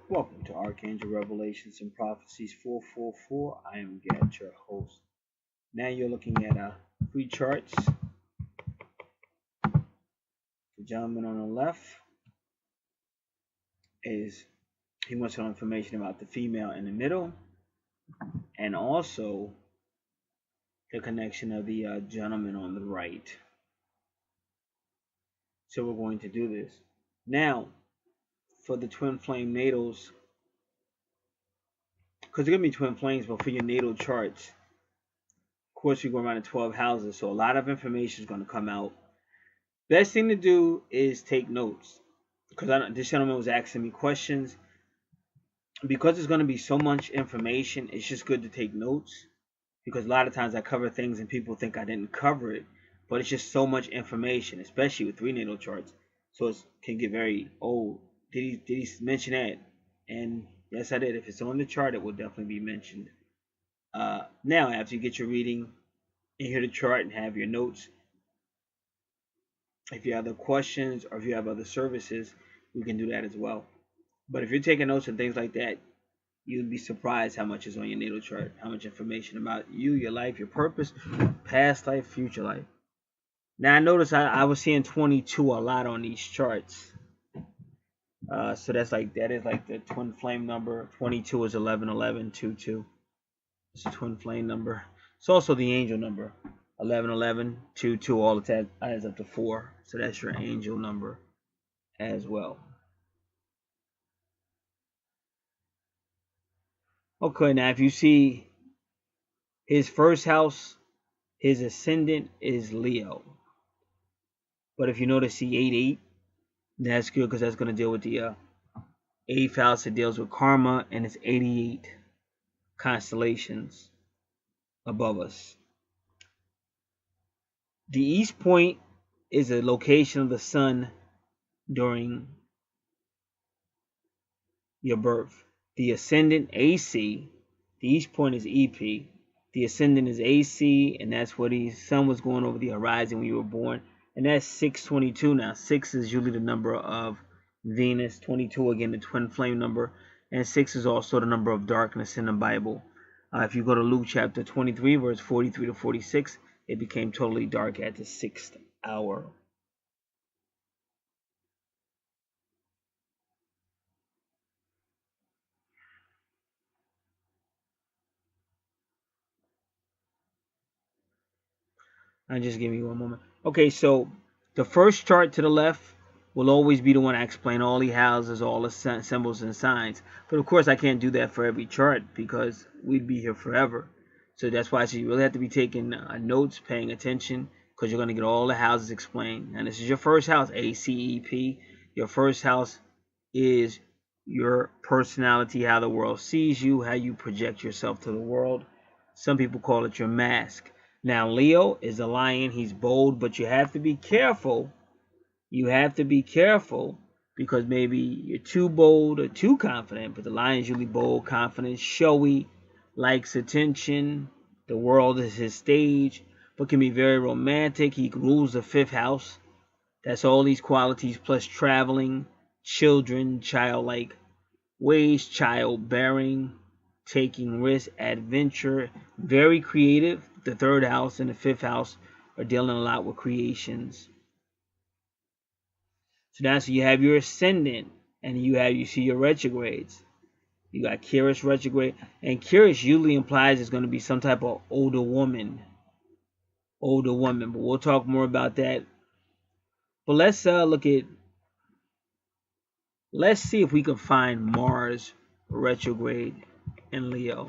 Welcome to Archangel Revelations and Prophecies 444. I am Gad, your host. Now you're looking at free charts. The gentleman on the left he wants some information about the female in the middle, and also the connection of the gentleman on the right. So we're going to do this. Now, for the twin flame natals, because they're going to be twin flames, but for your natal charts, of course, we go around in 12 houses, so a lot of information is going to come out. Best thing to do is take notes, because this gentleman was asking me questions. Because there's going to be so much information, it's just good to take notes, because a lot of times I cover things and people think I didn't cover it, but it's just so much information, especially with three natal charts, so it can get very old. Did he mention that? And yes, I did. If it's on the chart, it will definitely be mentioned. Now, after you get your reading and hear the chart and have your notes, if you have other questions or if you have other services, we can do that as well. But if you're taking notes and things like that, you'd be surprised how much is on your natal chart, how much information about you, your life, your purpose, past life, future life. Now, I noticed I was seeing 22 a lot on these charts. So that is like the twin flame number. 22 is 1111, 22. It's a twin flame number. It's also the angel number. 1111, 22, all of that adds up to 4. So that's your angel number as well. Okay, now if you see his first house, his ascendant is Leo. But if you notice the 8-8, that's good because that's going to deal with the 8th house. It deals with karma, and it's 88 constellations above us. The east point is a location of the sun during your birth. The ascendant AC, the east point is EP. The ascendant is AC, and that's what the sun was going over the horizon when you were born. And that's 622 now. 6 is usually the number of Venus. 22 again, the twin flame number. And 6 is also the number of darkness in the Bible. If you go to Luke chapter 23, verse 43 to 46, it became totally dark at the 6th hour. I'll just give you one moment. Okay, so the first chart to the left will always be the one I explain all the houses, all the symbols and signs. But of course, I can't do that for every chart because we'd be here forever. So that's why I say you really have to be taking notes, paying attention, because you're going to get all the houses explained. And this is your first house, ACEP. Your first house is your personality, how the world sees you, how you project yourself to the world. Some people call it your mask. Now, Leo is a lion. He's bold, but you have to be careful. You have to be careful because maybe you're too bold or too confident. But the lion's usually bold, confident, showy, likes attention. The world is his stage, but can be very romantic. He rules the 5th house. That's all these qualities plus traveling, children, childlike ways, childbearing, taking risks, adventure, very creative. The 3rd house and the 5th house are dealing a lot with creations. So now so you have your ascendant and you see your retrogrades. You got Kyrus retrograde, and Kyrus usually implies it's going to be some type of older woman. But we'll talk more about that. But let's see if we can find Mars retrograde in Leo.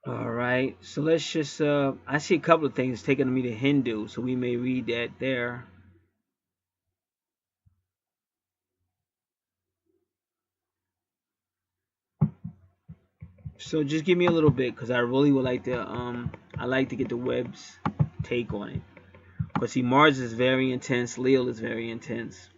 All right, so let's just I see a couple of things taking me to Hindu, so we may read that there. So just give me a little bit, because I really would like to I like to get the web's take on it. Because see, Mars is very intense, Leo is very intense.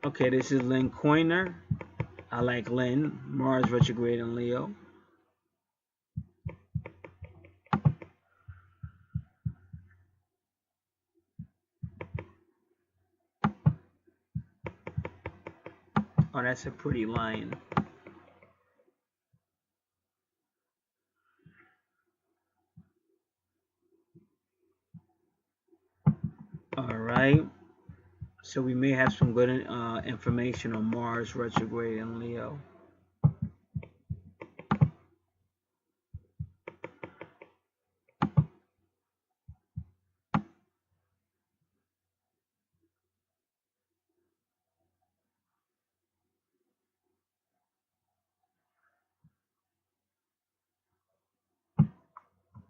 Okay, this is Lynn Coiner. I like Lynn. Mars retrograde in Leo. Oh, that's a pretty lion. All right. So we may have some good information on Mars retrograde in Leo.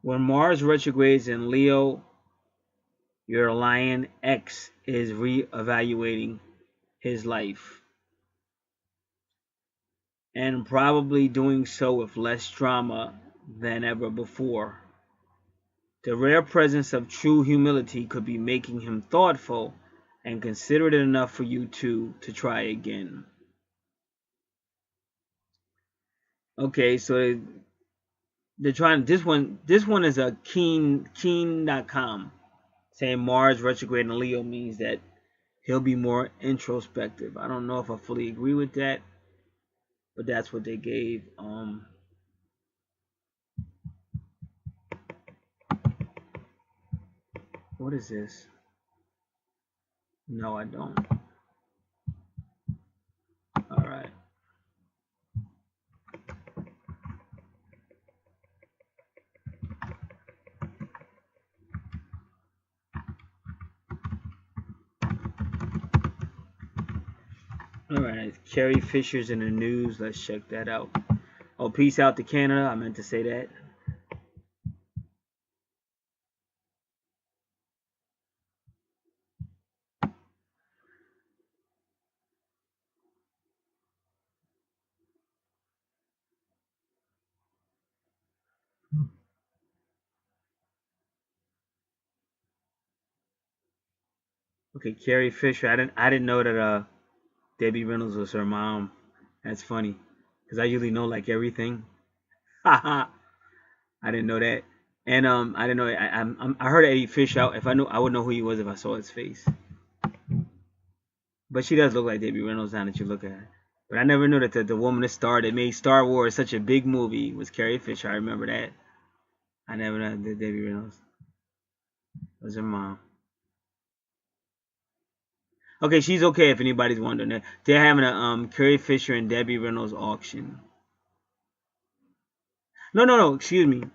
When Mars retrogrades in Leo, your lion X is reevaluating his life, and probably doing so with less drama than ever before. The rare presence of true humility could be making him thoughtful and considerate enough for you to try again. Okay, so they're trying this one is a keen.com saying Mars retrograde in Leo means that he'll be more introspective. I don't know if I fully agree with that, but that's what they gave. What is this? No, I don't. All right. All right. Carrie Fisher's in the news. Let's check that out. Oh, peace out to Canada. I meant to say that. Okay, Carrie Fisher. I didn't know that Debbie Reynolds was her mom. That's funny, because I usually know like everything. Haha. I didn't know that. And I didn't know. I heard Eddie Fisher. If I knew, I would know who he was if I saw his face. But she does look like Debbie Reynolds now that you look at her. But I never knew that the woman that made Star Wars such a big movie was Carrie Fisher. I remember that. I never knew that Debbie Reynolds was her mom. Okay, she's okay if anybody's wondering. They're having a Carrie Fisher and Debbie Reynolds auction. No, excuse me.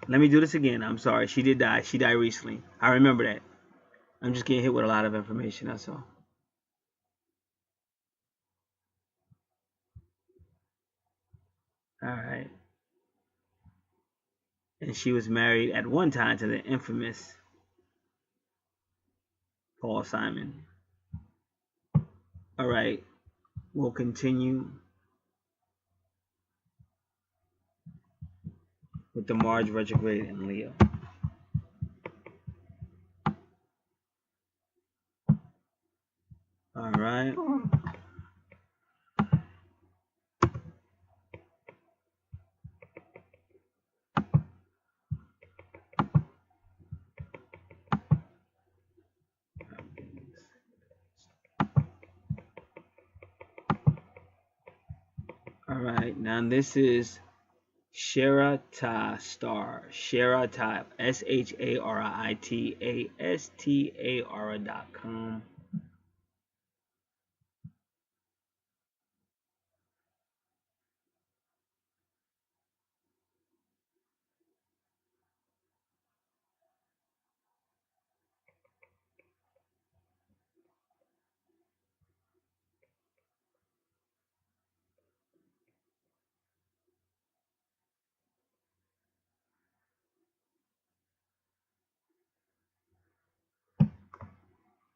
Let me do this again. I'm sorry. She did die. She died recently. I remember that. I'm just getting hit with a lot of information, that's all. Alright. And she was married at one time to the infamous Paul Simon. Alright. We'll continue with the Mars retrograde in Leo. Alright. Alright, now this is Sharita Star. Sharita. SHARITASTAR.com.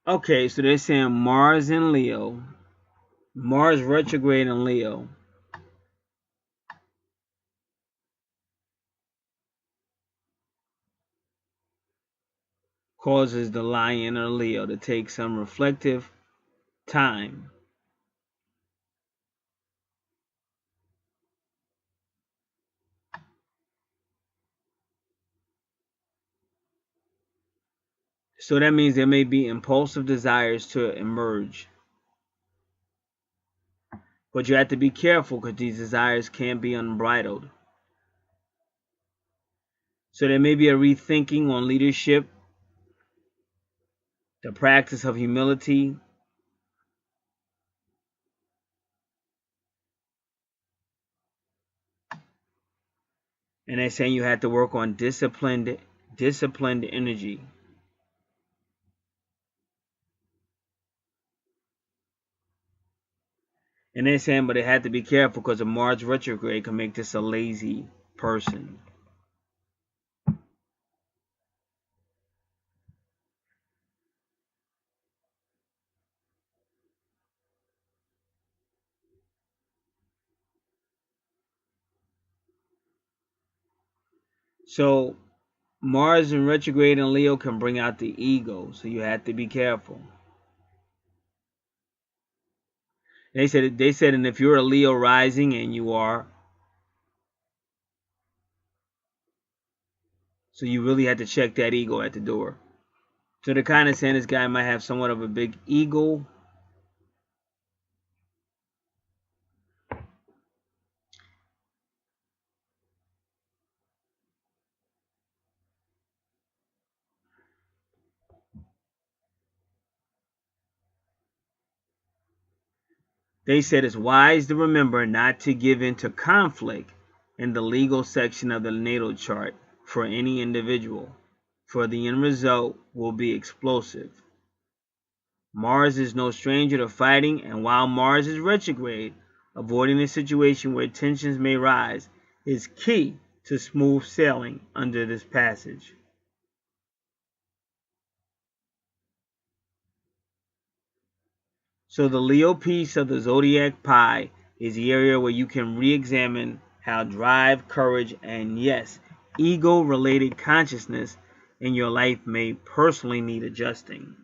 Okay, so they're saying Mars in Leo. Mars retrograde in Leo causes the lion or Leo to take some reflective time. So that means there may be impulsive desires to emerge. But you have to be careful because these desires can be unbridled. So there may be a rethinking on leadership, the practice of humility, and they're saying you have to work on disciplined energy. And they're saying, but they have to be careful because a Mars retrograde can make this a lazy person. So Mars in retrograde in Leo can bring out the ego, so you have to be careful. They said, and if you're a Leo rising, and you are, so you really have to check that ego at the door. So they're kind of saying this guy might have somewhat of a big ego. They said it's wise to remember not to give in to conflict in the legal section of the natal chart for any individual, for the end result will be explosive. Mars is no stranger to fighting, and while Mars is retrograde, avoiding a situation where tensions may rise is key to smooth sailing under this passage. So the Leo piece of the zodiac pie is the area where you can re-examine how drive, courage, and yes, ego-related consciousness in your life may personally need adjusting.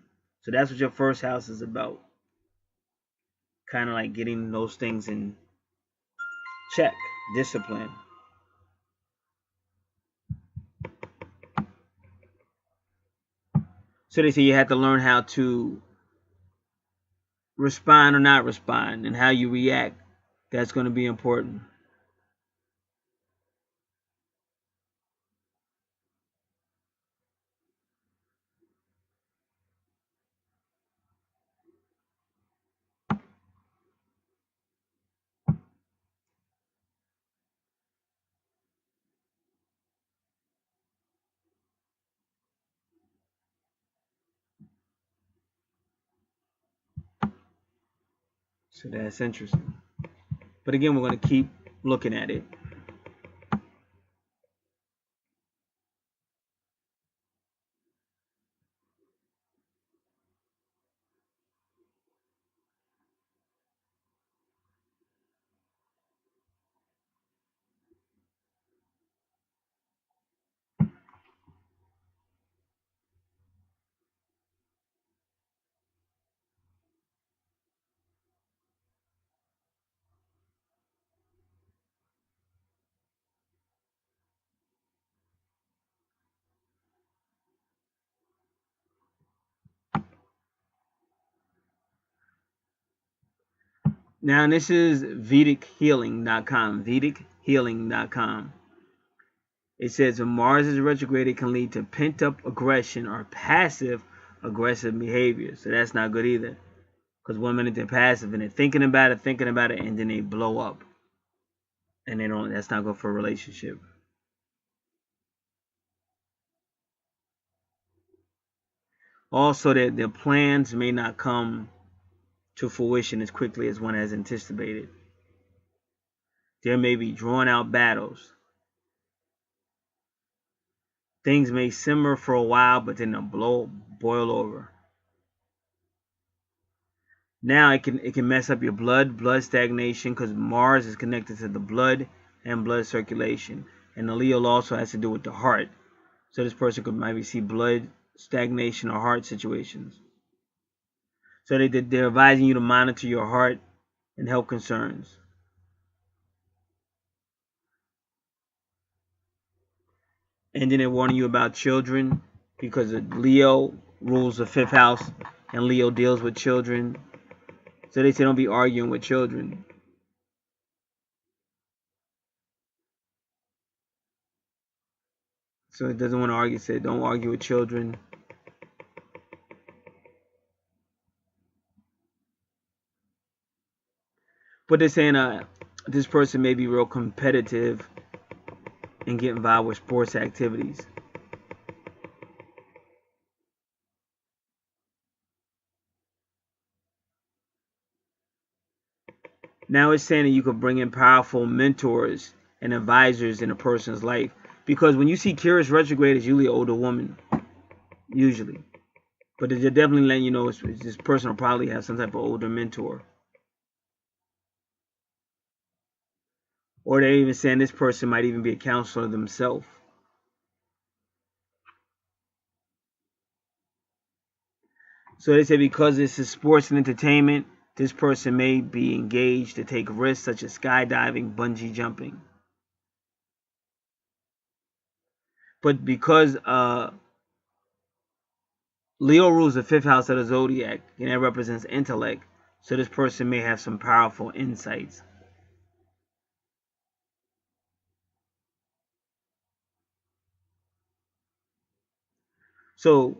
So that's what your first house is about. Kind of like getting those things in check, discipline. So they say you have to learn how to respond or not respond, and how you react. That's going to be important. So that's interesting. But again, we're going to keep looking at it. Now, this is VedicHealing.com. VedicHealing.com. It says when Mars is retrograde, it can lead to pent-up aggression or passive aggressive behavior. So that's not good either. Because 1 minute they're passive and they're thinking about it, and then they blow up. And they don't. That's not good for a relationship. Also, their plans may not come to fruition as quickly as one has anticipated. There may be drawn out battles. Things may simmer for a while, but then they'll boil over. Now it can mess up your blood stagnation, because Mars is connected to the blood and blood circulation, and the Leo also has to do with the heart. So this person could maybe see blood stagnation or heart situations. So they're advising you to monitor your heart and health concerns. And then they're warning you about children, because Leo rules the 5th house and Leo deals with children. So they say don't be arguing with children. So it doesn't want to argue. Said don't argue with children. But they're saying this person may be real competitive and get involved with sports activities. Now it's saying that you could bring in powerful mentors and advisors in a person's life. Because when you see Curious retrograde, it's usually an older woman. Usually. But they're definitely letting you know this person will probably have some type of older mentor. Or they're even saying this person might even be a counselor themselves. So they say because this is sports and entertainment, this person may be engaged to take risks such as skydiving, bungee jumping. But because Leo rules the 5th house of the zodiac, and that represents intellect, so this person may have some powerful insights. So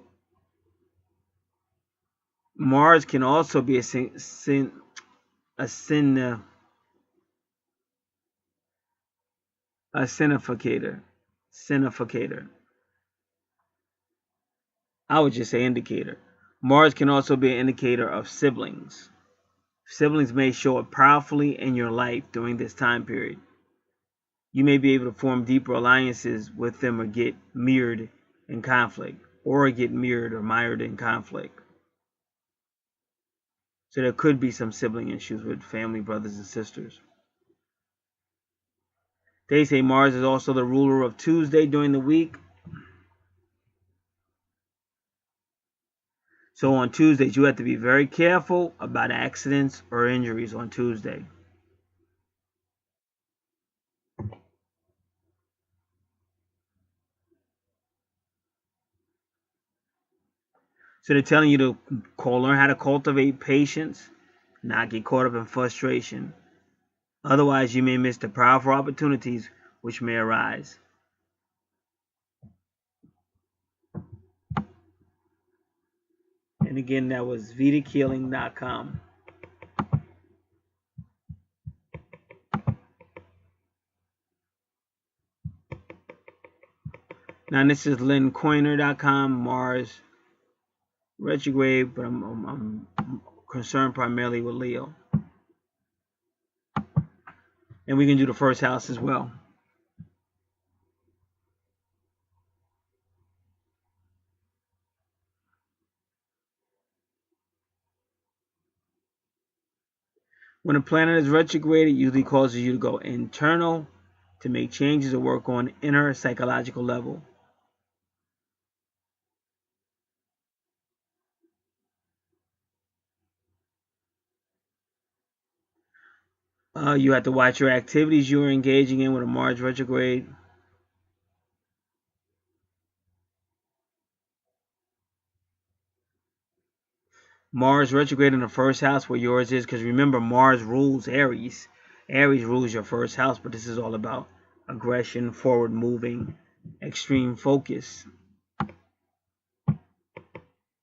Mars can also be a significator. I would just say indicator. Mars can also be an indicator of siblings. Siblings may show up powerfully in your life during this time period. You may be able to form deeper alliances with them or get mirrored in conflict. Mired in conflict. So there could be some sibling issues with family, brothers and sisters. They say Mars is also the ruler of Tuesday during the week. So on Tuesdays, you have to be very careful about accidents or injuries on Tuesday. So they're telling you to learn how to cultivate patience, not get caught up in frustration. Otherwise, you may miss the powerful opportunities which may arise. And again, that was Vedichealing.com. Now this is LynnCoiner.com, Mars retrograde, but I'm concerned primarily with Leo. And we can do the 1st house as well. When a planet is retrograde, it usually causes you to go internal, to make changes or work on inner psychological level. You have to watch your activities you are engaging in with a Mars retrograde. Mars retrograde in the 1st house where yours is, because remember Mars rules Aries. Aries rules your 1st house, but this is all about aggression, forward moving, extreme focus.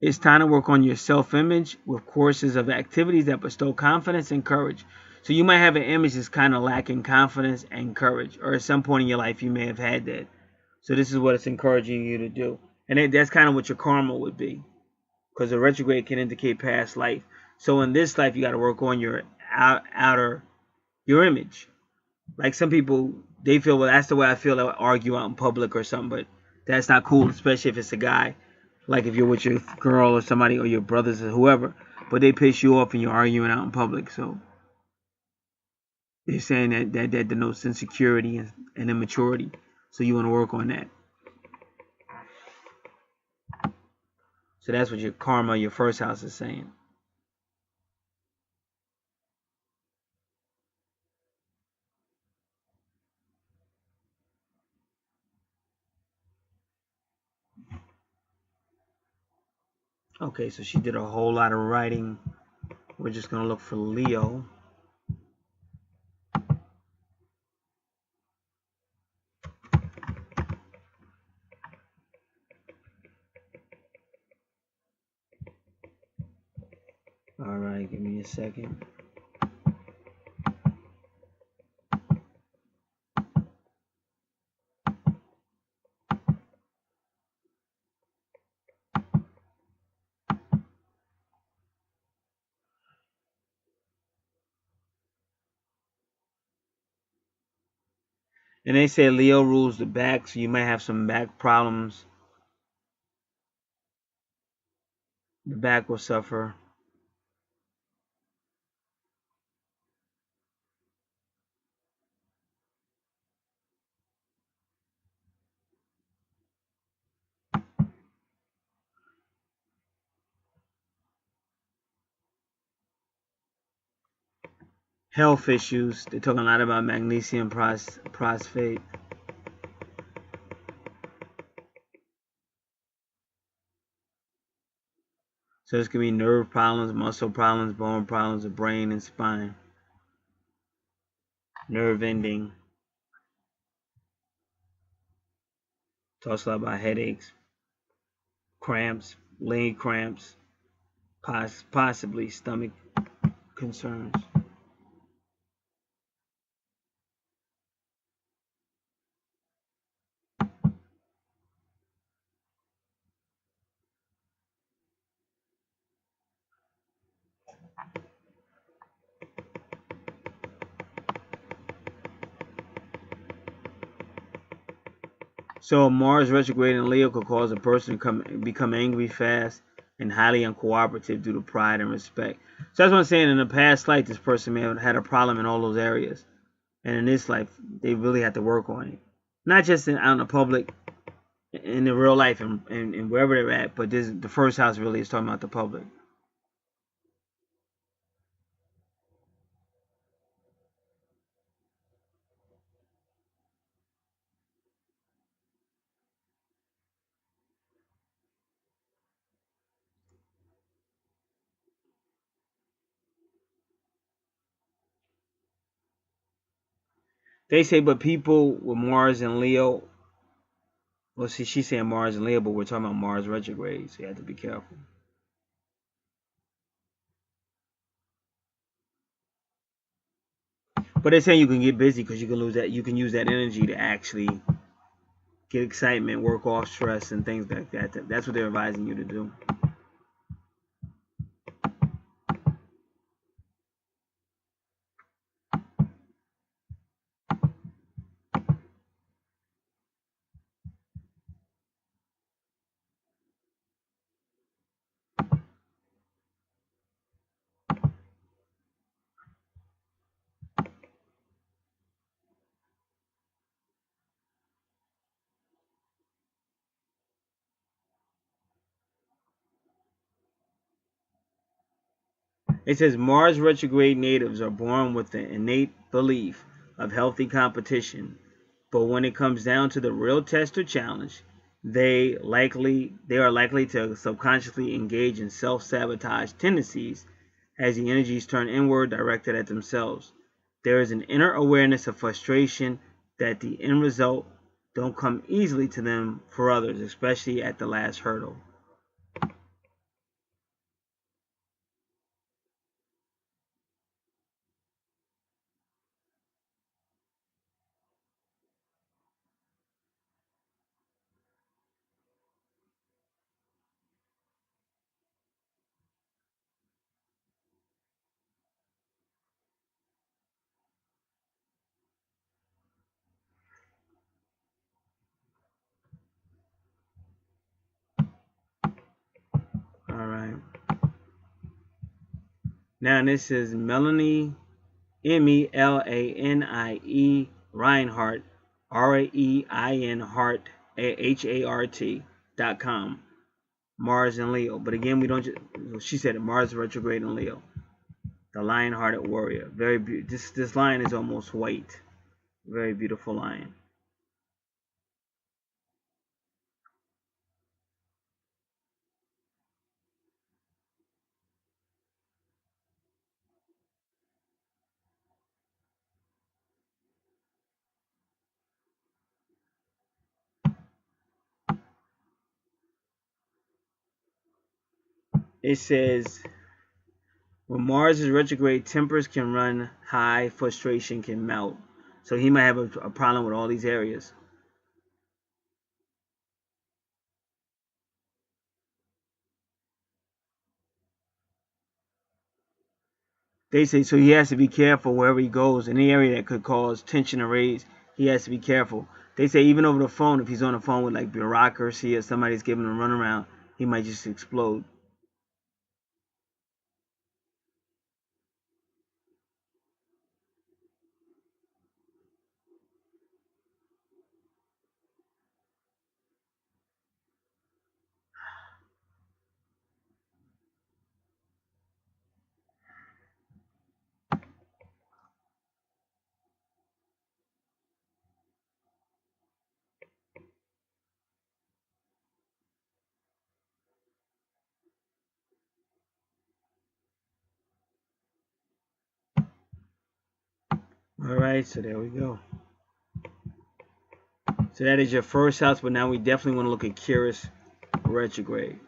It's time to work on your self-image with courses of activities that bestow confidence and courage. So you might have an image that's kind of lacking confidence and courage, or at some point in your life you may have had that. So this is what it's encouraging you to do. And that's kind of what your karma would be, because the retrograde can indicate past life. So in this life, you got to work on your your image. Like some people, they feel, well, that's the way I feel. They'll argue out in public or something, but that's not cool, especially if it's a guy. Like if you're with your girl or somebody or your brothers or whoever, but they piss you off and you're arguing out in public. So they're saying that denotes insecurity and immaturity. So you want to work on that. So that's what your karma, your first house is saying. Okay, so she did a whole lot of writing. We're just going to look for Leo. All right, give me a second. And they say Leo rules the back, so you might have some back problems. The back will suffer. Health issues. They're talking a lot about magnesium phosphate. So this could be nerve problems, muscle problems, bone problems, of brain and spine. Nerve ending. Talks a lot about headaches, cramps, leg cramps, possibly stomach concerns. So Mars retrograde in Leo could cause a person to become angry fast and highly uncooperative due to pride and respect. So that's what I'm saying. In the past life, this person may have had a problem in all those areas, and in this life, they really have to work on it. Not just out in the public, in the real life, and wherever they're at, but the first house really is talking about the public. They say, but people with Mars and Leo, well, see, she's saying Mars and Leo, but we're talking about Mars retrograde, so you have to be careful. But they're saying you can get busy because you can lose that. You can use that energy to actually get excitement, work off stress, and things like that. That's what they're advising you to do. It says Mars retrograde natives are born with the innate belief of healthy competition, but when it comes down to the real test or challenge, they are likely to subconsciously engage in self-sabotage tendencies as the energies turn inward directed at themselves. There is an inner awareness of frustration that the end result don't come easily to them for others, especially at the last hurdle. All right. Now this is Melanie, Melanie Reinhardt, Rein Hart, HART.com. Mars and Leo. But again, we don't. She said it, Mars retrograde in Leo. The lion-hearted warrior. Very beautiful. This lion is almost white. Very beautiful lion. It says, when Mars is retrograde, tempers can run high, frustration can melt. So he might have a problem with all these areas. They say, so he has to be careful wherever he goes. Any area that could cause tension or rage, he has to be careful. They say even over the phone, if he's on the phone with like bureaucracy or somebody's giving him a runaround, he might just explode. All right, so there we go. So that is your first house, but now we definitely want to look at Curious retrograde.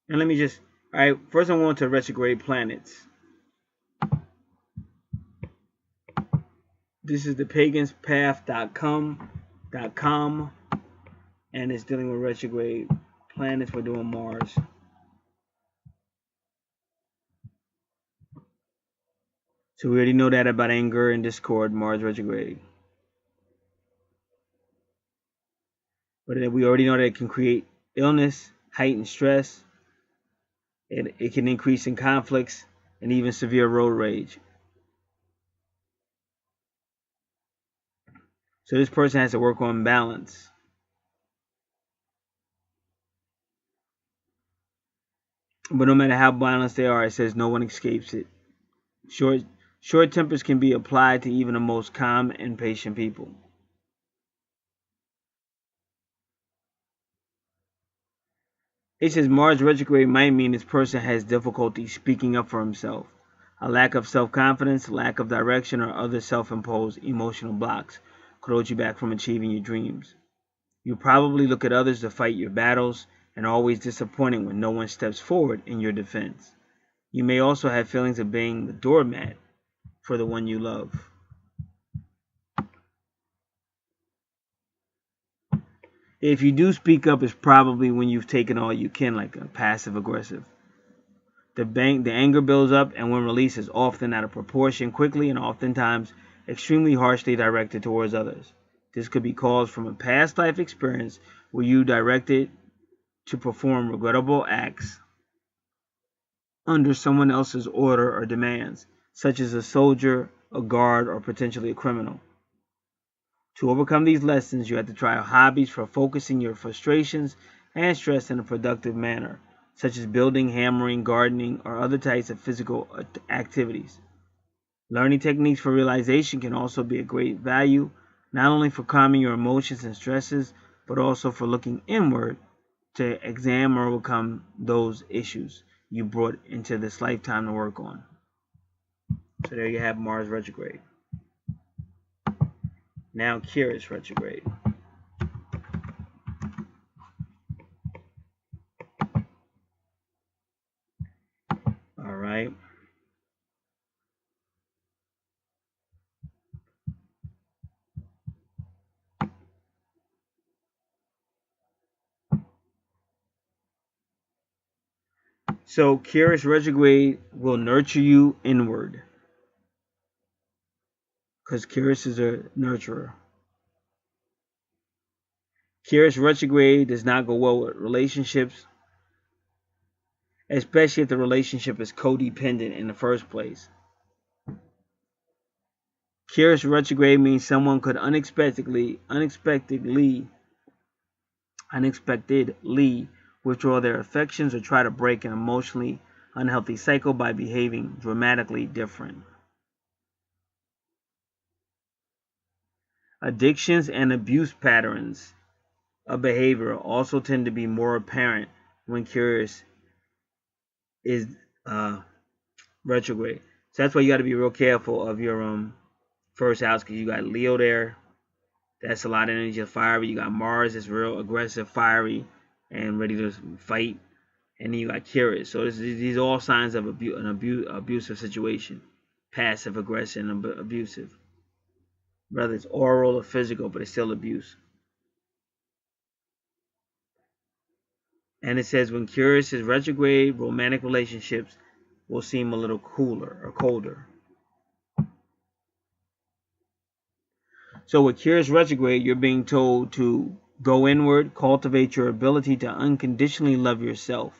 And let me just, all right, first I want to retrograde planets. This is the paganspath.com, and it's dealing with retrograde planets. We're doing Mars. So we already know that about anger and discord, Mars retrograde. But we already know that it can create illness, heightened stress. It can increase in conflicts and even severe road rage. So this person has to work on balance. But no matter how balanced they are, it says no one escapes it. Short tempers can be applied to even the most calm and patient people. It says Mars retrograde might mean this person has difficulty speaking up for himself. A lack of self-confidence, lack of direction, or other self-imposed emotional blocks could hold you back from achieving your dreams. You probably look at others to fight your battles and are always disappointed when no one steps forward in your defense. You may also have feelings of being the doormat for the one you love. If you do speak up, it's probably when you've taken all you can, like a passive aggressive. The anger builds up, and when released is often out of proportion, quickly, and oftentimes extremely harshly directed towards others. This could be caused from a past life experience where you directed to perform regrettable acts under someone else's order or demands, such as a soldier, a guard, or potentially a criminal. To overcome these lessons, you have to try hobbies for focusing your frustrations and stress in a productive manner, such as building, hammering, gardening, or other types of physical activities. Learning techniques for realization can also be a great value, not only for calming your emotions and stresses, but also for looking inward to examine or overcome those issues you brought into this lifetime to work on. So there you have Mars retrograde. Now Curious retrograde. All right. So Curious retrograde will nurture you inward, because Curious is a nurturer. Curious retrograde does not go well with relationships, especially if the relationship is codependent in the first place. Curious retrograde means someone could unexpectedly withdraw their affections or try to break an emotionally unhealthy cycle by behaving dramatically different. Addictions and abuse patterns of behavior also tend to be more apparent when Curious is retrograde. So that's why you got to be real careful of your first house, because you got Leo there. That's a lot of energy of fiery. You got Mars, that's real aggressive, fiery, and ready to fight. And then you got Curious. So these are all signs of an abusive situation. Passive aggression, abusive. Whether it's oral or physical, but it's still abuse. And it says when Curious is retrograde, romantic relationships will seem a little cooler or colder. So with Curious retrograde, you're being told to go inward, cultivate your ability to unconditionally love yourself.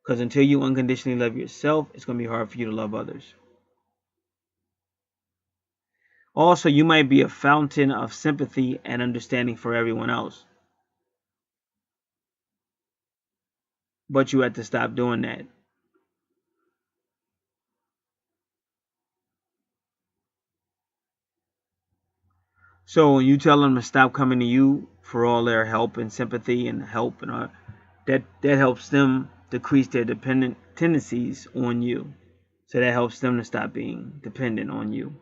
Because until you unconditionally love yourself, it's going to be hard for you to love others. Also, you might be a fountain of sympathy and understanding for everyone else. But you have to stop doing that. So when you tell them to stop coming to you for all their help and sympathy and help, and that helps them decrease their dependent tendencies on you. So that helps them to stop being dependent on you.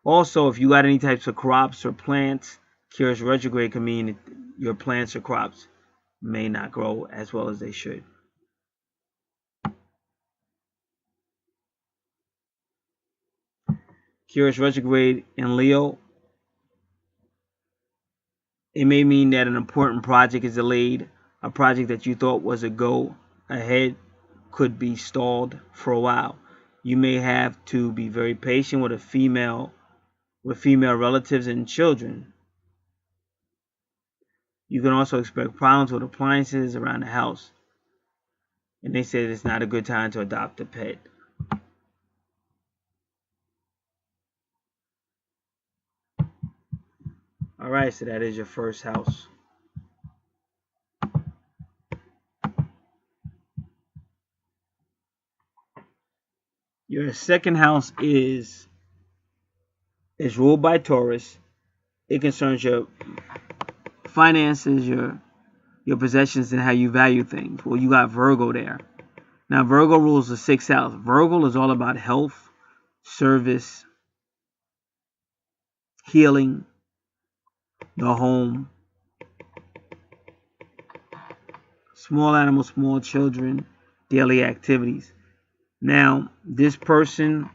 Also, if you got any types of crops or plants, Curious retrograde can mean that your plants or crops may not grow as well as they should. Curious retrograde in Leo, it may mean that an important project is delayed. A project that you thought was a go ahead could be stalled for a while. You may have to be very patient with female relatives and children. You can also expect problems with appliances around the house. And they said it's not a good time to adopt a pet. Alright, so that is your first house. Your second house is ruled by Taurus. It concerns your finances, your possessions, and how you value things. Well, you got Virgo there. Now, Virgo rules the sixth house. Virgo is all about health, service, healing, the home, small animals, small children, daily activities. Now, this person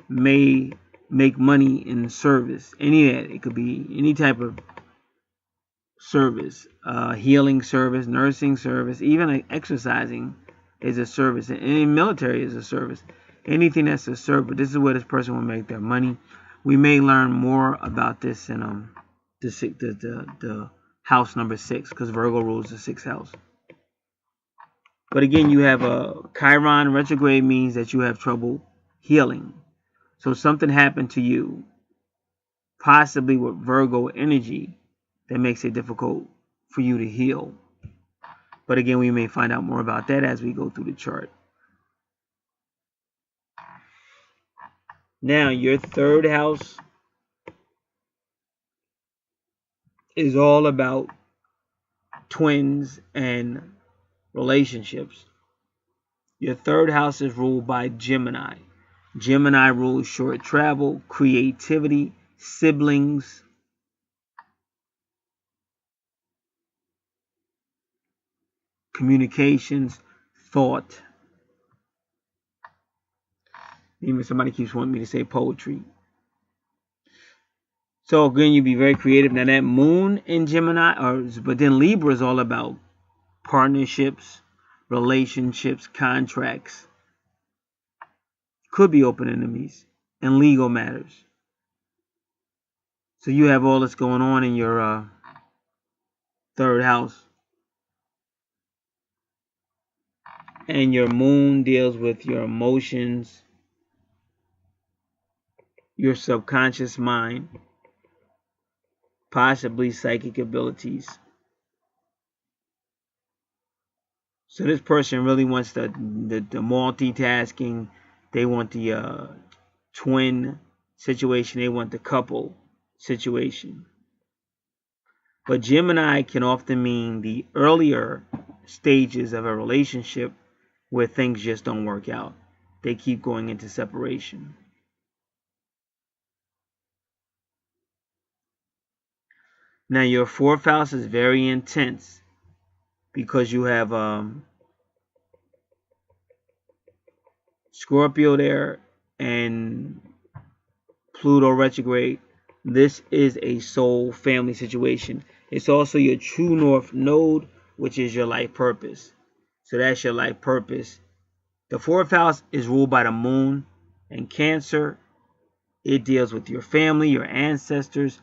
may make money in service. It could be any type of service, healing service, nursing service, even exercising is a service, and any military is a service. Anything that's a service. This is where this person will make their money. We may learn more about this in the house number 6, because Virgo rules the 6th house. But again, you have a Chiron retrograde means that you have trouble healing. So something happened to you, possibly with Virgo energy, that makes it difficult for you to heal. But again, we may find out more about that as we go through the chart. Now, your third house is all about twins and relationships. Your third house is ruled by Gemini. Gemini rules short travel, creativity, siblings, communications, thought. Even somebody keeps wanting me to say poetry. So again, you be very creative. Now that moon in Gemini, but then Libra is all about partnerships, relationships, contracts. Could be open enemies and legal matters. So you have all this going on in your third house. And your moon deals with your emotions, your subconscious mind, possibly psychic abilities. So this person really wants the multitasking. They want the twin situation. They want the couple situation. But Gemini can often mean the earlier stages of a relationship where things just don't work out. They keep going into separation. Now your fourth house is very intense because you have Scorpio there and Pluto retrograde. This is a soul family situation. It's also your true north node, which is your life purpose. So that's your life purpose. The fourth house is ruled by the moon and Cancer. It deals with your family, your ancestors.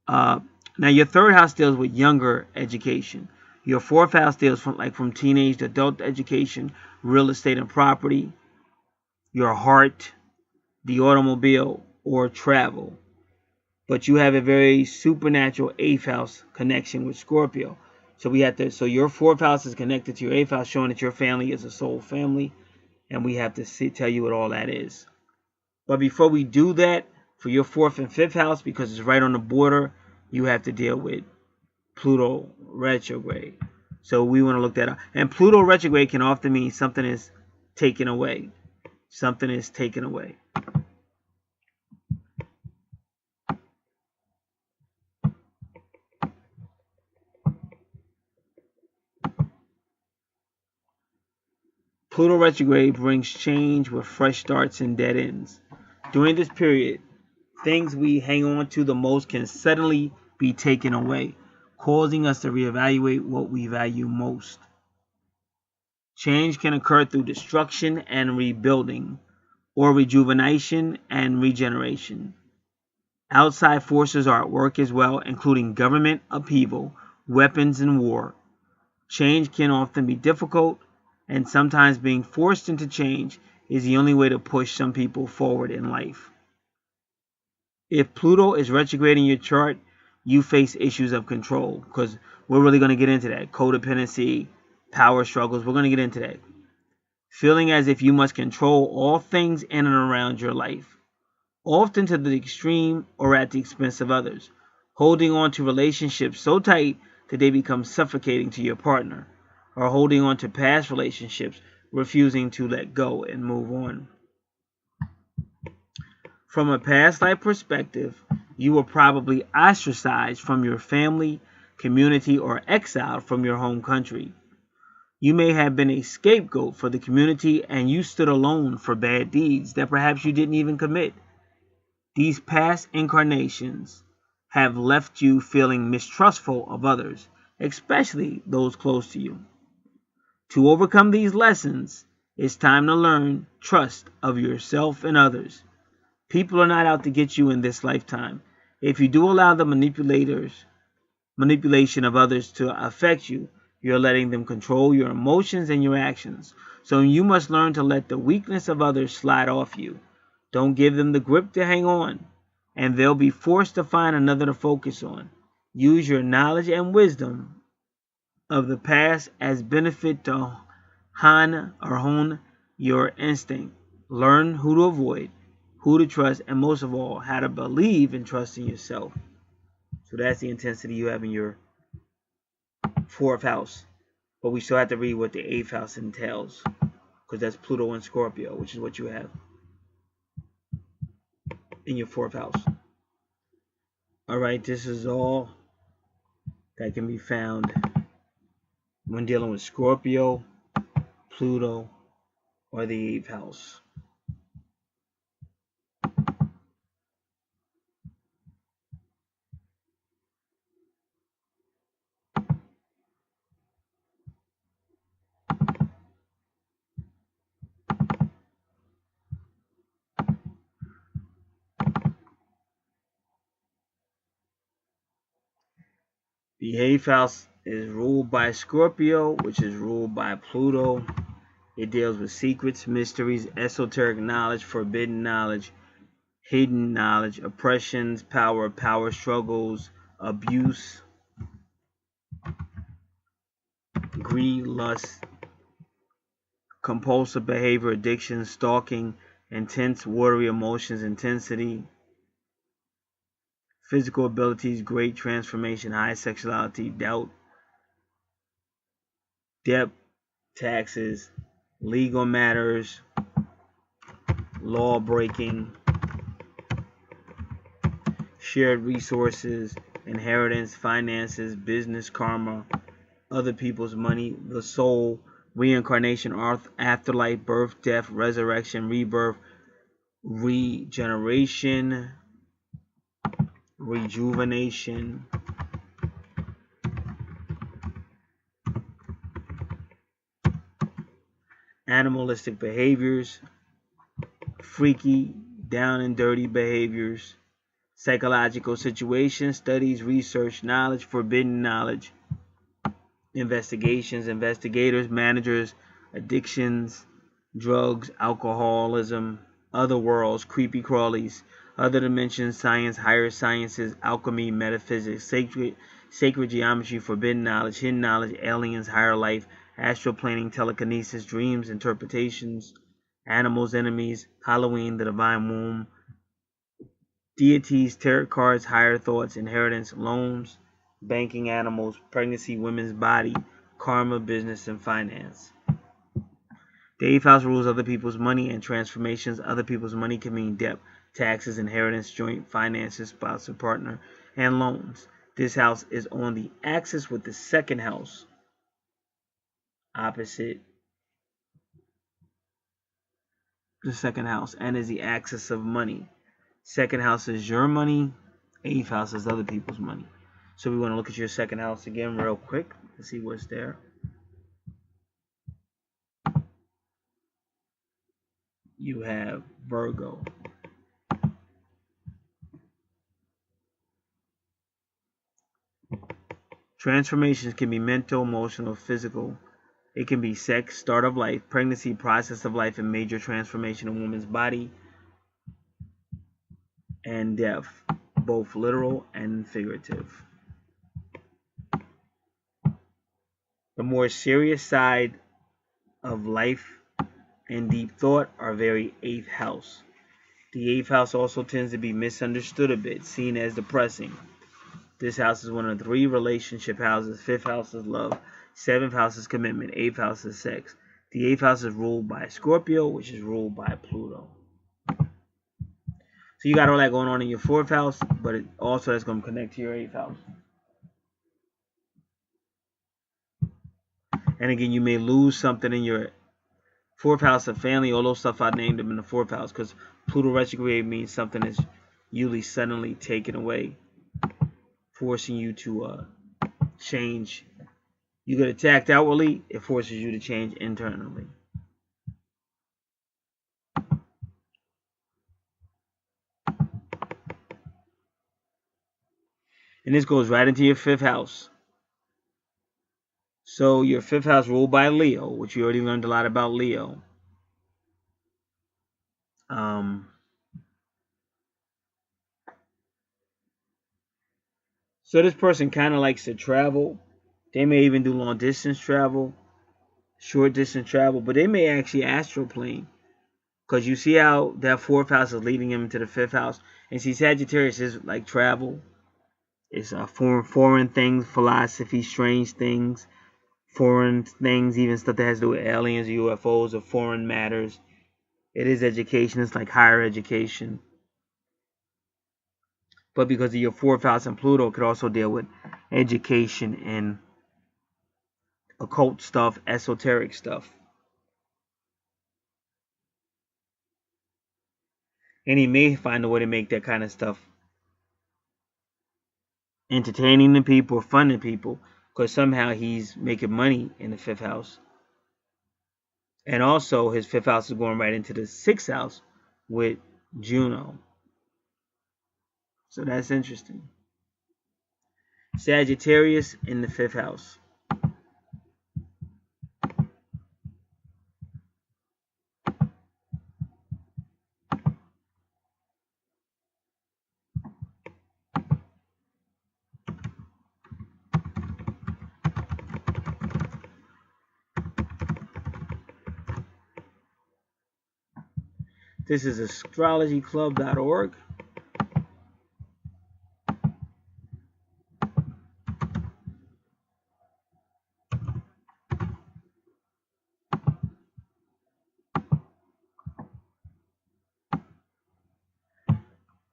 Now your third house deals with younger education. Your fourth house deals from teenage to adult education, real estate and property, your heart, the automobile, or travel. But you have a very supernatural eighth house connection with Scorpio. So your fourth house is connected to your eighth house, showing that your family is a soul family. And we have to tell you what all that is. But before we do that, for your fourth and fifth house, because it's right on the border, you have to deal with Pluto retrograde. So we want to look that up. And Pluto retrograde can often mean something is taken away. Something is taken away. Pluto retrograde brings change with fresh starts and dead ends. During this period, things we hang on to the most can suddenly be taken away, causing us to reevaluate what we value most. Change can occur through destruction and rebuilding, or rejuvenation and regeneration. Outside forces are at work as well, including government upheaval, weapons, and war. Change can often be difficult, and sometimes being forced into change is the only way to push some people forward in life. If Pluto is retrograding your chart, you face issues of control, because we're really going to get into that. Codependency, power struggles, we're going to get into that. Feeling as if you must control all things in and around your life, often to the extreme or at the expense of others. Holding on to relationships so tight that they become suffocating to your partner, or holding on to past relationships, refusing to let go and move on. From a past life perspective, you were probably ostracized from your family, community, or exiled from your home country. You may have been a scapegoat for the community, and you stood alone for bad deeds that perhaps you didn't even commit. These past incarnations have left you feeling mistrustful of others, especially those close to you. To overcome these lessons, it's time to learn trust of yourself and others. People are not out to get you in this lifetime. If you do allow the manipulation of others to affect you, you're letting them control your emotions and your actions. So you must learn to let the weakness of others slide off you. Don't give them the grip to hang on, and they'll be forced to find another to focus on. Use your knowledge and wisdom of the past as benefit to hone your instinct. Learn who to avoid, who to trust, and most of all, how to believe and trust in yourself. So that's the intensity you have in your 4th house. But we still have to read what the 8th house entails, because that's Pluto and Scorpio, which is what you have in your 4th house. Alright, this is all that can be found when dealing with Scorpio, Pluto, or the 8th house. The 8th house is ruled by Scorpio, which is ruled by Pluto. It deals with secrets, mysteries, esoteric knowledge, forbidden knowledge, hidden knowledge, oppressions, power struggles, abuse, greed, lust, compulsive behavior, addiction, stalking, intense watery emotions, intensity, physical abilities, great transformation, high sexuality, doubt, debt, taxes, legal matters, law breaking, shared resources, inheritance, finances, business karma, other people's money, the soul, reincarnation, afterlife, birth, death, resurrection, rebirth, regeneration, rejuvenation, animalistic behaviors, freaky, down and dirty behaviors, psychological situations, studies, research, knowledge, forbidden knowledge, investigations, investigators, managers, addictions, drugs, alcoholism, other worlds, creepy crawlies, other dimensions, science, higher sciences, alchemy, metaphysics, sacred geometry, forbidden knowledge, hidden knowledge, aliens, higher life, astral planning, telekinesis, dreams, interpretations, animals, enemies, Halloween, the divine womb, deities, tarot cards, higher thoughts, inheritance, loans, banking, animals, pregnancy, women's body, karma, business, and finance. The 8th house rules other people's money and transformations. Other people's money can mean debt, taxes, inheritance, joint finances, spouse or partner, and loans. This house is on the axis with the 2nd house, opposite the 2nd house, and is the axis of money. 2nd house is your money, 8th house is other people's money. So we want to look at your 2nd house again real quick to see what's there. You have Virgo. Transformations can be mental, emotional, physical. It can be sex, start of life, pregnancy, process of life, and major transformation in a woman's body, and death, both literal and figurative. The more serious side of life and deep thought are very 8th house. The 8th house also tends to be misunderstood a bit, seen as depressing. This house is one of 3 relationship houses. 5th house is love. 7th house is commitment. 8th house is sex. The 8th house is ruled by Scorpio, which is ruled by Pluto. So you got all that going on in your 4th house, but it also that's going to connect to your 8th house. And again, you may lose something in your 4th house of family. All those stuff I named them in the 4th house, because Pluto retrograde means something is usually suddenly taken away, forcing you to change. You get attacked outwardly, it forces you to change internally. And this goes right into your 5th house. So your 5th house ruled by Leo, which you already learned a lot about Leo. So this person kind of likes to travel. They may even do long distance travel, short distance travel, but they may actually astral plane. Because you see how that 4th house is leading him into the 5th house. And see, Sagittarius is like travel. It's foreign things, philosophy, strange things, foreign things, even stuff that has to do with aliens, UFOs, or foreign matters. It is education. It's like higher education. But because of your fourth house and Pluto, it could also deal with education and occult stuff, esoteric stuff. And he may find a way to make that kind of stuff entertaining to people, fun to people, because somehow he's making money in the fifth house. And also, his fifth house is going right into the sixth house with Juno. So that's interesting. Sagittarius in the fifth house. This is astrologyclub.org.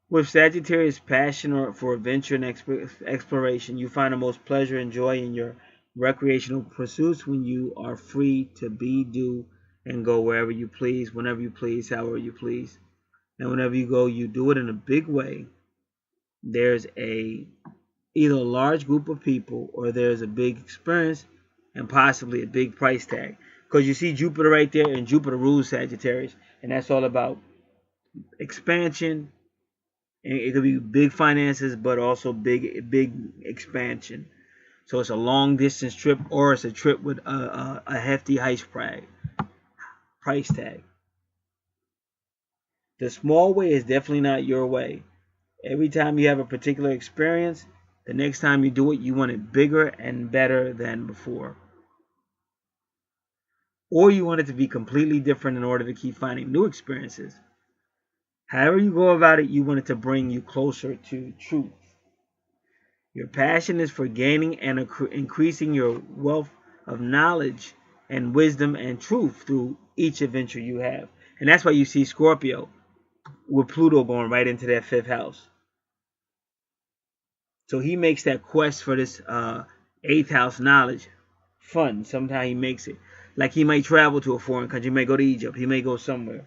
With Sagittarius' passion for adventure and exploration, you find the most pleasure and joy in your recreational pursuits when you are free to be, do, and go wherever you please, whenever you please, however you please. And whenever you go, you do it in a big way. There's either a large group of people or there's a big experience and possibly a big price tag. Because you see Jupiter right there, and Jupiter rules Sagittarius, and that's all about expansion. And it could be big finances, but also big expansion. So it's a long distance trip, or it's a trip with a hefty price tag. The small way is definitely not your way. Every time you have a particular experience, the next time you do it, you want it bigger and better than before. Or you want it to be completely different in order to keep finding new experiences. However you go about it, you want it to bring you closer to truth. Your passion is for gaining and increasing your wealth of knowledge and wisdom and truth through each adventure you have. And that's why you see Scorpio with Pluto going right into that fifth house. So he makes that quest for this eighth house knowledge fun. Sometimes he makes it. Like he might travel to a foreign country. He may go to Egypt. He may go somewhere.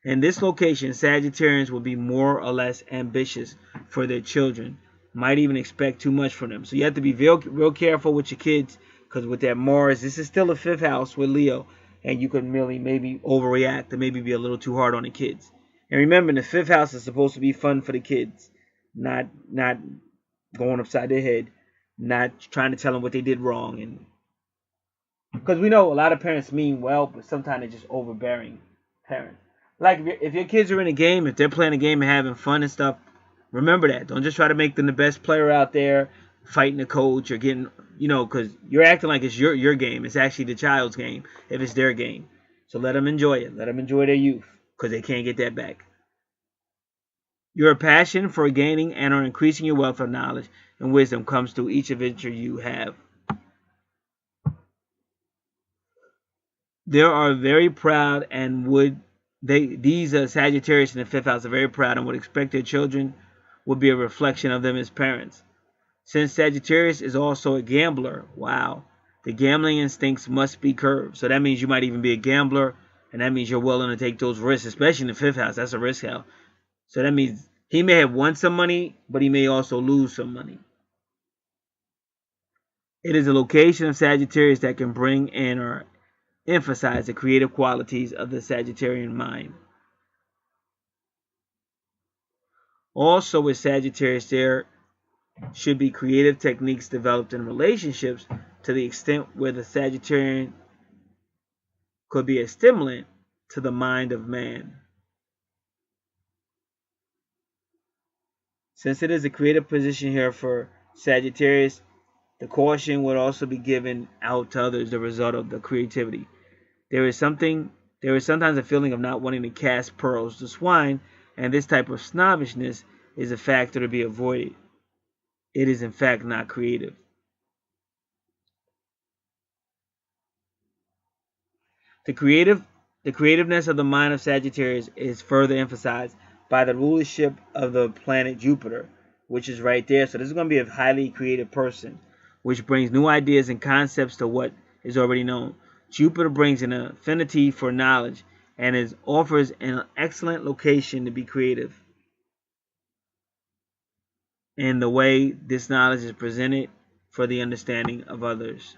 In this location, Sagittarians will be more or less ambitious for their children. Might even expect too much from them. So you have to be real careful with your kids, because with that Mars, this is still a fifth house with Leo, and you could maybe overreact or maybe be a little too hard on the kids. And remember, the fifth house is supposed to be fun for the kids, not going upside their head, not trying to tell them what they did wrong. And because we know a lot of parents mean well, but sometimes they're just overbearing parents. Like if your kids are in a game, if they're playing a game and having fun and stuff, remember that. Don't just try to make them the best player out there, fighting the coach or getting, because you're acting like it's your game. It's actually the child's game if it's their game. So let them enjoy it. Let them enjoy their youth, because they can't get that back. Your passion for gaining and or increasing your wealth of knowledge and wisdom comes through each adventure you have. They are very proud and these Sagittarius in the fifth house are very proud and would expect their children would be a reflection of them as parents. Since Sagittarius is also a gambler, wow, the gambling instincts must be curbed. So that means you might even be a gambler, and that means you're willing to take those risks, especially in the fifth house. That's a risk house. So that means he may have won some money, but he may also lose some money. It is a location of Sagittarius that can bring in or emphasize the creative qualities of the Sagittarian mind. Also with Sagittarius, there should be creative techniques developed in relationships to the extent where the Sagittarian could be a stimulant to the mind of man. Since it is a creative position here for Sagittarius, the caution would also be given out to others as a result of the creativity. There is sometimes a feeling of not wanting to cast pearls to swine, and this type of snobbishness is a factor to be avoided. it is in fact not creative. The creativeness of the mind of Sagittarius is further emphasized by the rulership of the planet Jupiter, which is right there. So this is going to be a highly creative person, which brings new ideas and concepts to what is already known. Jupiter brings an affinity for knowledge and offers an excellent location to be creative in the way this knowledge is presented for the understanding of others.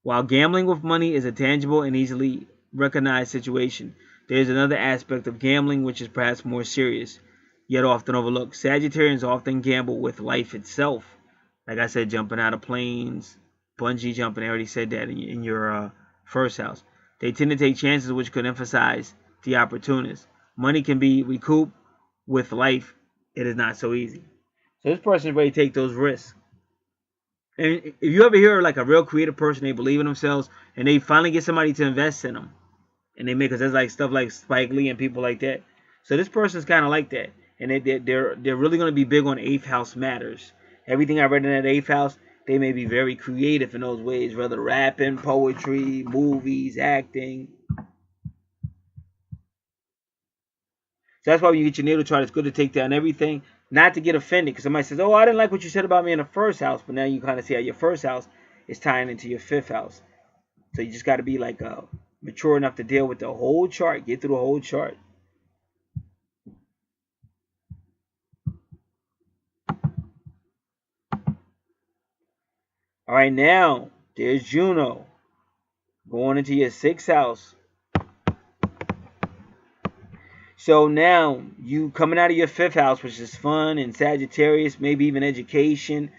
While gambling with money is a tangible and easily recognized situation, there is another aspect of gambling which is perhaps more serious, yet often overlooked. Sagittarians often gamble with life itself. Like I said, jumping out of planes, bungee jumping. I already said that in your first house. They tend to take chances which could emphasize the opportunist. Money can be recouped. With life, it is not so easy. So this person is ready to take those risks. And if you ever hear like a real creative person, they believe in themselves, and they finally get somebody to invest in them, and they make, because there's like stuff like Spike Lee and people like that. So this person's kind of like that, and they're really going to be big on eighth house matters. Everything I read in that eighth house, they may be very creative in those ways, whether rapping, poetry, movies, acting. So that's why when you get your natal chart, it's good to take down everything, not to get offended. Because somebody says, oh, I didn't like what you said about me in the first house. But now you kind of see how your first house is tying into your fifth house. So you just got to be like mature enough to deal with the whole chart. Get through the whole chart. All right, now there's Juno going into your sixth house. So now you coming out of your fifth house, which is fun and Sagittarius, maybe even education.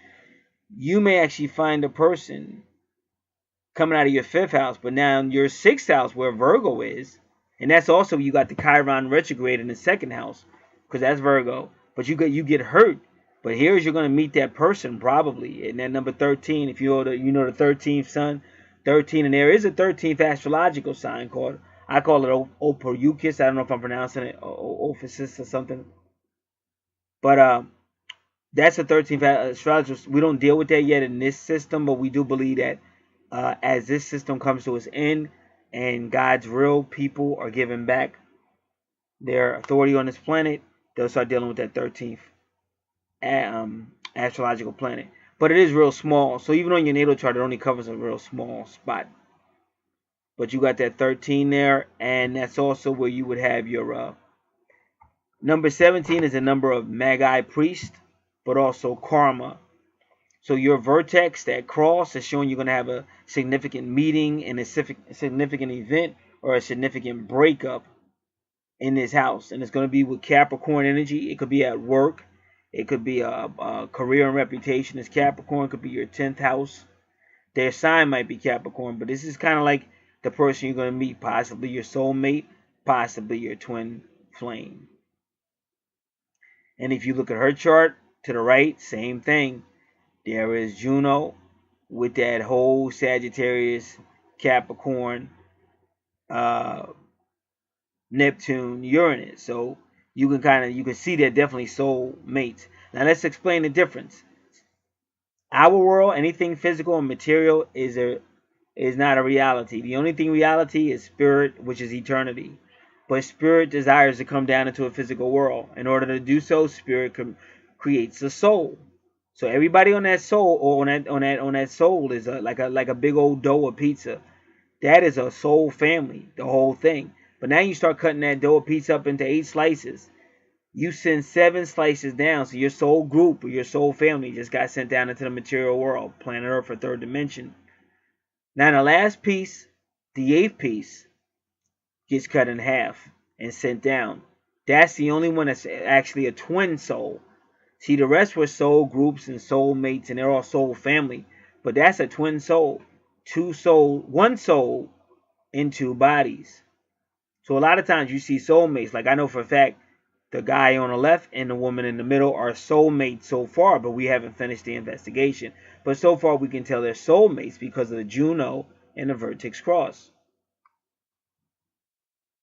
You may actually find a person coming out of your fifth house, but now your sixth house where Virgo is, and that's also, you got the Chiron retrograde in the second house, because that's Virgo. But you get hurt. But here's, you're gonna meet that person probably in that number 13. If you know the 13th sun, 13, and there is a 13th astrological sign called, I call it Ophiuchus. I don't know if I'm pronouncing it Ophiuchus or something. But that's the 13th astrology. We don't deal with that yet in this system, but we do believe that as this system comes to its end and God's real people are given back their authority on this planet, they'll start dealing with that 13th astrological planet. But it is real small, so even on your natal chart, it only covers a real small spot. But you got that 13 there, and that's also where you would have your number 17 is a number of Magi priest, but also karma. So your vertex, that cross, is showing you're going to have a significant meeting and a significant event or a significant breakup in this house. And it's going to be with Capricorn energy. It could be at work. It could be a career and reputation as Capricorn. It could be your 10th house. Their sign might be Capricorn, but this is kind of like the person you're going to meet, possibly your soulmate, possibly your twin flame. And if you look at her chart to the right, same thing. There is Juno with that whole Sagittarius, Capricorn, Neptune, Uranus. So you can see they're definitely soul mates. Now let's explain the difference. Our world, anything physical and material is not a reality. The only thing reality is spirit, which is eternity. But spirit desires to come down into a physical world. In order to do so, spirit creates a soul. So everybody on that soul, or on that soul, is like a big old dough of pizza. That is a soul family, the whole thing. But now you start cutting that dough of pizza up into 8 slices. You send 7 slices down, so your soul group or your soul family just got sent down into the material world, planet Earth or 3rd dimension. Now the last piece, the 8th piece, gets cut in half and sent down. That's the only one that's actually a twin soul. See, the rest were soul groups and soul mates, and they're all soul family. But that's a twin soul. One soul in 2 bodies. So a lot of times you see soulmates. Like I know for a fact, the guy on the left and the woman in the middle are soulmates so far, but we haven't finished the investigation. But so far we can tell they're soulmates because of the Juno and the vertex cross.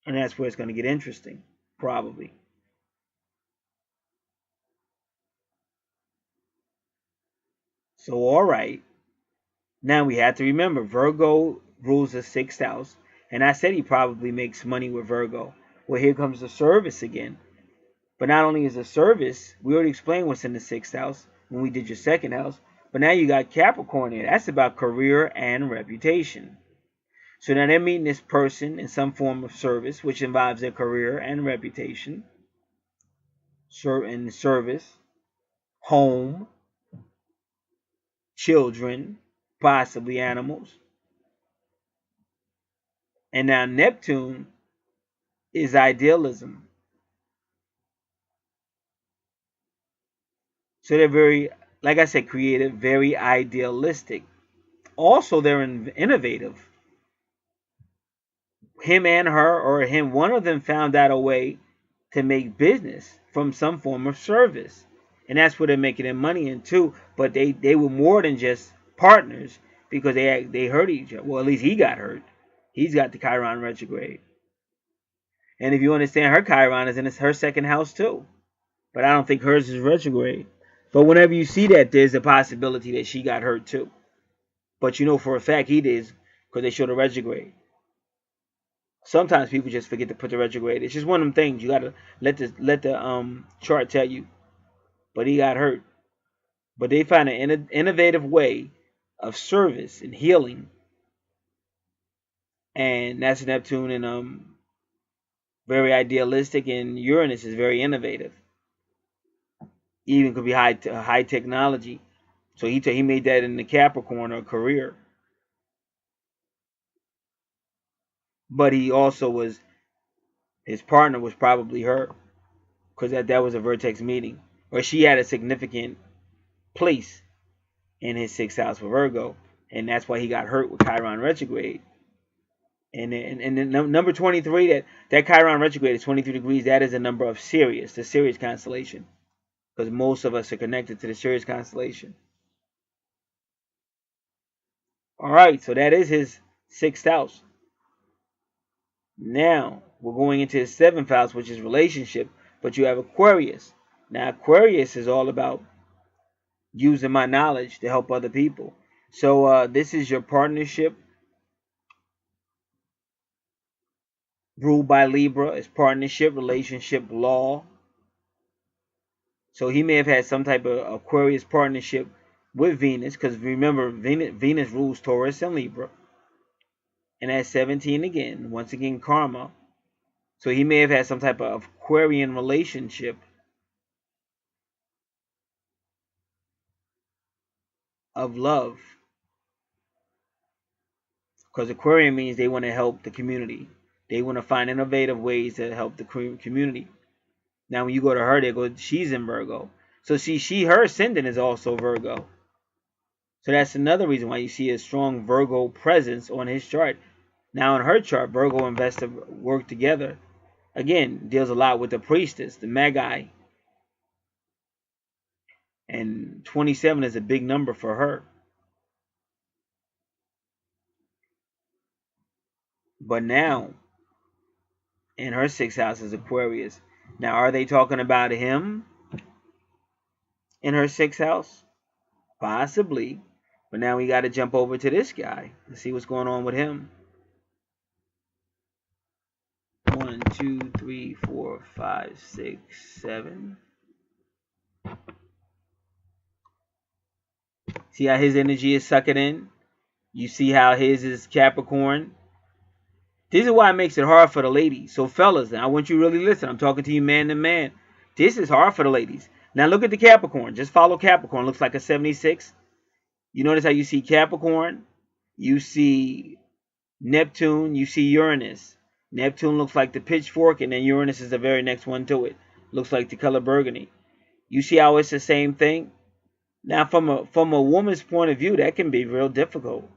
And that's where it's going to get interesting, probably. So, all right. Now we have to remember Virgo rules the 6th house. And I said he probably makes money with Virgo. Well, here comes the service again. But not only is the service, we already explained what's in the 6th house when we did your 2nd house. But now you got Capricorn here. That's about career and reputation. So now they're meeting this person in some form of service, which involves their career and reputation, certain service, home, children, possibly animals. And now Neptune is idealism. So they're very, like I said, creative, very idealistic. Also, they're innovative. Him and her, or him, one of them found out a way to make business from some form of service. And that's where they're making their money in too. But they were more than just partners, because they hurt each other. Well, at least he got hurt. He's got the Chiron retrograde. And if you understand, her Chiron is in her 2nd house too. But I don't think hers is retrograde. But whenever you see that, there's a possibility that she got hurt too. But you know for a fact he did, because they showed a retrograde. Sometimes people just forget to put the retrograde. It's just one of them things. You gotta let the chart tell you. But he got hurt. But they found an innovative way of service and healing. And that's Neptune, and very idealistic, and Uranus is very innovative. Even could be high technology. So he made that in the Capricorn, or career. But he also was, his partner was probably her, because that was a vertex meeting, or she had a significant place in his 6th house for Virgo, and that's why he got hurt with Chiron retrograde. And number 23, that Chiron retrograde is 23 degrees. That is a number of Sirius, the Sirius constellation, because most of us are connected to the Sirius constellation. All right, so that is his 6th house. Now we're going into his 7th house, which is relationship. But you have Aquarius. Now Aquarius is all about using my knowledge to help other people. So this is your partnership, ruled by Libra. It's partnership, relationship, law. So he may have had some type of Aquarius partnership with Venus, because remember, Venus rules Taurus and Libra. And at 17 again, once again, karma. So he may have had some type of Aquarian relationship of love. Because Aquarian means they want to help the community. They want to find innovative ways to help the community. Now, when you go to her, she's in Virgo. So her ascendant is also Virgo. So that's another reason why you see a strong Virgo presence on his chart. Now, in her chart, Virgo and Vesta work together. Again, deals a lot with the priestess, the Magi. And 27 is a big number for her. But now, in her 6th house is Aquarius. Now, are they talking about him in her 6th house? Possibly. But now we got to jump over to this guy and see what's going on with him. 1, 2, 3, 4, 5, 6, 7. See how his energy is sucking in? You see how his is Capricorn? This is why it makes it hard for the ladies. So fellas, I want you to really listen. I'm talking to you man to man. This is hard for the ladies. Now look at the Capricorn. Just follow Capricorn. Looks like a 76. You notice how you see Capricorn? You see Neptune. You see Uranus. Neptune looks like the pitchfork, and then Uranus is the very next one to it. Looks like the color burgundy. You see how it's the same thing? Now, from a woman's point of view, that can be real difficult.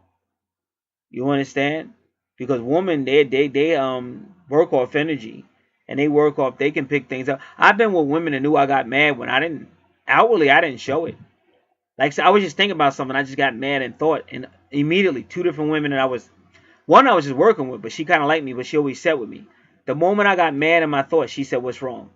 You understand? Because women, they work off energy, and they can pick things up. I've been with women that knew I got mad when I didn't show it. Like, so I was just thinking about something, I just got mad and thought, and immediately 2 different women that one I was just working with, but she kind of liked me, but she always sat with me. The moment I got mad in my thoughts, she said, "What's wrong?"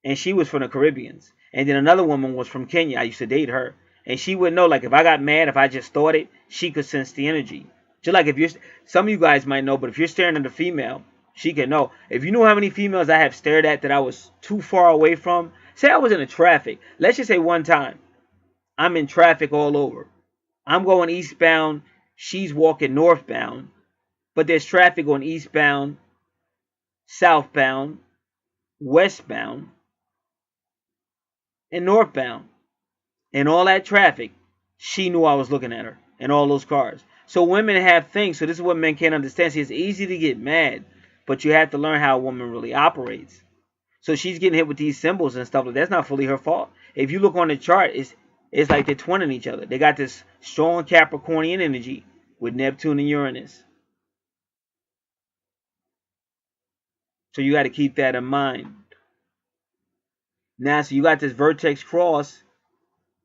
And she was from the Caribbeans. And then another woman was from Kenya. I used to date her. And she would know, like, if I got mad, if I just thought it, she could sense the energy. Just like if you're, some of you guys might know, but if you're staring at a female, she can know. If you know how many females I have stared at that I was too far away from, say I was in a traffic. Let's just say one time, I'm in traffic all over. I'm going eastbound, she's walking northbound, but there's traffic on eastbound, southbound, westbound, and northbound. And all that traffic, she knew I was looking at her and all those cars. So women have things. So this is what men can't understand. See, it's easy to get mad, but you have to learn how a woman really operates. So she's getting hit with these symbols and stuff. That's not fully her fault. If you look on the chart, it's like they're twinning each other. They got this strong Capricornian energy with Neptune and Uranus. So you got to keep that in mind. Now, so you got this vertex cross,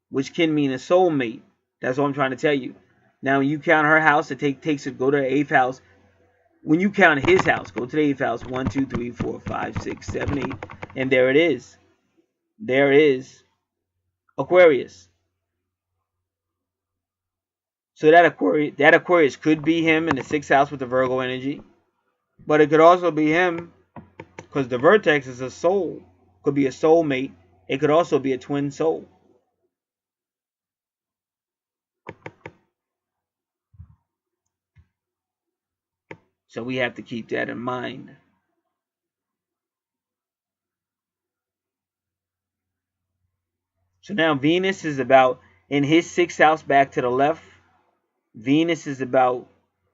which can mean a soulmate. That's what I'm trying to tell you. Now, when you count her house, it takes it. Go to the 8th house. When you count his house, go to the 8th house. 1, 2, 3, 4, 5, 6, 7, 8. And there it is. There is Aquarius. So that Aquarius could be him in the 6th house with the Virgo energy. But it could also be him because the vertex is a soul. Could be a soulmate. It could also be a twin soul. So we have to keep that in mind. So now Venus is about, in his 6th house back to the left, Venus is about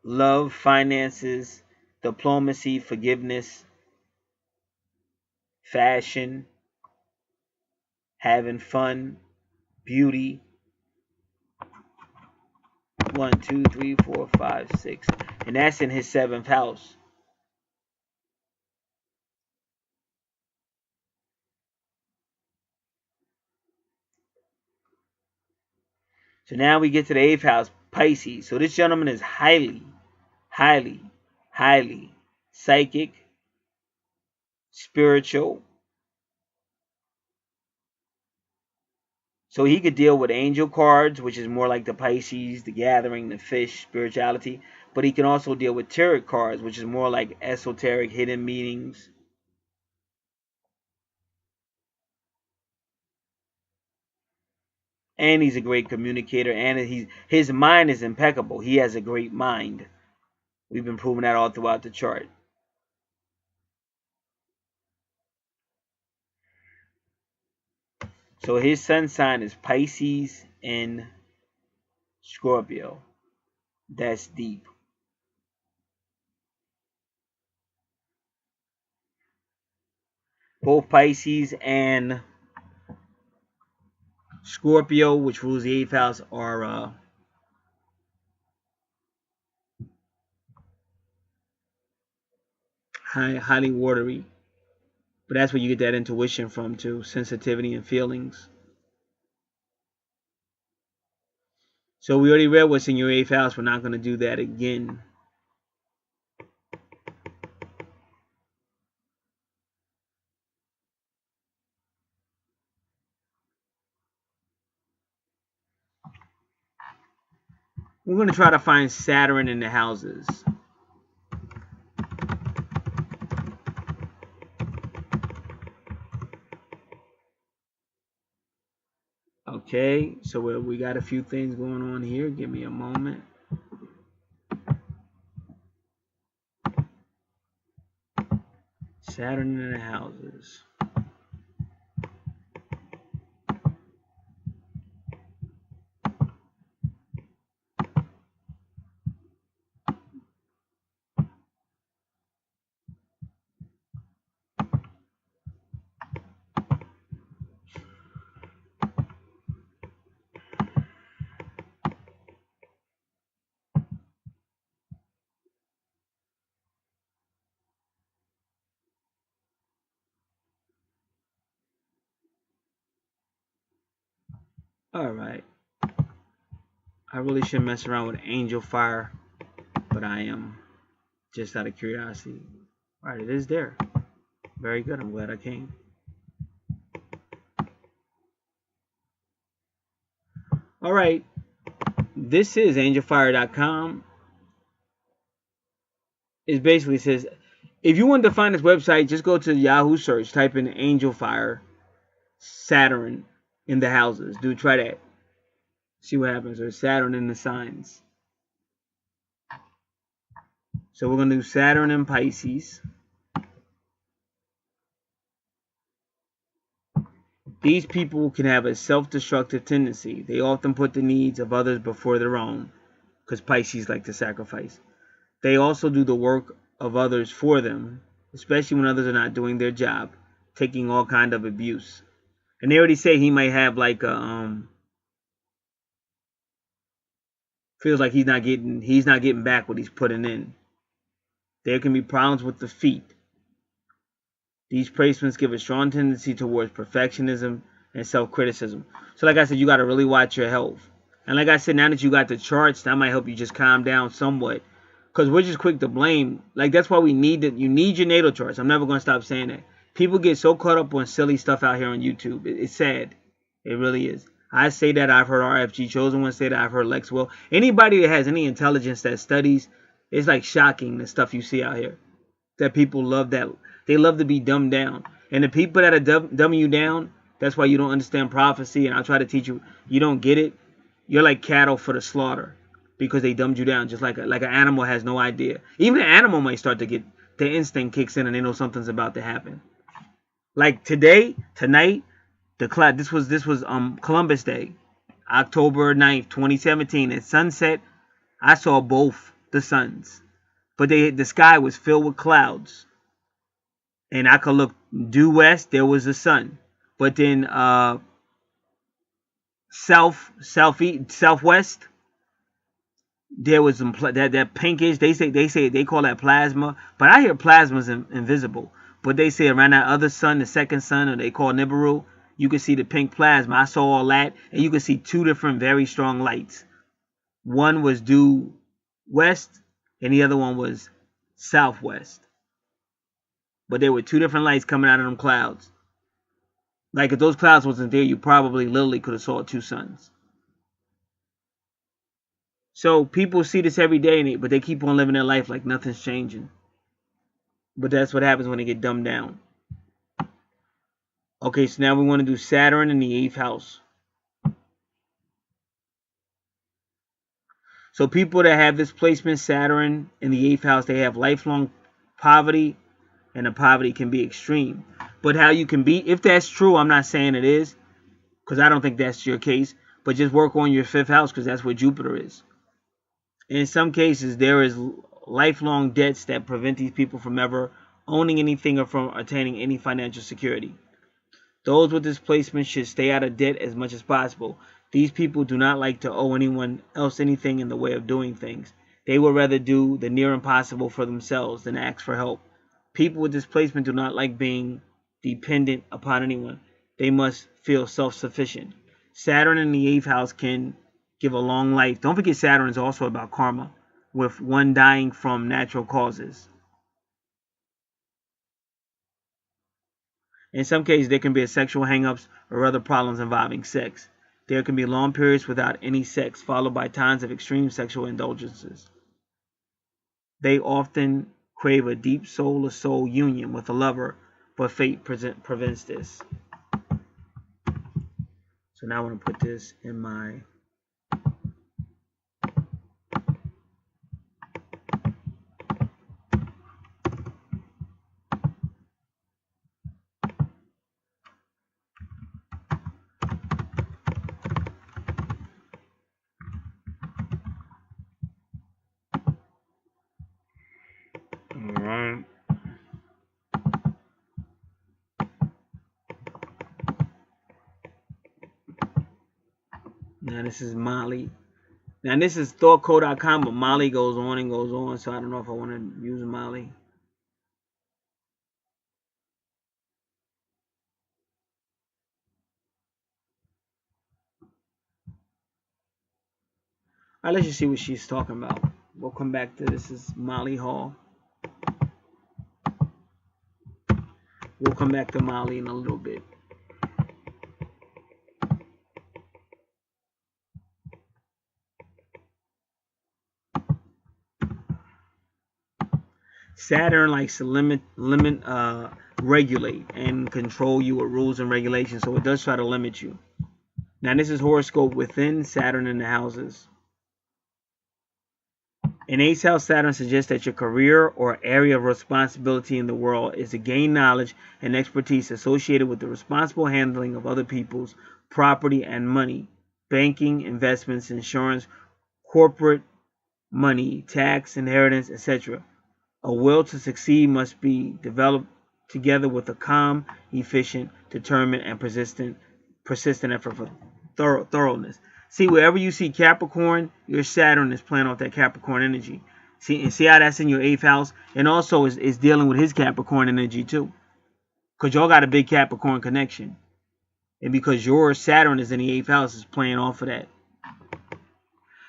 love, finances, diplomacy, forgiveness, fashion, having fun, beauty. 1, 2, 3, 4, 5, 6. And that's in his 7th house. So now we get to the 8th house, Pisces. So this gentleman is highly, highly, highly psychic, spiritual. So he could deal with angel cards, which is more like the Pisces, the gathering, the fish, spirituality. But he can also deal with tarot cards, which is more like esoteric, hidden meanings. And he's a great communicator, and his mind is impeccable. He has a great mind. We've been proving that all throughout the chart. So his sun sign is Pisces and Scorpio. That's deep. Both Pisces and Scorpio, which rules the 8th house, are highly watery. But that's where you get that intuition from too, sensitivity and feelings. So we already read what's in your 8th house. We're not going to do that again. We're going to try to find Saturn in the houses. Okay, so we got a few things going on here. Give me a moment. Saturn in the houses. Alright. I really shouldn't mess around with angel fire, but I am, just out of curiosity. Alright, it is there. Very good. I'm glad I came. All right. This is angelfire.com. It basically says, if you want to find this website, just go to Yahoo search, type in Angel Fire, Saturn in the houses. Do try that. See what happens. Or Saturn in the signs. So we're going to do Saturn in Pisces. These people can have a self-destructive tendency. They often put the needs of others before their own, because Pisces like to sacrifice. They also do the work of others for them, especially when others are not doing their job, taking all kind of abuse. And they already say he might have like a feels like he's not getting back what he's putting in. There can be problems with the feet. These placements give a strong tendency towards perfectionism and self-criticism. So like I said, you got to really watch your health. And like I said, now that you got the charts, that might help you just calm down somewhat. Because we're just quick to blame. Like, that's why we need it. You need your natal charts. I'm never going to stop saying that. People get so caught up on silly stuff out here on YouTube. It's sad. It really is. I say that. I've heard RFG Chosen One say that. I've heard Lex Will. Anybody that has any intelligence that studies, it's like shocking the stuff you see out here. That people love that. They love to be dumbed down. And the people that are dumbing you down, that's why you don't understand prophecy. And I'll try to teach you. You don't get it. You're like cattle for the slaughter. Because they dumbed you down, just like an animal has no idea. Even an animal might start to get, the instinct kicks in and they know something's about to happen. Like tonight, this was Columbus Day, October 9th, 2017. At sunset, I saw both the suns. But the sky was filled with clouds. And I could look due west, there was the sun. But then southwest, there was some that pinkish. They call that plasma, but I hear plasma's invisible. But they say around that other sun, the second sun, or they call Nibiru, you can see the pink plasma. I saw all that, and you can see two different very strong lights. One was due west, and the other one was southwest. But there were two different lights coming out of them clouds. Like if those clouds wasn't there, you probably literally could have saw two suns. So people see this every day, but they keep on living their life like nothing's changing. But that's what happens when they get dumbed down. Okay, so now we want to do Saturn in the 8th house. So people that have this placement, Saturn in the 8th house, they have lifelong poverty, and the poverty can be extreme. But how you can be, if that's true, I'm not saying it is, because I don't think that's your case, but just work on your 5th house, because that's where Jupiter is. In some cases, there is lifelong debts that prevent these people from ever owning anything or from attaining any financial security. Those with this placement should stay out of debt as much as possible. These people do not like to owe anyone else anything in the way of doing things. They would rather do the near impossible for themselves than ask for help. People with this placement do not like being dependent upon anyone. They must feel self-sufficient. Saturn in the 8th house can give a long life. Don't forget Saturn is also about karma, with one dying from natural causes. In some cases, there can be sexual hang-ups or other problems involving sex. There can be long periods without any sex, followed by times of extreme sexual indulgences. They often crave a deep soul-to-soul union with a lover, but fate prevents this. So now I want to put this in my... Alright. Now this is Molly. Now this is thoughtco.com, but Molly goes on and goes on, so I don't know if I want to use Molly. Alright, let's just see what she's talking about. We'll come back to this. Is Molly Hall. We'll come back to Molly in a little bit. Saturn likes to regulate and control you with rules and regulations, so it does try to limit you. Now, this is horoscope within Saturn in the houses. In 8th house, Saturn suggests that your career or area of responsibility in the world is to gain knowledge and expertise associated with the responsible handling of other people's property and money, banking, investments, insurance, corporate money, tax, inheritance, etc. A will to succeed must be developed together with a calm, efficient, determined, and persistent effort for thoroughness. See, wherever you see Capricorn, your Saturn is playing off that Capricorn energy. See how that's in your 8th house? And also is dealing with his Capricorn energy too. Because y'all got a big Capricorn connection. And because your Saturn is in the 8th house, is playing off of that.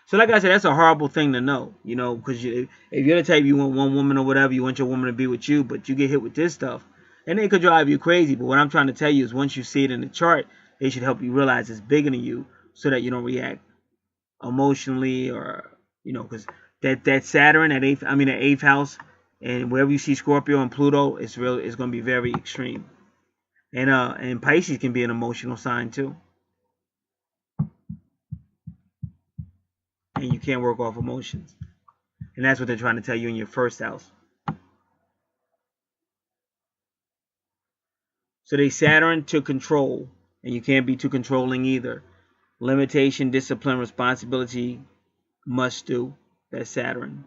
So like I said, that's a horrible thing to know, you know, because if you're the type you want one woman or whatever, you want your woman to be with you, but you get hit with this stuff, and it could drive you crazy. But what I'm trying to tell you is once you see it in the chart, it should help you realize it's bigger than you so that you don't react emotionally or, you know, because that Saturn at the 8th house, and wherever you see Scorpio and Pluto, it's going to be very extreme. And Pisces can be an emotional sign too. And you can't work off emotions. And that's what they're trying to tell you in your 1st house. So they Saturn to control, and you can't be too controlling either. Limitation, discipline, responsibility, must do. That's Saturn.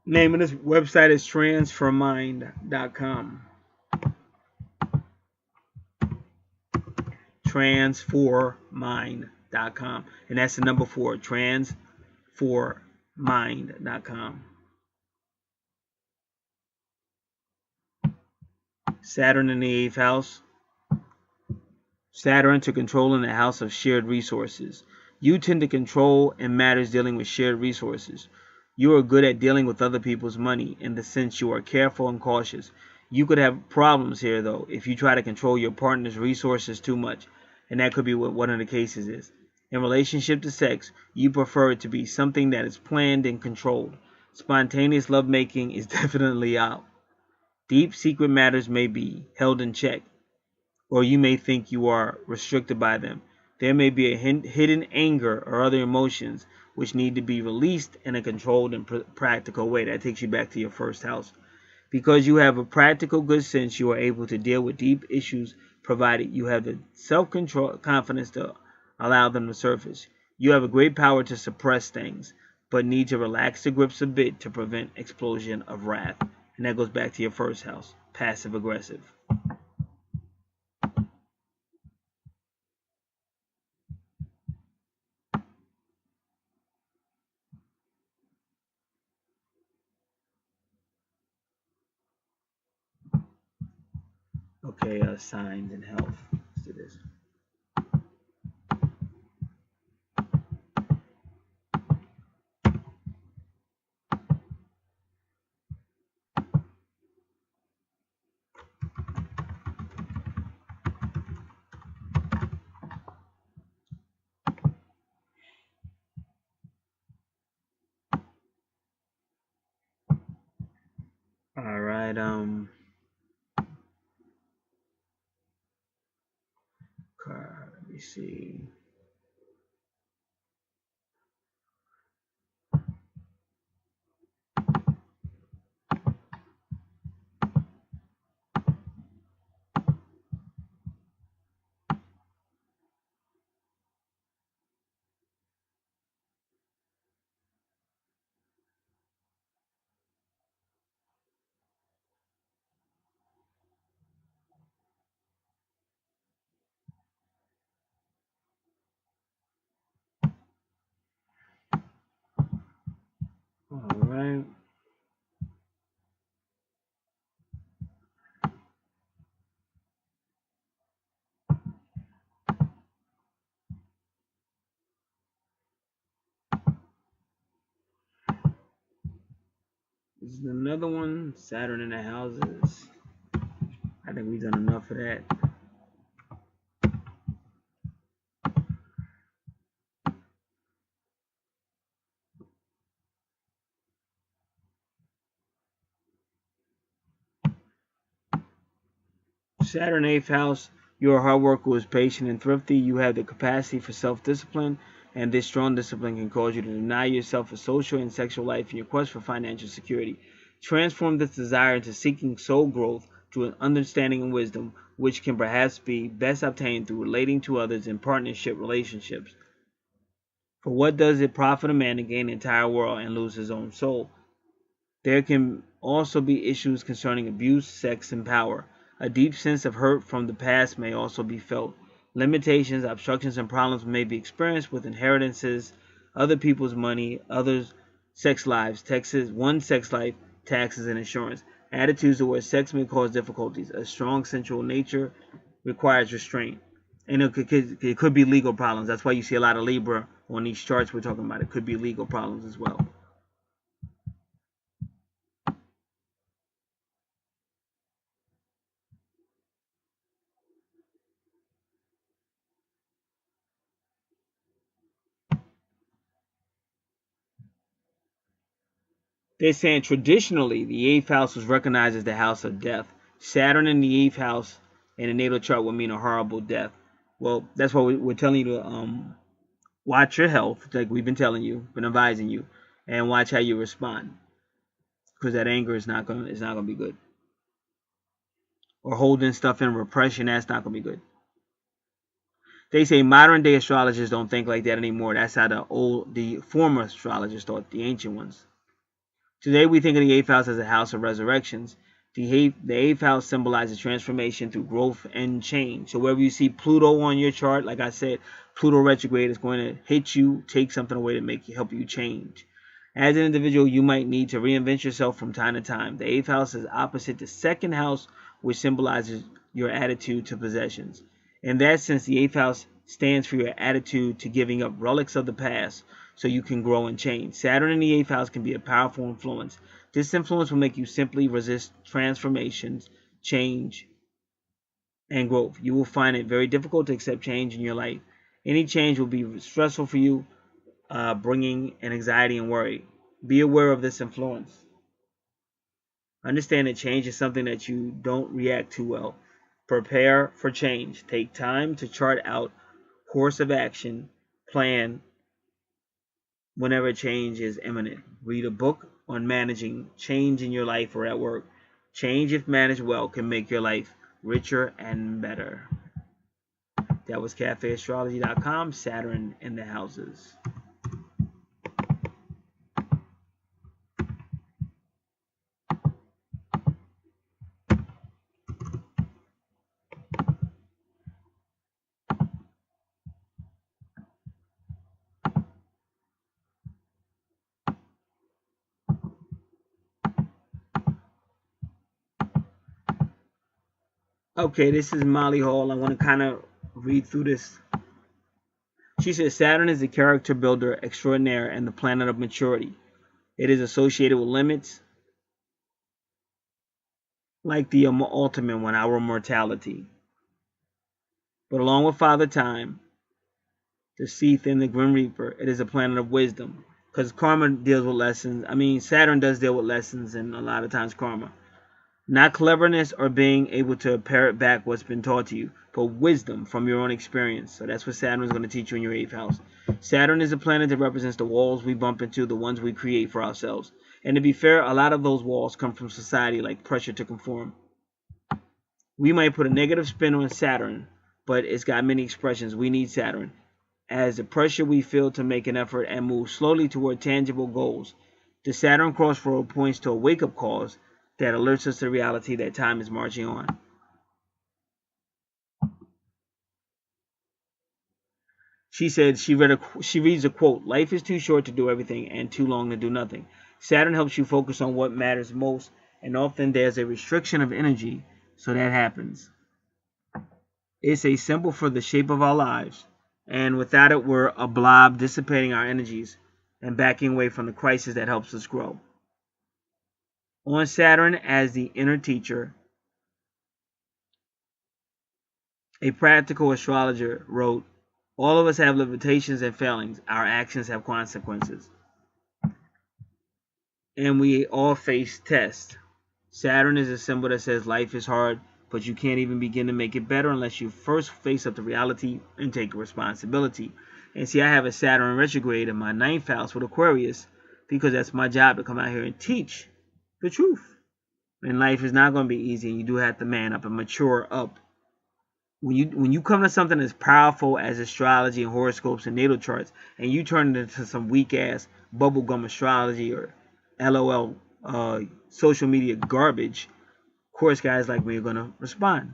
Name of this website is transfermind.com. Transformind.com. And that's the number 4, transformind.com. Saturn in the 8th house. Saturn to control in the house of shared resources. You tend to control in matters dealing with shared resources. You are good at dealing with other people's money in the sense you are careful and cautious. You could have problems here, though, if you try to control your partner's resources too much, and that could be what one of the cases is. In relationship to sex, you prefer it to be something that is planned and controlled. Spontaneous lovemaking is definitely out. Deep secret matters may be held in check, or you may think you are restricted by them. There may be a hidden anger or other emotions which need to be released in a controlled and practical way. That takes you back to your 1st house. Because you have a practical good sense, you are able to deal with deep issues provided you have the self-control, confidence to allow them to surface. You have a great power to suppress things, but need to relax the grips a bit to prevent explosion of wrath. And that goes back to your 1st house, passive aggressive. Okay, signs and health. Let's do this. All right, let me see. All right. This is another one. Saturn in the houses. I think we've done enough of that. Saturn 8th house. You're a hard worker who is patient and thrifty. You have the capacity for self-discipline, and this strong discipline can cause you to deny yourself a social and sexual life in your quest for financial security. Transform this desire into seeking soul growth through an understanding and wisdom, which can perhaps be best obtained through relating to others in partnership relationships. For what does it profit a man to gain the entire world and lose his own soul? There can also be issues concerning abuse, sex, and power. A deep sense of hurt from the past may also be felt. Limitations, obstructions, and problems may be experienced with inheritances, other people's money, others' sex lives, one's sex life, taxes, and insurance. Attitudes towards sex may cause difficulties. A strong sensual nature requires restraint. And it could be legal problems. That's why you see a lot of Libra on these charts we're talking about. It could be legal problems as well. They're saying traditionally the eighth house was recognized as the house of death. Saturn in the eighth house in the natal chart would mean a horrible death. Well, that's why we're telling you to watch your health, like we've been telling you, been advising you, and watch how you respond, because that anger is not gonna be good. Or holding stuff in repression, that's not gonna be good. They say modern day astrologers don't think like that anymore. That's how the former astrologers thought, the ancient ones. Today we think of the eighth house as a house of resurrections. The eighth house symbolizes transformation through growth and change. So wherever you see Pluto on your chart, like I said, Pluto retrograde is going to hit you, take something away to help you change. As an individual, you might need to reinvent yourself from time to time. The eighth house is opposite the second house, which symbolizes your attitude to possessions. In that sense, the eighth house stands for your attitude to giving up relics of the past so you can grow and change. Saturn in the eighth house can be a powerful influence. This influence will make you simply resist transformations, change, and growth. You will find it very difficult to accept change in your life. Any change will be stressful for you, bringing an anxiety and worry. Be aware of this influence. Understand that change is something that you don't react to well. Prepare for change. Take time to chart out course of action, plan whenever change is imminent. Read a book on managing change in your life or at work. Change, if managed well, can make your life richer and better. That was CafeAstrology.com, Saturn in the houses. Okay, this is Molly Hall. I want to kind of read through this. She says Saturn is the character builder extraordinaire and the planet of maturity. It is associated with limits, like the ultimate one, our mortality. But along with Father Time, the Seath, and the Grim Reaper, it is a planet of wisdom. Because karma deals with lessons. I mean, Saturn does deal with lessons and a lot of times karma. Not cleverness or being able to parrot back what's been taught to you, but wisdom from your own experience. So that's what Saturn is going to teach you in your 8th house. Saturn is a planet that represents the walls we bump into, the ones we create for ourselves. And to be fair, a lot of those walls come from society, like pressure to conform. We might put a negative spin on Saturn, but it's got many expressions. We need Saturn as the pressure we feel to make an effort and move slowly toward tangible goals. The Saturn crossroad points to a wake-up call that alerts us to the reality that time is marching on. She said she reads a quote, "Life is too short to do everything and too long to do nothing." Saturn helps you focus on what matters most, and often there's a restriction of energy, so that happens. It's a symbol for the shape of our lives, and without it, we're a blob dissipating our energies and backing away from the crisis that helps us grow. On Saturn as the inner teacher, a practical astrologer wrote, "All of us have limitations and failings. Our actions have consequences. And we all face tests." Saturn is a symbol that says life is hard, but you can't even begin to make it better unless you first face up to reality and take responsibility. And see, I have a Saturn retrograde in my 9th house with Aquarius because that's my job, to come out here and teach the truth. And life is not going to be easy, and you do have to man up and mature up. When you come to something as powerful as astrology and horoscopes and natal charts, and you turn it into some weak ass bubblegum astrology or LOL social media garbage, of course guys like me are gonna respond.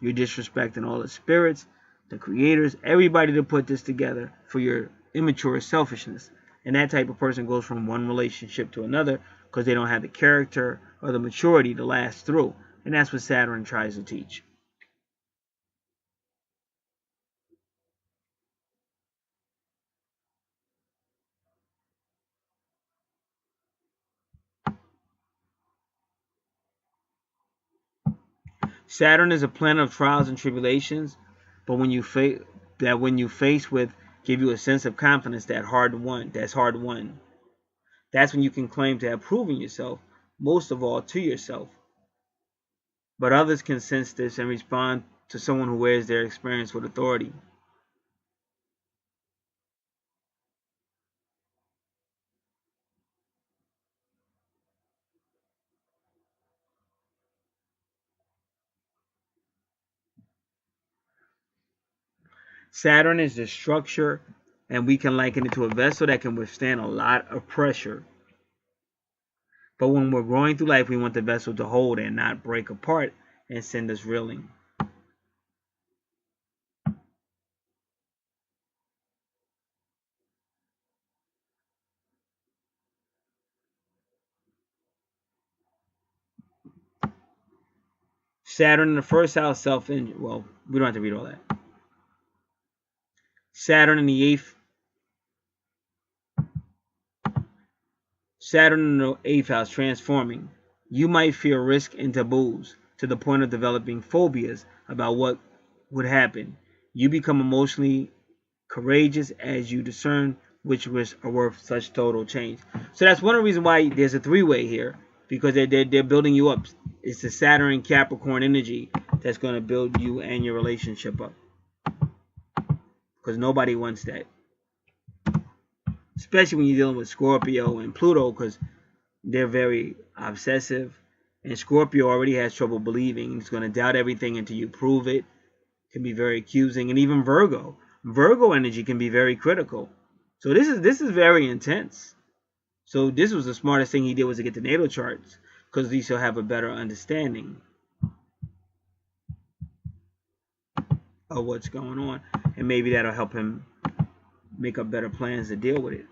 You're disrespecting all the spirits, the creators, everybody to put this together for your immature selfishness. And that type of person goes from one relationship to another because they don't have the character or the maturity to last through. And that's what Saturn tries to teach. Saturn is a planet of trials and tribulations, but when you face with, give you a sense of confidence that's hard won. That's when you can claim to have proven yourself, most of all to yourself. But others can sense this and respond to someone who wears their experience with authority. Saturn is the structure, and we can liken it to a vessel that can withstand a lot of pressure. But when we're growing through life, we want the vessel to hold and not break apart and send us reeling. Saturn in the first house, well, we don't have to read all that. Saturn in the eighth Saturn in the 8th house, transforming. You might fear risk and taboos to the point of developing phobias about what would happen. You become emotionally courageous as you discern which risks are worth such total change. So that's one of the reasons why there's a three-way here, because they're building you up. It's the Saturn Capricorn energy that's going to build you and your relationship up, because nobody wants that, especially when you're dealing with Scorpio and Pluto, because they're very obsessive, and Scorpio already has trouble believing. He's going to doubt everything until you prove it. Can be very accusing. And even Virgo energy can be very critical. So this is very intense. So this was the smartest thing he did, was to get the natal charts, because at least he'll have a better understanding of what's going on, and maybe that'll help him make up better plans to deal with it.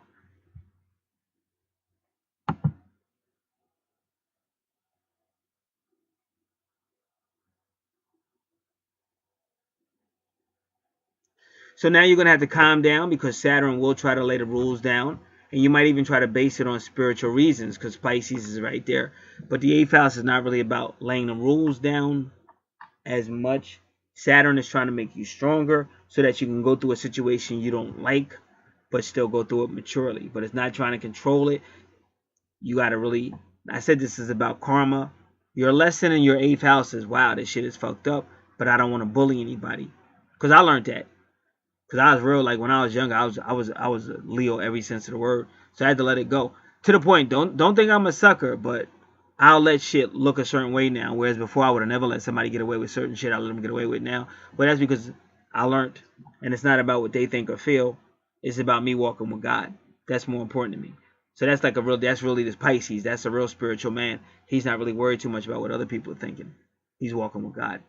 So now you're going to have to calm down, because Saturn will try to lay the rules down. And you might even try to base it on spiritual reasons, because Pisces is right there. But the 8th house is not really about laying the rules down as much. Saturn is trying to make you stronger so that you can go through a situation you don't like, but still go through it maturely. But it's not trying to control it. You got to really, I said this is about karma. Your lesson in your 8th house is, wow, this shit is fucked up, but I don't want to bully anybody. Because I learned that. Because I was real, like when I was younger, I was a Leo every sense of the word. So I had to let it go. To the point, don't think I'm a sucker, but I'll let shit look a certain way now. Whereas before I would have never let somebody get away with certain shit I let them get away with now. But that's because I learned. And it's not about what they think or feel. It's about me walking with God. That's more important to me. So that's really this Pisces. That's a real spiritual man. He's not really worried too much about what other people are thinking. He's walking with God.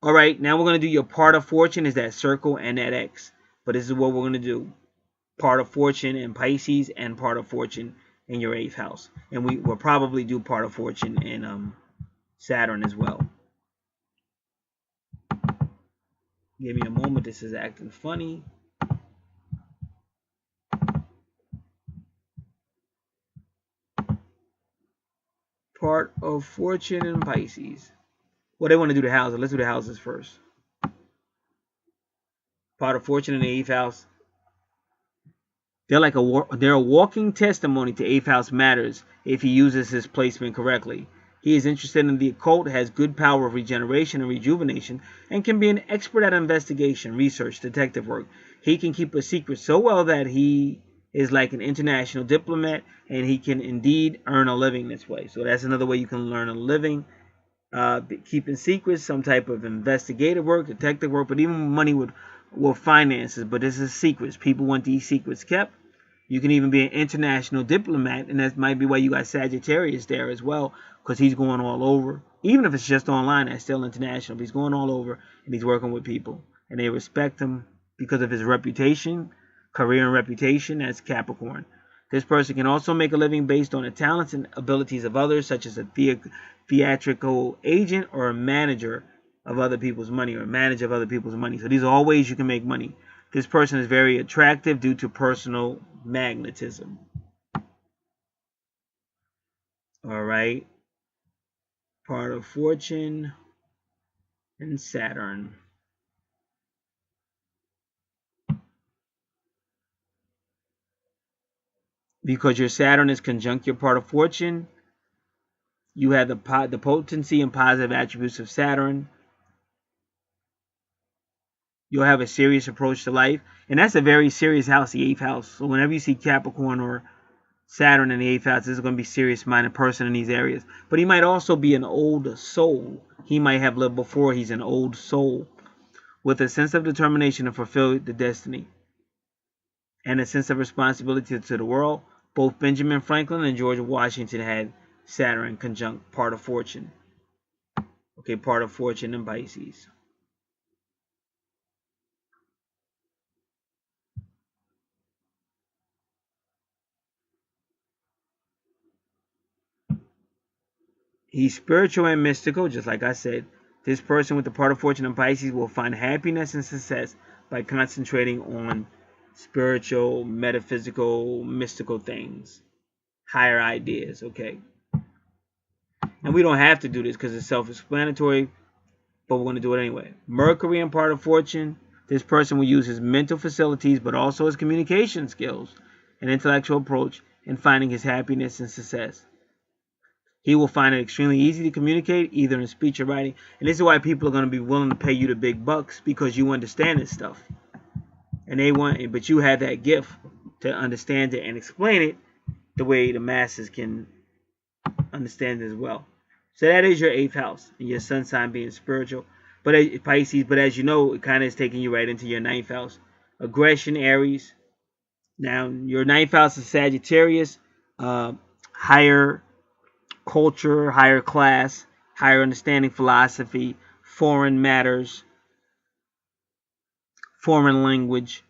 All right, now we're going to do your part of fortune, is that circle and that X. But this is what we're going to do. Part of fortune in Pisces and part of fortune in your 8th house. And we will probably do part of fortune in Saturn as well. Give me a moment. This is acting funny. part of fortune in Pisces. Well, they want to do the houses. Let's do the houses first. Part of fortune in the 8th house. They're a walking testimony to 8th house matters if he uses his placement correctly. He is interested in the occult, has good power of regeneration and rejuvenation, and can be an expert at investigation, research, detective work. He can keep a secret so well that he is like an international diplomat, and he can indeed earn a living this way. So that's another way you can learn a living. Keeping secrets, some type of investigative work, detective work, but even money with finances. But this is secrets. People want these secrets kept. You can even be an international diplomat, and that might be why you got Sagittarius there as well, because he's going all over. Even if it's just online, that's still international. But he's going all over, and he's working with people, and they respect him because of his reputation, career and reputation. That's Capricorn. This person can also make a living based on the talents and abilities of others, such as a theatrical agent or a manager of other people's money, or a manager of other people's money. So these are all ways you can make money. This person is very attractive due to personal magnetism. All right. Part of fortune and Saturn. Because your Saturn is conjunct your part of fortune, you have the potency and positive attributes of Saturn. You'll have a serious approach to life. And that's a very serious house, the 8th house. So whenever you see Capricorn or Saturn in the 8th house, this is going to be a serious-minded person in these areas. But he might also be an old soul. He might have lived before. He's an old soul with a sense of determination to fulfill the destiny and a sense of responsibility to the world. Both Benjamin Franklin and George Washington had Saturn conjunct part of fortune. Okay, part of fortune in Pisces. He's spiritual and mystical, just like I said. This person with the part of fortune in Pisces will find happiness and success by concentrating on spiritual, metaphysical, mystical things, higher ideas, okay? And we don't have to do this because it's self-explanatory, but we're going to do it anyway. Mercury in part of fortune. This person will use his mental facilities, but also his communication skills and intellectual approach in finding his happiness and success. He will find it extremely easy to communicate, either in speech or writing. And this is why people are going to be willing to pay you the big bucks, because you understand this stuff. And they want it, but you have that gift to understand it and explain it the way the masses can understand it as well. So that is your 8th house, and your sun sign being spiritual. But Pisces, but as you know, it kind of is taking you right into your 9th house. Aggression, Aries. Now, your 9th house is Sagittarius, higher culture, higher class, higher understanding, philosophy, foreign matters, foreign language.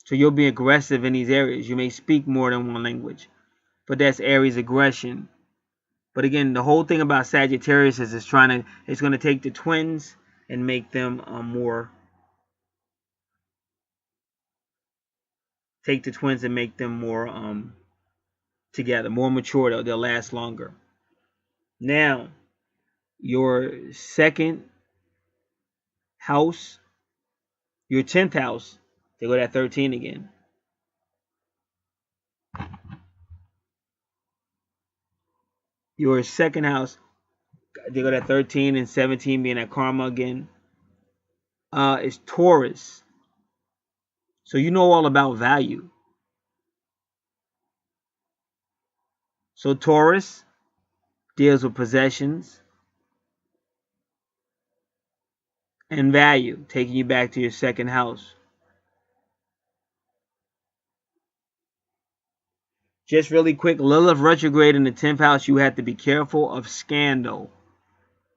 So you'll be aggressive in these areas. You may speak more than one language, but that's Aries aggression. But again, the whole thing about Sagittarius is it's going to take the twins and make them more together, more mature. They'll last longer. Now, your second house, your 10th house, they go to that 13 again. Your second house, they go to that 13 and 17 being at karma again. Is Taurus. So you know all about value. So Taurus deals with possessions and value, taking you back to your second house. Just really quick, Lilith retrograde in the 10th house, you have to be careful of scandal.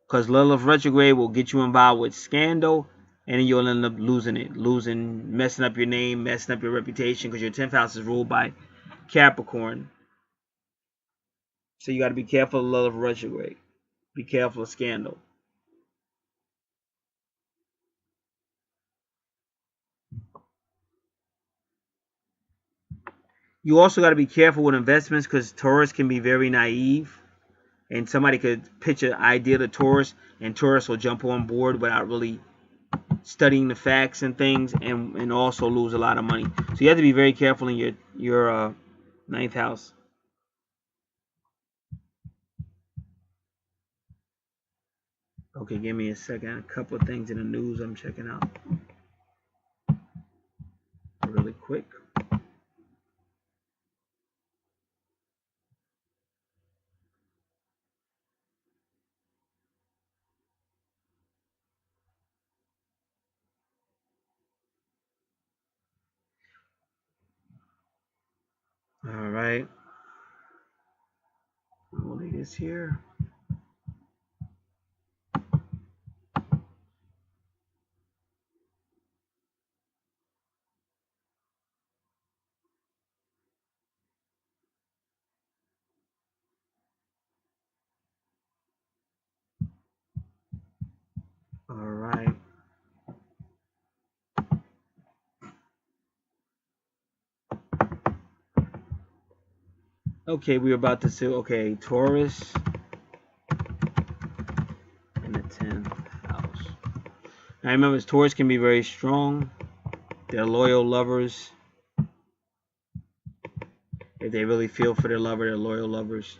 Because Lilith retrograde will get you involved with scandal, and then you'll end up messing up your name, messing up your reputation, because your 10th house is ruled by Capricorn. So you got to be careful of Lilith retrograde. Be careful of scandal. You also got to be careful with investments, because Taurus can be very naive. And somebody could pitch an idea to Taurus, and Taurus will jump on board without really studying the facts and things, and also lose a lot of money. So you have to be very careful in your ninth house. Okay, give me a second. A couple of things in the news I'm checking out really quick. All right. We'll leave this here. All right. Okay, we're about to see. Okay, Taurus in the 10th house. Now remember, Taurus can be very strong. They're loyal lovers. If they really feel for their lover, they're loyal lovers.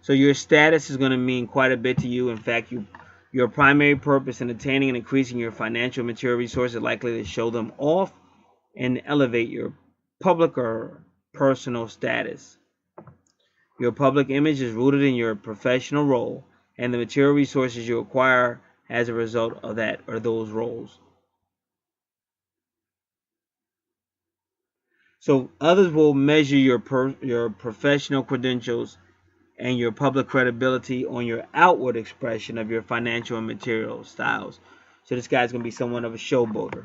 So your status is going to mean quite a bit to you. In fact, your primary purpose in attaining and increasing your financial and material resources is likely to show them off and elevate your public or personal status. Your public image is rooted in your professional role and the material resources you acquire as a result of that or those roles. So others will measure your professional credentials and your public credibility on your outward expression of your financial and material styles. So this guy's going to be somewhat of a showboater.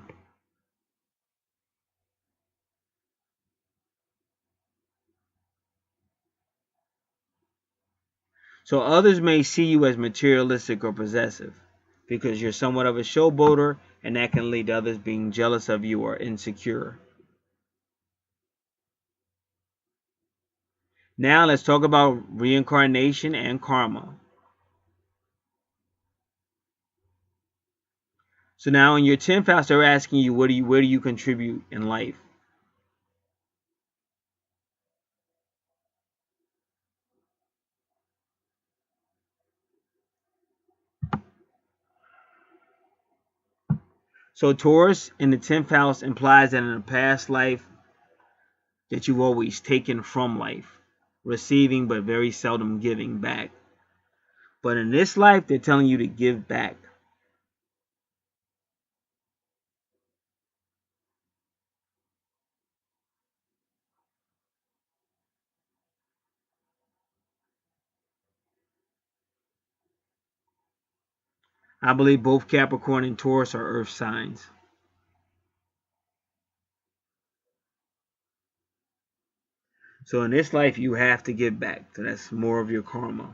So others may see you as materialistic or possessive because you're somewhat of a showboater, and that can lead to others being jealous of you or insecure. Now let's talk about reincarnation and karma. So now in your 10th house, they're asking you, where do you contribute in life? So Taurus in the 10th house implies that in a past life that you've always taken from life, receiving but very seldom giving back. But in this life, they're telling you to give back. I believe both Capricorn and Taurus are earth signs. So in this life, you have to give back. So that's more of your karma.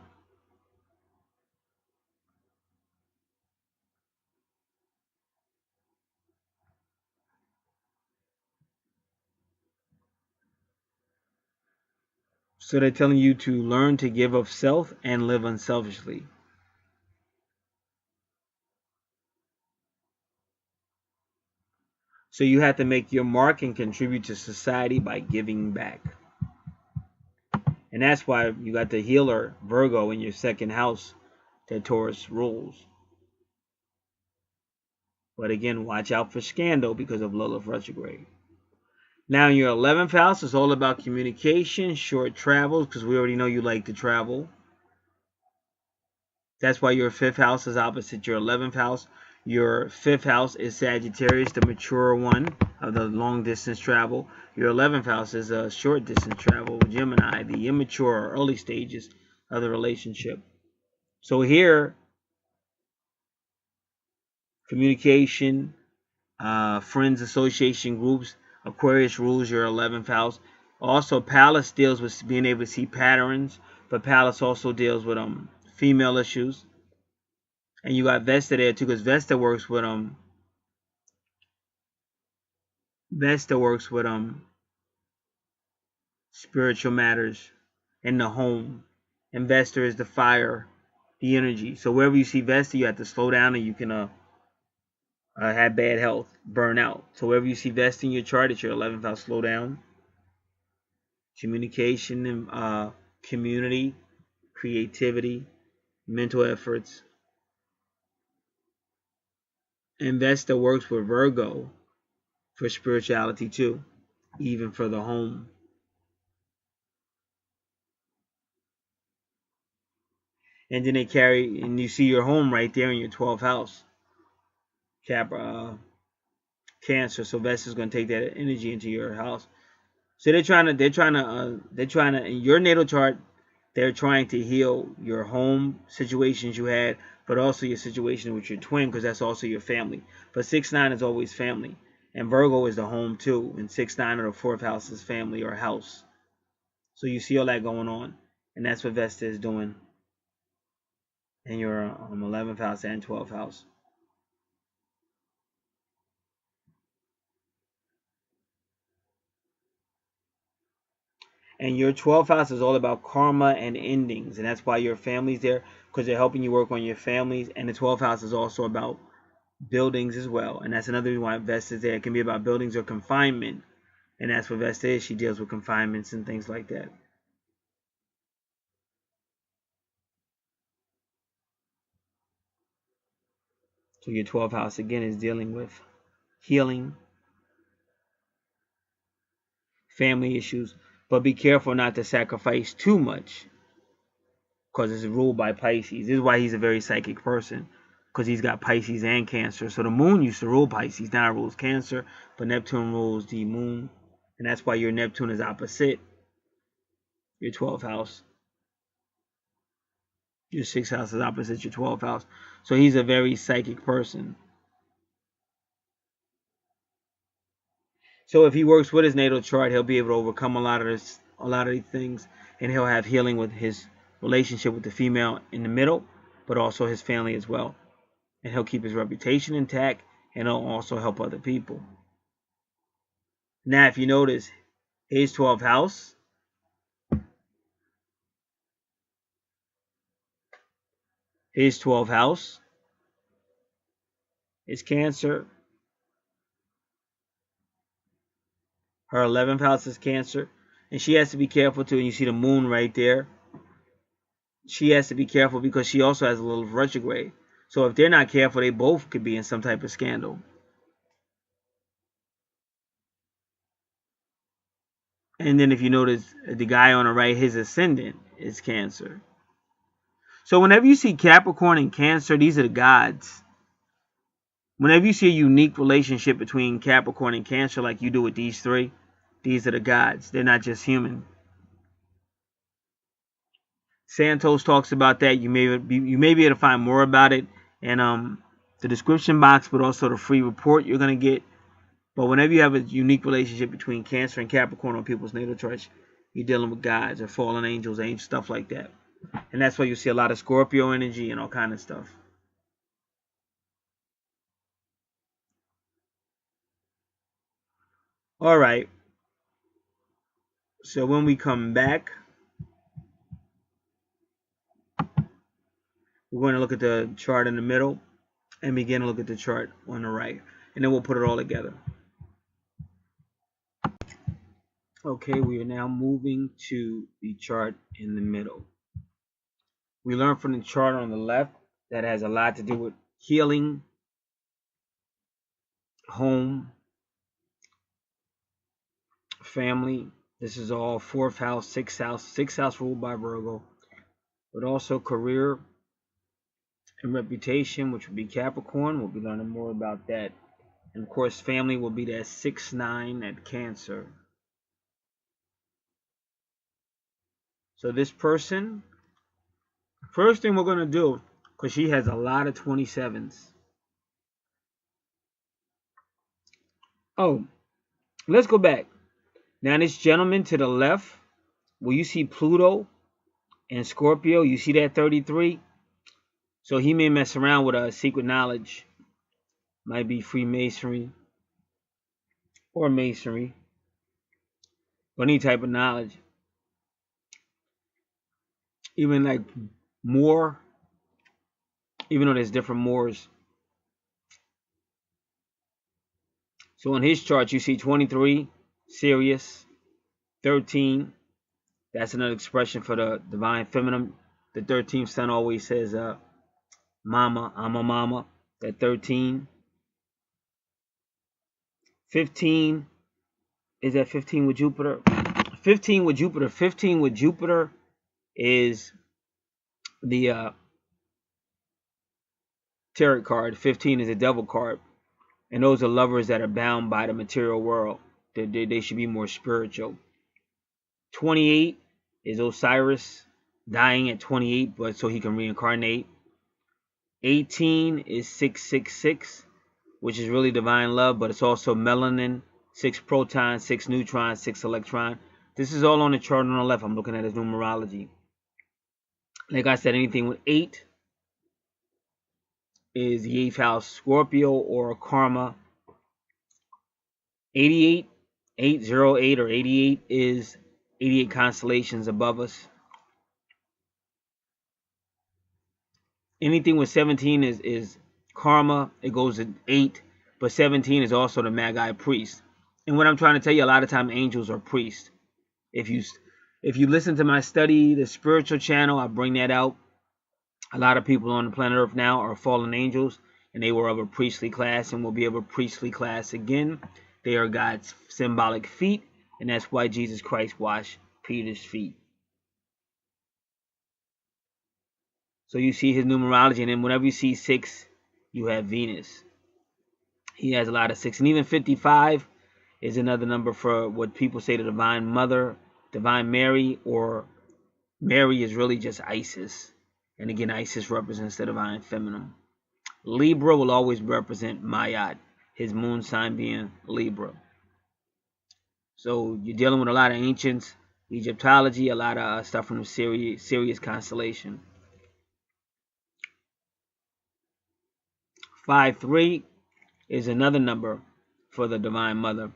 So they're telling you to learn to give of self and live unselfishly. So you have to make your mark and contribute to society by giving back. And that's why you got the healer Virgo in your second house that Taurus rules. But again, watch out for scandal because of Lilith retrograde. Now in your 11th house, it's all about communication, short travels, because we already know you like to travel. That's why your 5th house is opposite your 11th house. Your 5th house is Sagittarius, the mature one of the long distance travel. Your 11th house is a short distance travel, Gemini, the immature or early stages of the relationship. So here, communication, friends, association groups, Aquarius rules your 11th house. Also, Pallas deals with being able to see patterns, but Pallas also deals with female issues. And you got Vesta there too, because Vesta works with spiritual matters. and the home. And Vesta is the fire, the energy. So wherever you see Vesta, you have to slow down, and you can have bad health, burn out. So wherever you see Vesta in your chart, it's your 11th house. Slow down. Communication and community, creativity, mental efforts. And Vesta works with Virgo for spirituality too, even for the home. And then they carry, and you see your home right there in your 12th house, Cancer. So Vesta's going to take that energy into your house. So they're trying to, in your natal chart, they're trying to heal your home situations you had, but also your situation with your twin, because that's also your family. But 6-9 is always family, and Virgo is the home too, and 6-9 or the 4th house is family or house. So you see all that going on, and that's what Vesta is doing in your 11th house and 12th house. And your 12th house is all about karma and endings. And that's why your family's there, because they're helping you work on your families. And the 12th house is also about buildings as well. And that's another reason why Vesta is there. It can be about buildings or confinement. And that's what Vesta is. She deals with confinements and things like that. So your 12th house, again, is dealing with healing, family issues. But be careful not to sacrifice too much, because it's ruled by Pisces. This is why he's a very psychic person, because he's got Pisces and Cancer. So the moon used to rule Pisces, now it rules Cancer, but Neptune rules the moon. And that's why your Neptune is opposite your 12th house. Your 6th house is opposite your 12th house. So he's a very psychic person. So if he works with his natal chart, he'll be able to overcome a lot of these things, and he'll have healing with his relationship with the female in the middle, but also his family as well. And he'll keep his reputation intact, and he'll also help other people. Now, if you notice, his 12th house, is Cancer. Her 11th house is Cancer. And she has to be careful too. And you see the moon right there. She has to be careful because she also has a little retrograde. So if they're not careful, they both could be in some type of scandal. And then if you notice, the guy on the right, his ascendant is Cancer. So whenever you see Capricorn and Cancer, these are the gods. Whenever you see a unique relationship between Capricorn and Cancer, like you do with these three, these are the gods. They're not just human. Santos talks about that. You may be able to find more about it in the description box, but also the free report you're going to get. But whenever you have a unique relationship between Cancer and Capricorn on people's natal charts, you're dealing with gods or fallen angels, stuff like that. And that's why you see a lot of Scorpio energy and all kind of stuff. All right. So when we come back, we're going to look at the chart in the middle and begin to look at the chart on the right. And then we'll put it all together. Okay, we are now moving to the chart in the middle. We learned from the chart on the left that has a lot to do with healing, home, family. This is all 4th house, 6th house, 6th house ruled by Virgo, but also career and reputation, which would be Capricorn. We'll be learning more about that. And of course, family will be that 6-9 at Cancer. So this person, first thing we're going to do, because she has a lot of 27s. Oh, let's go back. Now this gentleman to the left, where you see Pluto and Scorpio, you see that 33? So he may mess around with a secret knowledge. Might be Freemasonry or Masonry or any type of knowledge. even like Moor, even though there's different Moors. So in his chart, you see 23, Sirius, 13. That's another expression for the divine feminine. The 13th son always says, mama, I'm a mama. That 13. 15, is that 15 with Jupiter? 15 with Jupiter. 15 with Jupiter is the tarot card. 15 is a devil card. And those are lovers that are bound by the material world. They should be more spiritual. 28 is Osiris dying at 28, but so he can reincarnate. 18 is 666, which is really divine love, but it's also melanin, 6 protons, 6 neutrons, 6 electron. This is all on the chart on the left. I'm looking at his numerology. Like I said, anything with 8 is the 8th house, Scorpio or Karma. 88, 808 or 88 is 88 constellations above us. Anything with 17 is Karma. It goes to 8, but 17 is also the Magi priest. And what I'm trying to tell you, a lot of time angels are priests. If you listen to my study, the spiritual channel, I bring that out. A lot of people on the planet Earth now are fallen angels, and they were of a priestly class and will be of a priestly class again. They are God's symbolic feet, and that's why Jesus Christ washed Peter's feet. So you see his numerology, and then whenever you see 6, you have Venus. He has a lot of 6. And even 55 is another number for what people say the Divine Mother, Divine Mary, or Mary is really just Isis. And again, Isis represents the Divine Feminine. Libra will always represent Mayat, his moon sign being Libra. So you're dealing with a lot of ancients, Egyptology, a lot of stuff from the Sirius constellation. 53 is another number for the Divine Mother.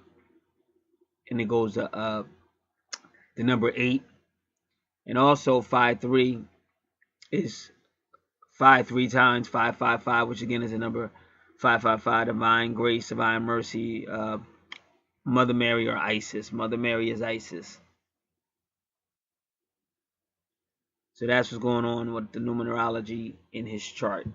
And it goes to the number 8. And also 53 is 5 3 times, 555, which again is the number 555, divine grace, divine mercy, Mother Mary or Isis. Mother Mary is Isis. So that's what's going on with the numerology in his chart.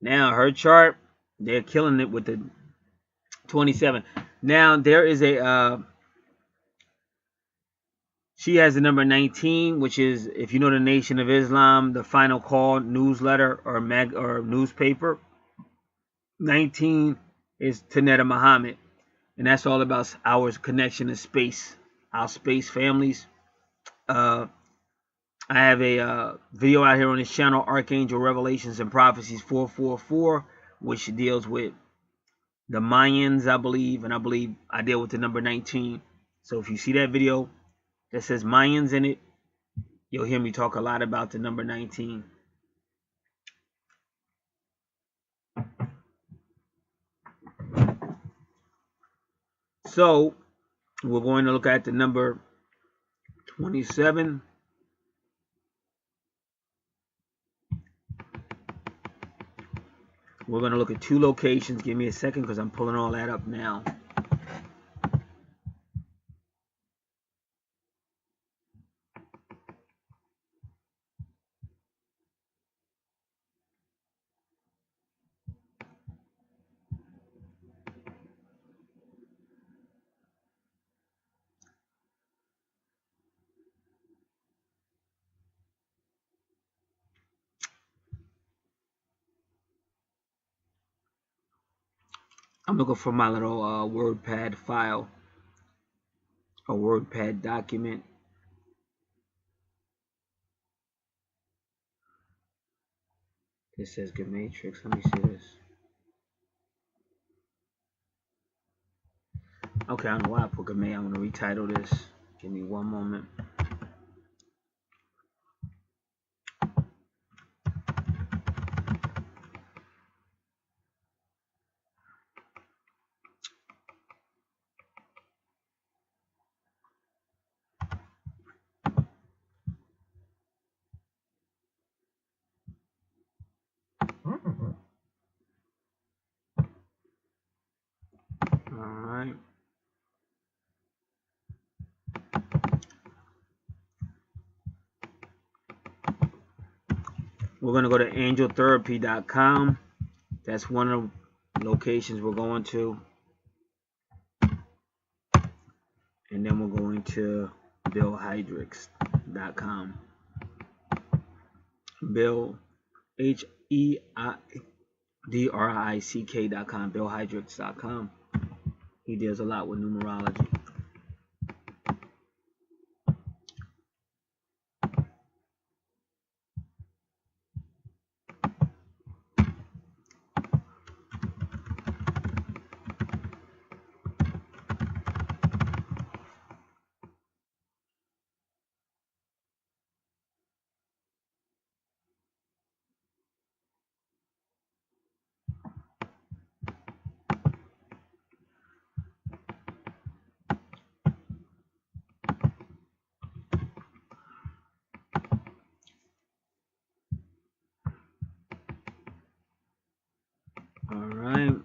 Now her chart, they're killing it with the 27. Now there is a she has the number 19, which is, if you know the Nation of Islam, the Final Call newsletter or newspaper. 19 is Tanetta Muhammad, and that's all about our connection to space, our space families. I have a video out here on this channel, Archangel Revelations and Prophecies 444, which deals with the Mayans, I believe, and I believe I deal with the number 19. So if you see that video that says Mayans in it, you'll hear me talk a lot about the number 19. So we're going to look at the number 27. We're going to look at 2 locations. Give me a second because I'm pulling all that up now. I'm looking for my little WordPad file, a WordPad document. This says Good Matrix. Let me see this. Okay, I don't know why I put Good Matrix. I'm going to retitle this. Give me one moment. We're going to go to angeltherapy.com. That's one of the locations we're going to. And then we're going to billhydrix.com. Bill, HEIDRICK.com, billhydrix.com. He deals a lot with numerology. All right.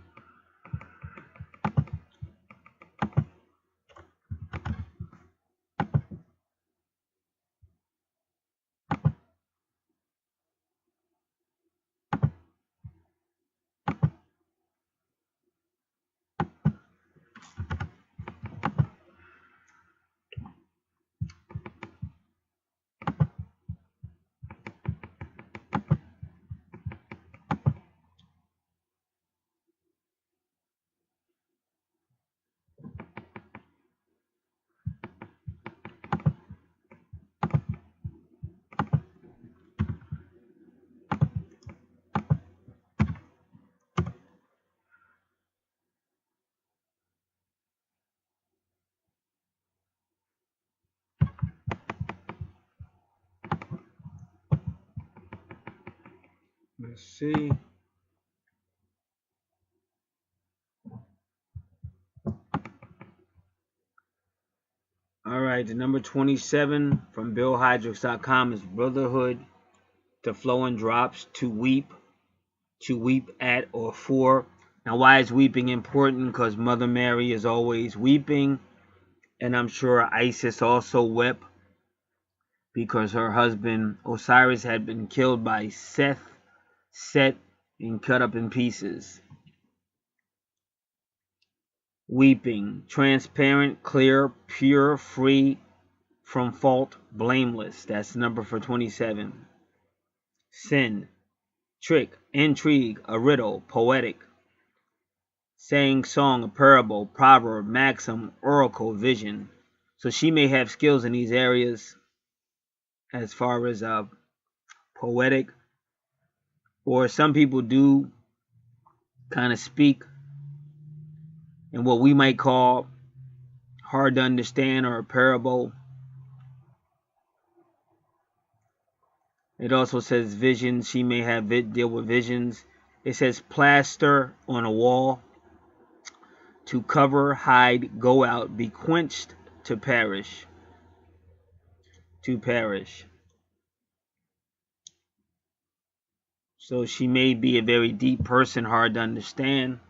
Let's see. All right, the number 27 from billhydrix.com is brotherhood to flow in drops to weep at or for. Now, why is weeping important? Because Mother Mary is always weeping, and I'm sure Isis also wept because her husband Osiris had been killed by Set, and cut up in pieces. Weeping, transparent, clear, pure, free from fault, blameless. That's the number for 27. Sin, trick, intrigue, a riddle, poetic. Saying, song, a parable, proverb, maxim, oracle, vision. So she may have skills in these areas as far as poetic, or some people do kind of speak in what we might call hard to understand or a parable. It also says visions. She may have deal with visions. It says plaster on a wall, to cover, hide, go out, be quenched, to perish. To perish. So she may be a very deep person, hard to understand.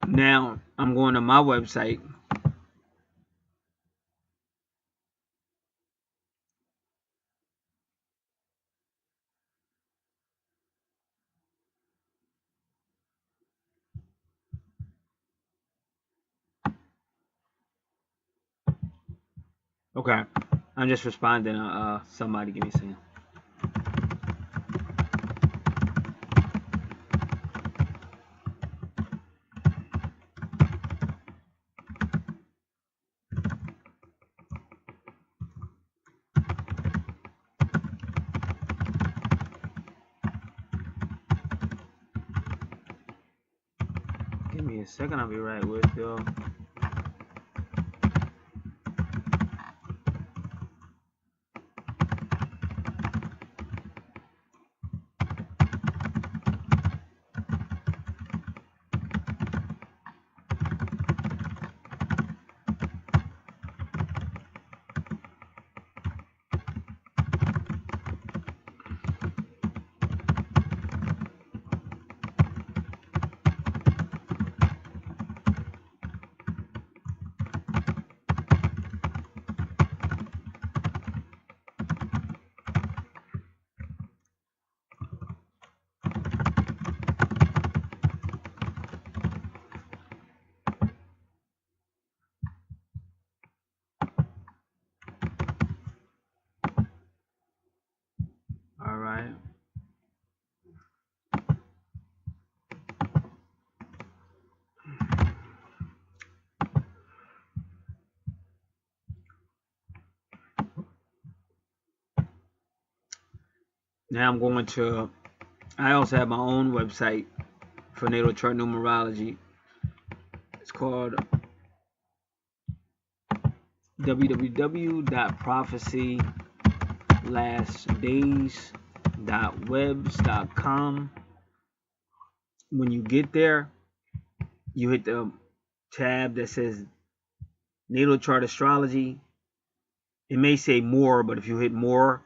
Now, I'm going to my website. Okay. I'm just responding to somebody. Give me a second. Give me a second. I'll be right with you. Now I'm going to, I also have my own website for Natal Chart Numerology. It's called www.prophecylastdays.webs.com. When you get there, you hit the tab that says Natal Chart Astrology. It may say more, but if you hit more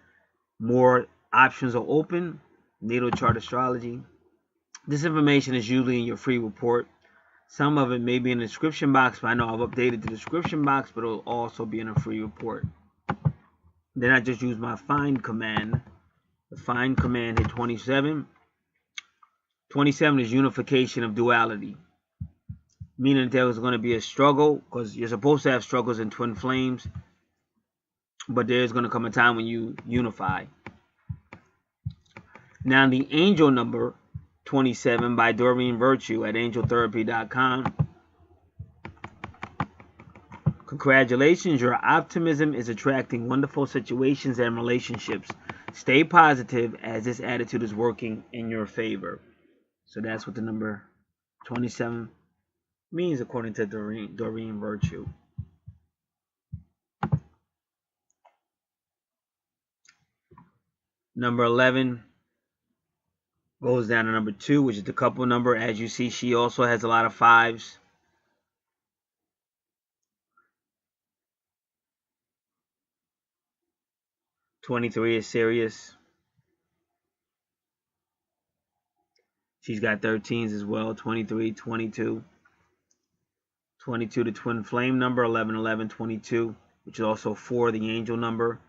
options are open. Natal Chart Astrology. This information is usually in your free report. Some of it may be in the description box, but I know I've updated the description box, but it'll also be in a free report. Then I just use my find command. The find command hit 27. 27 is unification of duality, meaning that there was going to be a struggle, because you're supposed to have struggles in twin flames, but there's going to come a time when you unify. Now the angel number 27 by Doreen Virtue at angeltherapy.com. Congratulations, your optimism is attracting wonderful situations and relationships. Stay positive as this attitude is working in your favor. So that's what the number 27 means according to Doreen Virtue. Number 11 goes down to number 2, which is the couple number. As you see, she also has a lot of 5s. '23 is Sirius. She's got 13s as well. 23, 22. 22, the twin flame number. 11, 11, 22, which is also 4, the angel number.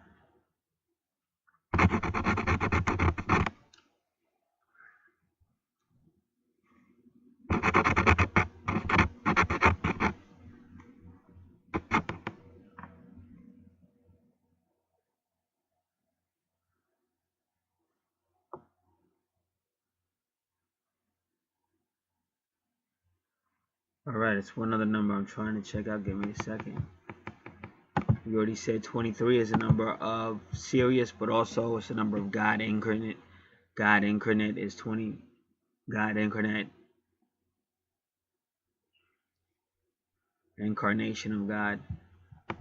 Alright, it's one other number I'm trying to check out. Give me a second. We already said 23 is a number of Sirius, but also it's a number of God incarnate. God incarnate is 20. God incarnate. Incarnation of God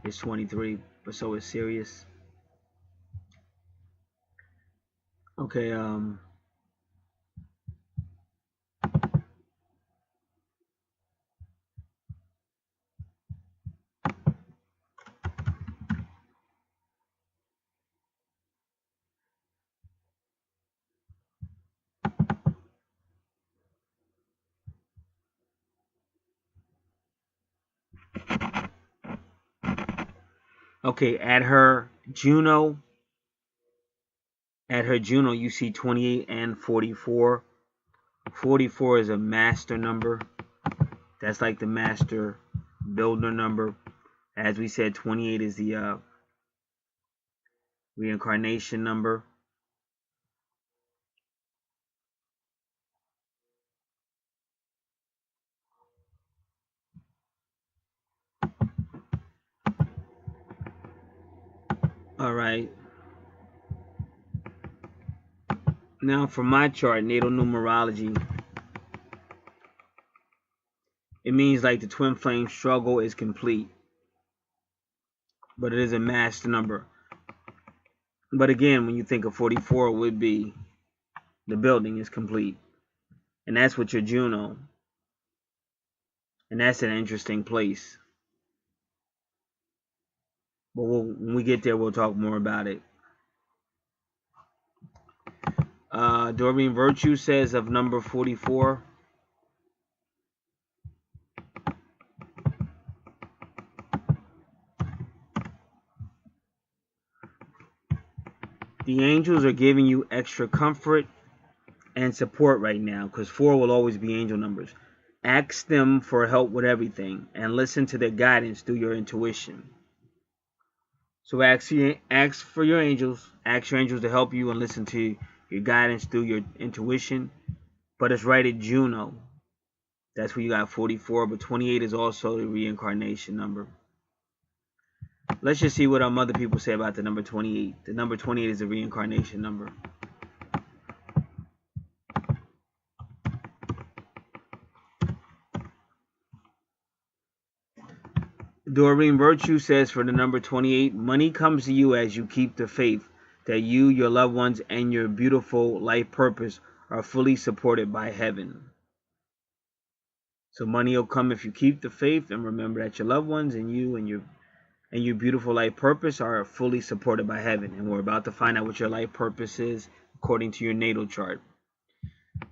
is 23, but so is Sirius. Okay, okay, at her Juno, you see 28 and 44. 44 is a master number. That's like the master builder number. As we said, 28 is the reincarnation number. All right. Now for my chart, natal numerology, it means like the twin flame struggle is complete, but it is a master number. But again, when you think of 44, it would be the building is complete, and that's with your Juno, and that's an interesting place. But when we get there, we'll talk more about it. Doreen Virtue says of number 44, the angels are giving you extra comfort and support right now, because 4 will always be angel numbers. Ask them for help with everything and listen to their guidance through your intuition. So ask for your angels. Ask your angels to help you and listen to your guidance through your intuition. But it's right at Juno. That's where you got 44. But 28 is also the reincarnation number. Let's just see what other people say about the number 28. The number 28 is the reincarnation number. Doreen Virtue says for the number 28, money comes to you as you keep the faith that you, your loved ones, and your beautiful life purpose are fully supported by heaven. So money will come if you keep the faith and remember that your loved ones and you and your beautiful life purpose are fully supported by heaven. And we're about to find out what your life purpose is according to your natal chart.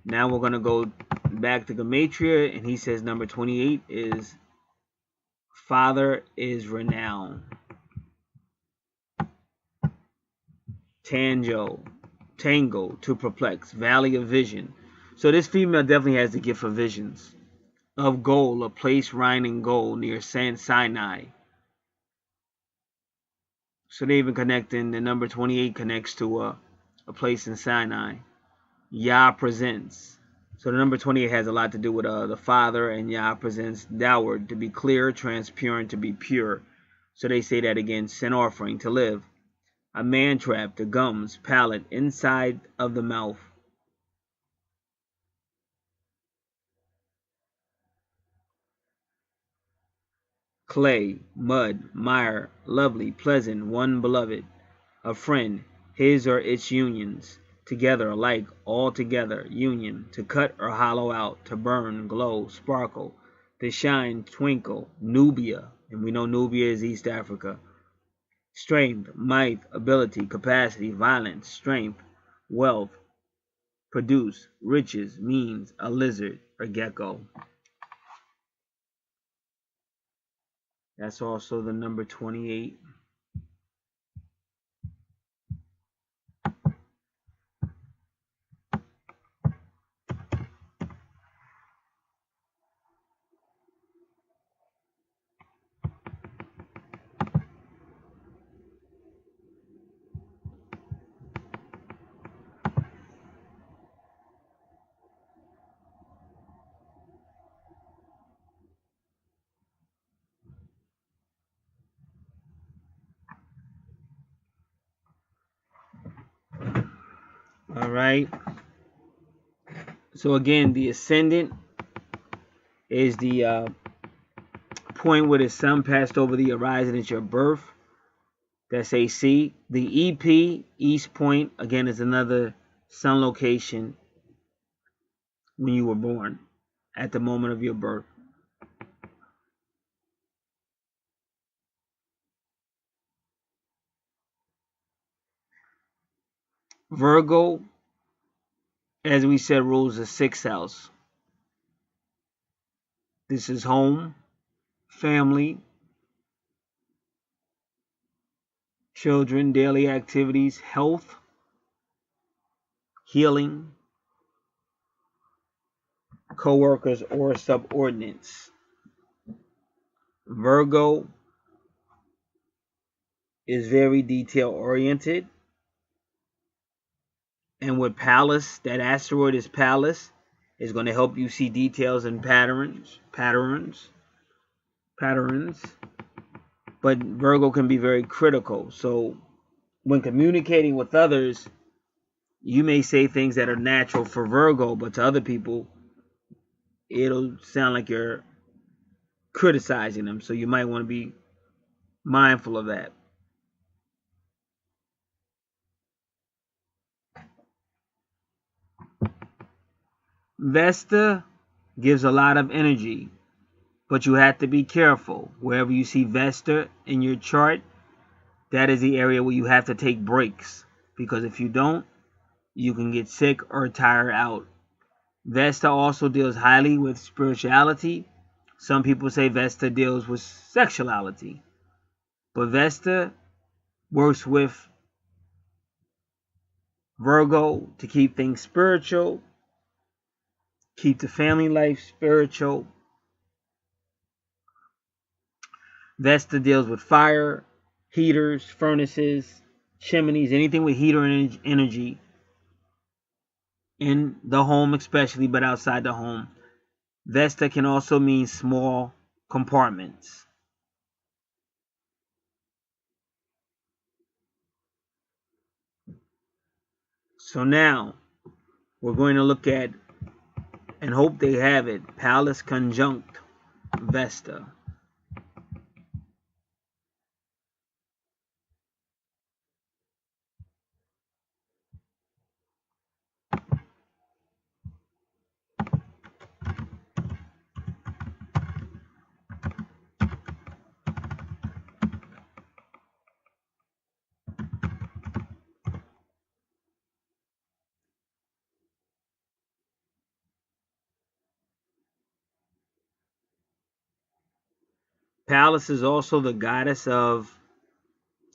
Now we're going to go back to Gematria, and he says number 28 is Father is renown. Tango, to perplex, valley of vision. So this female definitely has the gift of visions. Of gold, a place rhying in gold near Sinai. So they even connecting, the number 28 connects to a place in Sinai. Yah presents. So the number 28 has a lot to do with the Father, and Yah presents downward, to be clear, transparent, to be pure. So they say that again, sin offering, to live. A man trap, the gums, palate, inside of the mouth. Clay, mud, mire, lovely, pleasant, one beloved. A friend, his or its unions. Together, alike, all together, union. To cut or hollow out, to burn, glow, sparkle. To shine, twinkle, Nubia. And we know Nubia is East Africa. Strength, might, ability, capacity, violence, strength, wealth, produce, riches, means, a lizard, or gecko. That's also the number 28. All right. So again, the ascendant is the point where the sun passed over the horizon at your birth. That's AC. The EP, East Point, again, is another sun location when you were born, at the moment of your birth. Virgo, as we said, rules the 6th house. This is home, family, children, daily activities, health, healing, co-workers, or subordinates. Virgo is very detail oriented. And with Pallas, that asteroid is Pallas, is going to help you see details and patterns. But Virgo can be very critical. So when communicating with others, you may say things that are natural for Virgo, but to other people, it'll sound like you're criticizing them. So you might want to be mindful of that. Vesta gives a lot of energy, but you have to be careful. Wherever you see Vesta in your chart, that is the area where you have to take breaks, because if you don't, you can get sick or tire out. Vesta also deals highly with spirituality. Some people say Vesta deals with sexuality, but Vesta works with Virgo to keep things spiritual, keep the family life spiritual. Vesta deals with fire, heaters, furnaces, chimneys, anything with heater energy in the home especially, but outside the home. Vesta can also mean small compartments. So now we're going to look at, and hope they have it, Pallas conjunct Vesta. Pallas is also the goddess of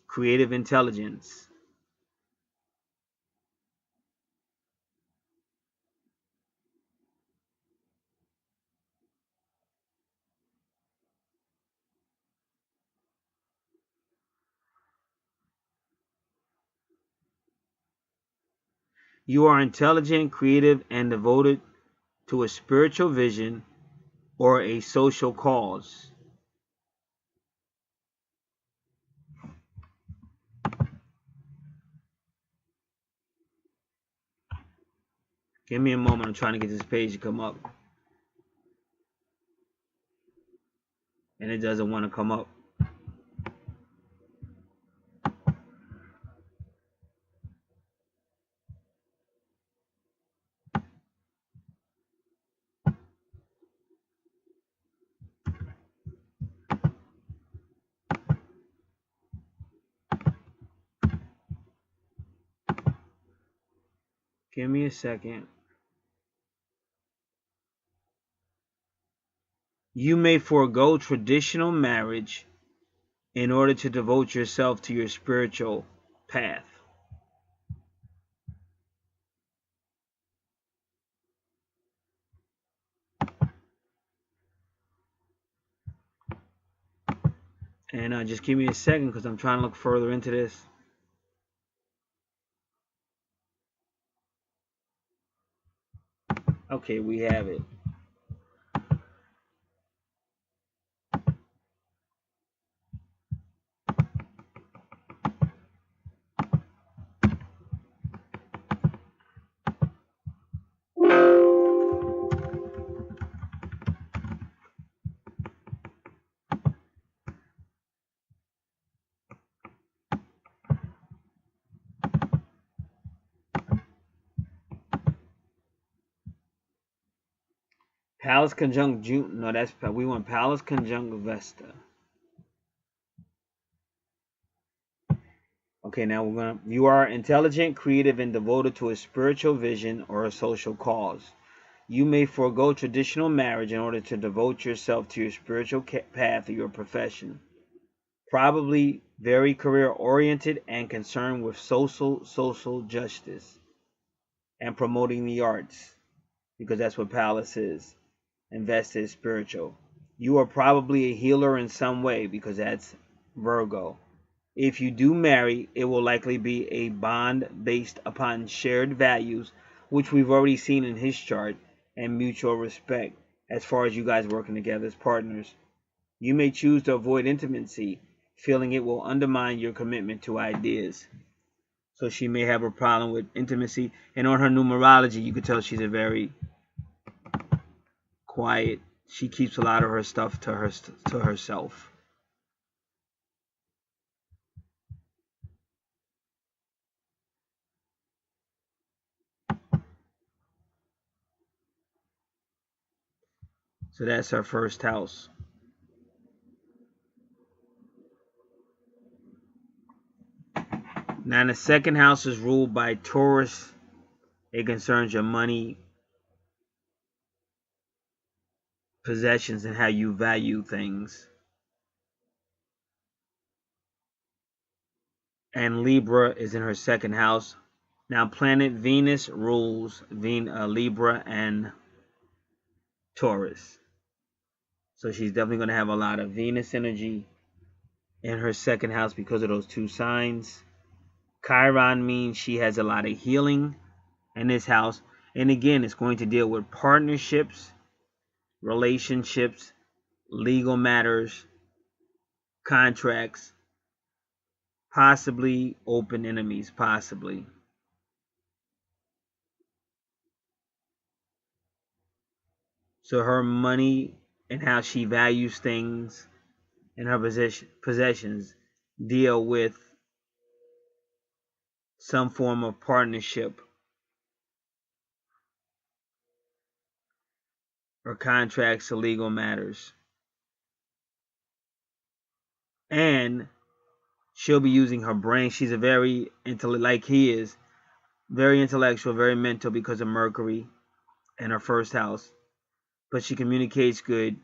creative intelligence. You are intelligent, creative, and devoted to a spiritual vision or a social cause. Give me a moment. I'm trying to get this page to come up. And it doesn't want to come up. Give me a second. You may forego traditional marriage in order to devote yourself to your spiritual path. And just give me a second because I'm trying to look further into this. Okay, we have it. Pallas conjunct June. No, we want Pallas conjunct Vesta. Okay, now you are intelligent, creative, and devoted to a spiritual vision or a social cause. You may forego traditional marriage in order to devote yourself to your spiritual path or your profession. Probably very career-oriented and concerned with social justice and promoting the arts, because that's what Pallas is. And Vesta is spiritual. You are probably a healer in some way, because that's Virgo. If you do marry, it will likely be a bond based upon shared values, which we've already seen in his chart, and mutual respect as far as you guys working together as partners. You may choose to avoid intimacy, feeling it will undermine your commitment to ideas. So she may have a problem with intimacy. And on her numerology, you could tell she's a very quiet. She keeps a lot of her stuff to herself. So that's her first house. Now the second house is ruled by Taurus. It concerns your money, possessions, and how you value things. And Libra is in her second house. Now planet Venus rules Libra and Taurus. So she's definitely going to have a lot of Venus energy in her second house because of those two signs. Chiron means she has a lot of healing in this house. And again, it's going to deal with partnerships, relationships, legal matters, contracts, possibly open enemies, possibly. So her money and how she values things and her possessions deal with some form of partnership or contracts or legal matters. And she'll be using her brain. She's a very like he is, very intellectual, very mental because of Mercury in her first house. But she communicates good.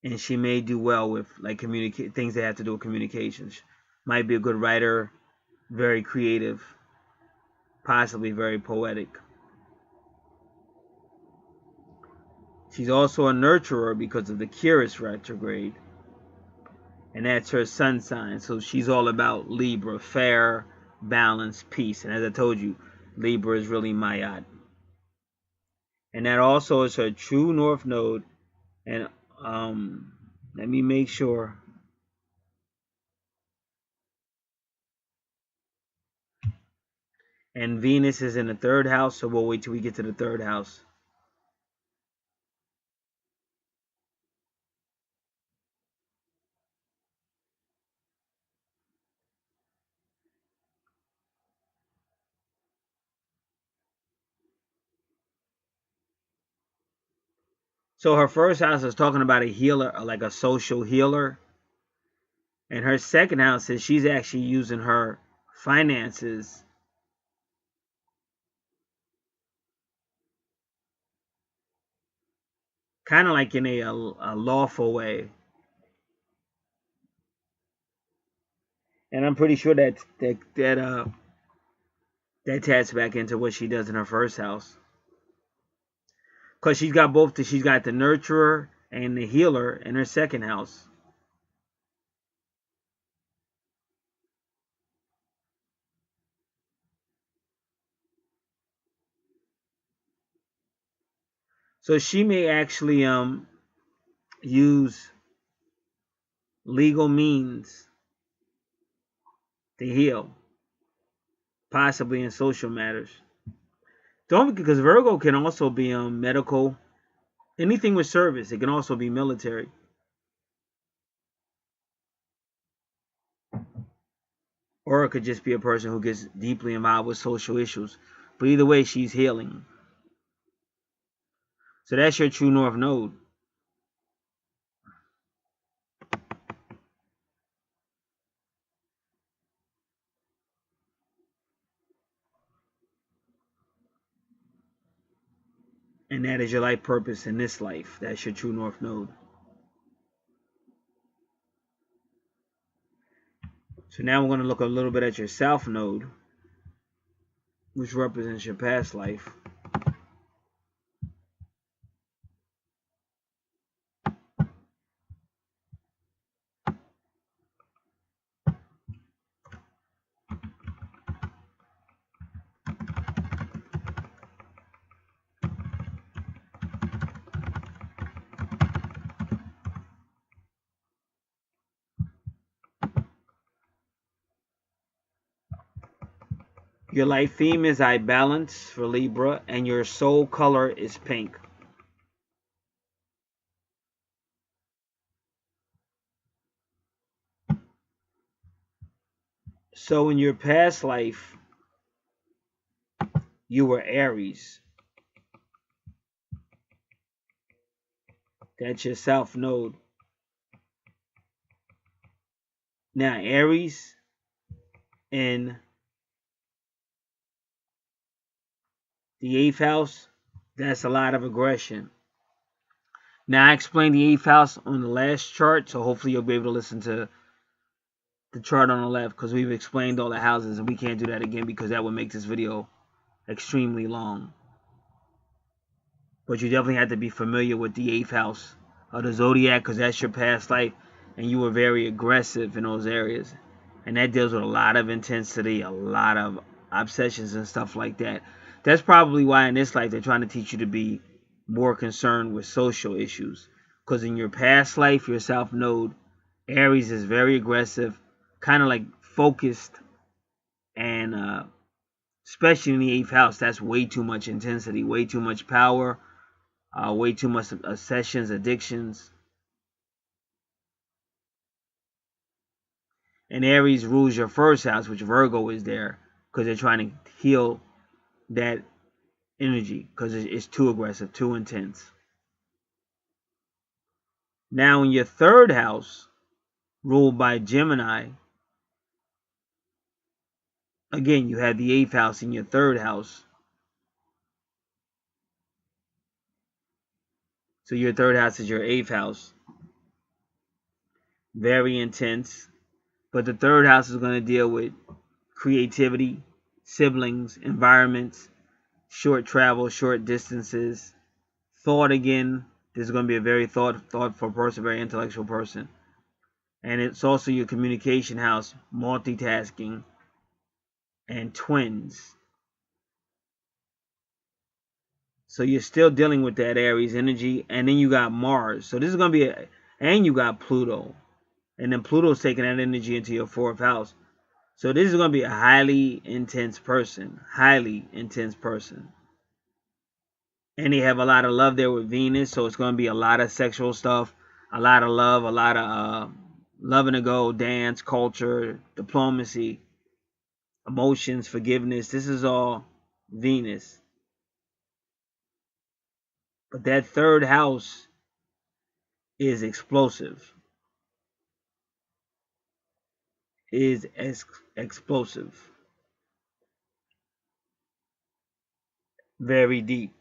and she may do well with like things that have to do with communications. Might be a good writer, very creative, possibly very poetic. She's also a nurturer because of the Curious retrograde, and that's her sun sign. So she's all about Libra, fair, balance, peace. And as I told you, Libra is really Mayat. And that also is her true north node. And let me make sure. And Venus is in the third house, so we'll wait till we get to the third house. So her first house is talking about a healer, like a social healer. And her second house is she's actually using her finances kind of like in a lawful way. And I'm pretty sure that taps back into what she does in her first house. Because she's got both. She's got the nurturer and the healer in her second house. So she may actually use legal means to heal, possibly in social matters. Don't, because Virgo can also be medical, anything with service. It can also be military. Or it could just be a person who gets deeply involved with social issues. But either way, she's healing. So that's your true north node. And that is your life purpose in this life. That's your true north node. So now we're going to look a little bit at your south node, which represents your past life. Your life theme is I balance for Libra, and your soul color is pink. So in your past life, you were Aries. That's your south node. Now Aries in the 8th house, that's a lot of aggression. Now I explained the 8th house on the last chart, so hopefully you'll be able to listen to the chart on the left, because we've explained all the houses, and we can't do that again because that would make this video extremely long. But you definitely have to be familiar with the 8th house of the zodiac, because that's your past life, and you were very aggressive in those areas. And that deals with a lot of intensity, a lot of obsessions and stuff like that. That's probably why in this life they're trying to teach you to be more concerned with social issues. Because in your past life, your south node, Aries is very aggressive, kind of like focused, and especially in the 8th house, that's way too much intensity, way too much power, way too much obsessions, addictions. And Aries rules your first house, which Virgo is there, because they're trying to heal that energy, because it's too aggressive, too intense. Now in your third house, ruled by Gemini, again, you have the 8th house in your third house. So your third house is your 8th house. very intense. But the third house is going to deal with creativity, siblings, environments, short travel, short distances, thought again. This is going to be a very thoughtful person, very intellectual person. And it's also your communication house, multitasking, and twins. So you're still dealing with that Aries energy. And then you got Mars. So this is going to be and you got Pluto. And then Pluto's taking that energy into your fourth house. So this is going to be a highly intense person. Highly intense person. And they have a lot of love there with Venus. So it's going to be a lot of sexual stuff. A lot of love. A lot of loving to go, dance, culture, diplomacy, emotions, forgiveness. This is all Venus. But that third house is explosive. Is explosive. Very deep.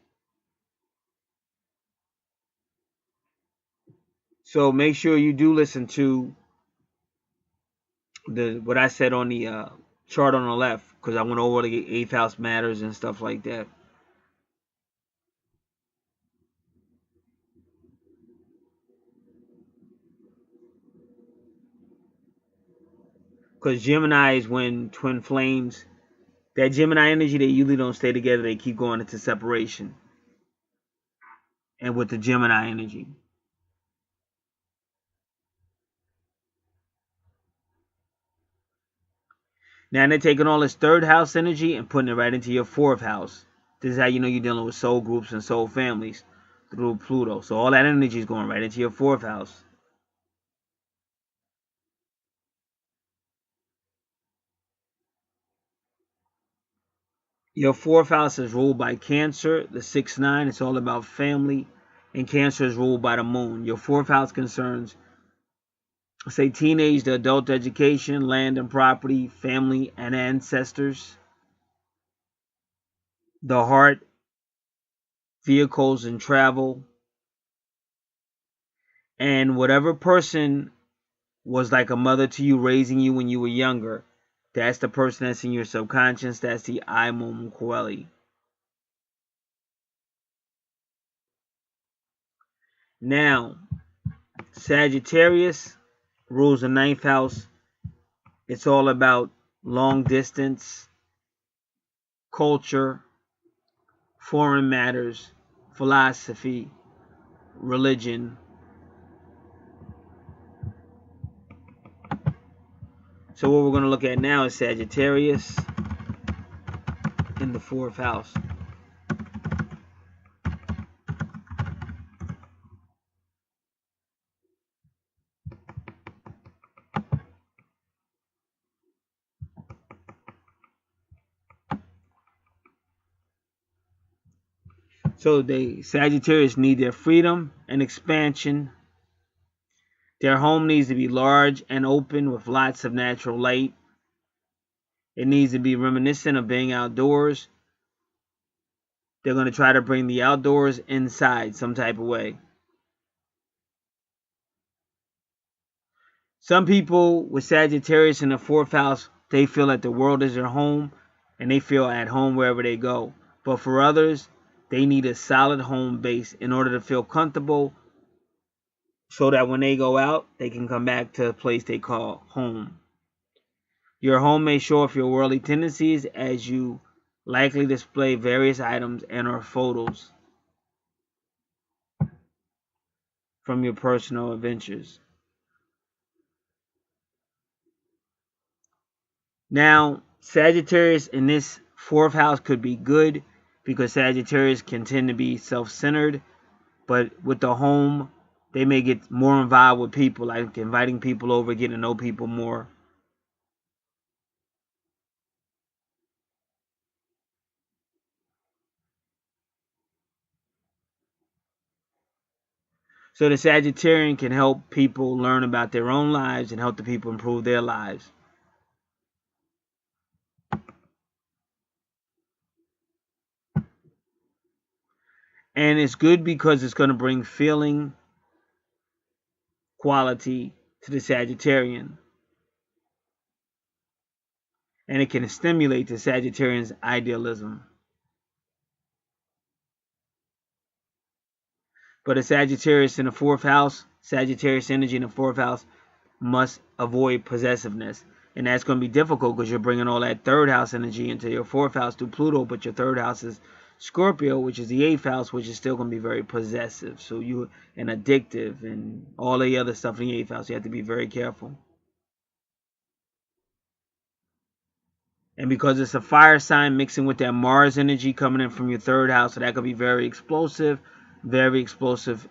So make sure you do listen to what I said on the chart on the left, because I went over the eighth house matters and stuff like that. Because Gemini is when twin flames, that Gemini energy, they usually don't stay together. They keep going into separation. And with the Gemini energy. Now they're taking all this third house energy and putting it right into your fourth house. This is how you know you're dealing with soul groups and soul families through Pluto. So all that energy is going right into your fourth house. Your fourth house is ruled by Cancer, the 6-9. It's all about family. And Cancer is ruled by the moon. Your fourth house concerns, say, teenage to adult education, land and property, family and ancestors, the heart, vehicles and travel. And whatever person was like a mother to you, raising you when you were younger, that's the person that's in your subconscious. That's the Imum Coeli. Now, Sagittarius rules the ninth house. It's all about long distance, culture, foreign matters, philosophy, religion. So what we're going to look at now is Sagittarius in the fourth house. So the Sagittarius need their freedom and expansion. Their home needs to be large and open with lots of natural light. It needs to be reminiscent of being outdoors. They're going to try to bring the outdoors inside some type of way. Some people with Sagittarius in the fourth house, they feel that the world is their home and they feel at home wherever they go. But for others, they need a solid home base in order to feel comfortable, so that when they go out, they can come back to a place they call home. Your home may show off your worldly tendencies as you likely display various items and or photos from your personal adventures. Now, Sagittarius in this fourth house could be good because Sagittarius can tend to be self-centered, but with the home, they may get more involved with people, like inviting people over, getting to know people more. So the Sagittarian can help people learn about their own lives and help the people improve their lives. And it's good because it's going to bring feeling, quality to the Sagittarian. And it can stimulate the Sagittarian's idealism. But a Sagittarius in the 4th house, Sagittarius energy in the 4th house, must avoid possessiveness. And that's going to be difficult because you're bringing all that 3rd house energy into your 4th house through Pluto, but your 3rd house is Scorpio, which is the 8th house, which is still going to be very possessive. So you and addictive and all the other stuff in the 8th house. You have to be very careful. And because it's a fire sign mixing with that Mars energy coming in from your 3rd house, so that could be very explosive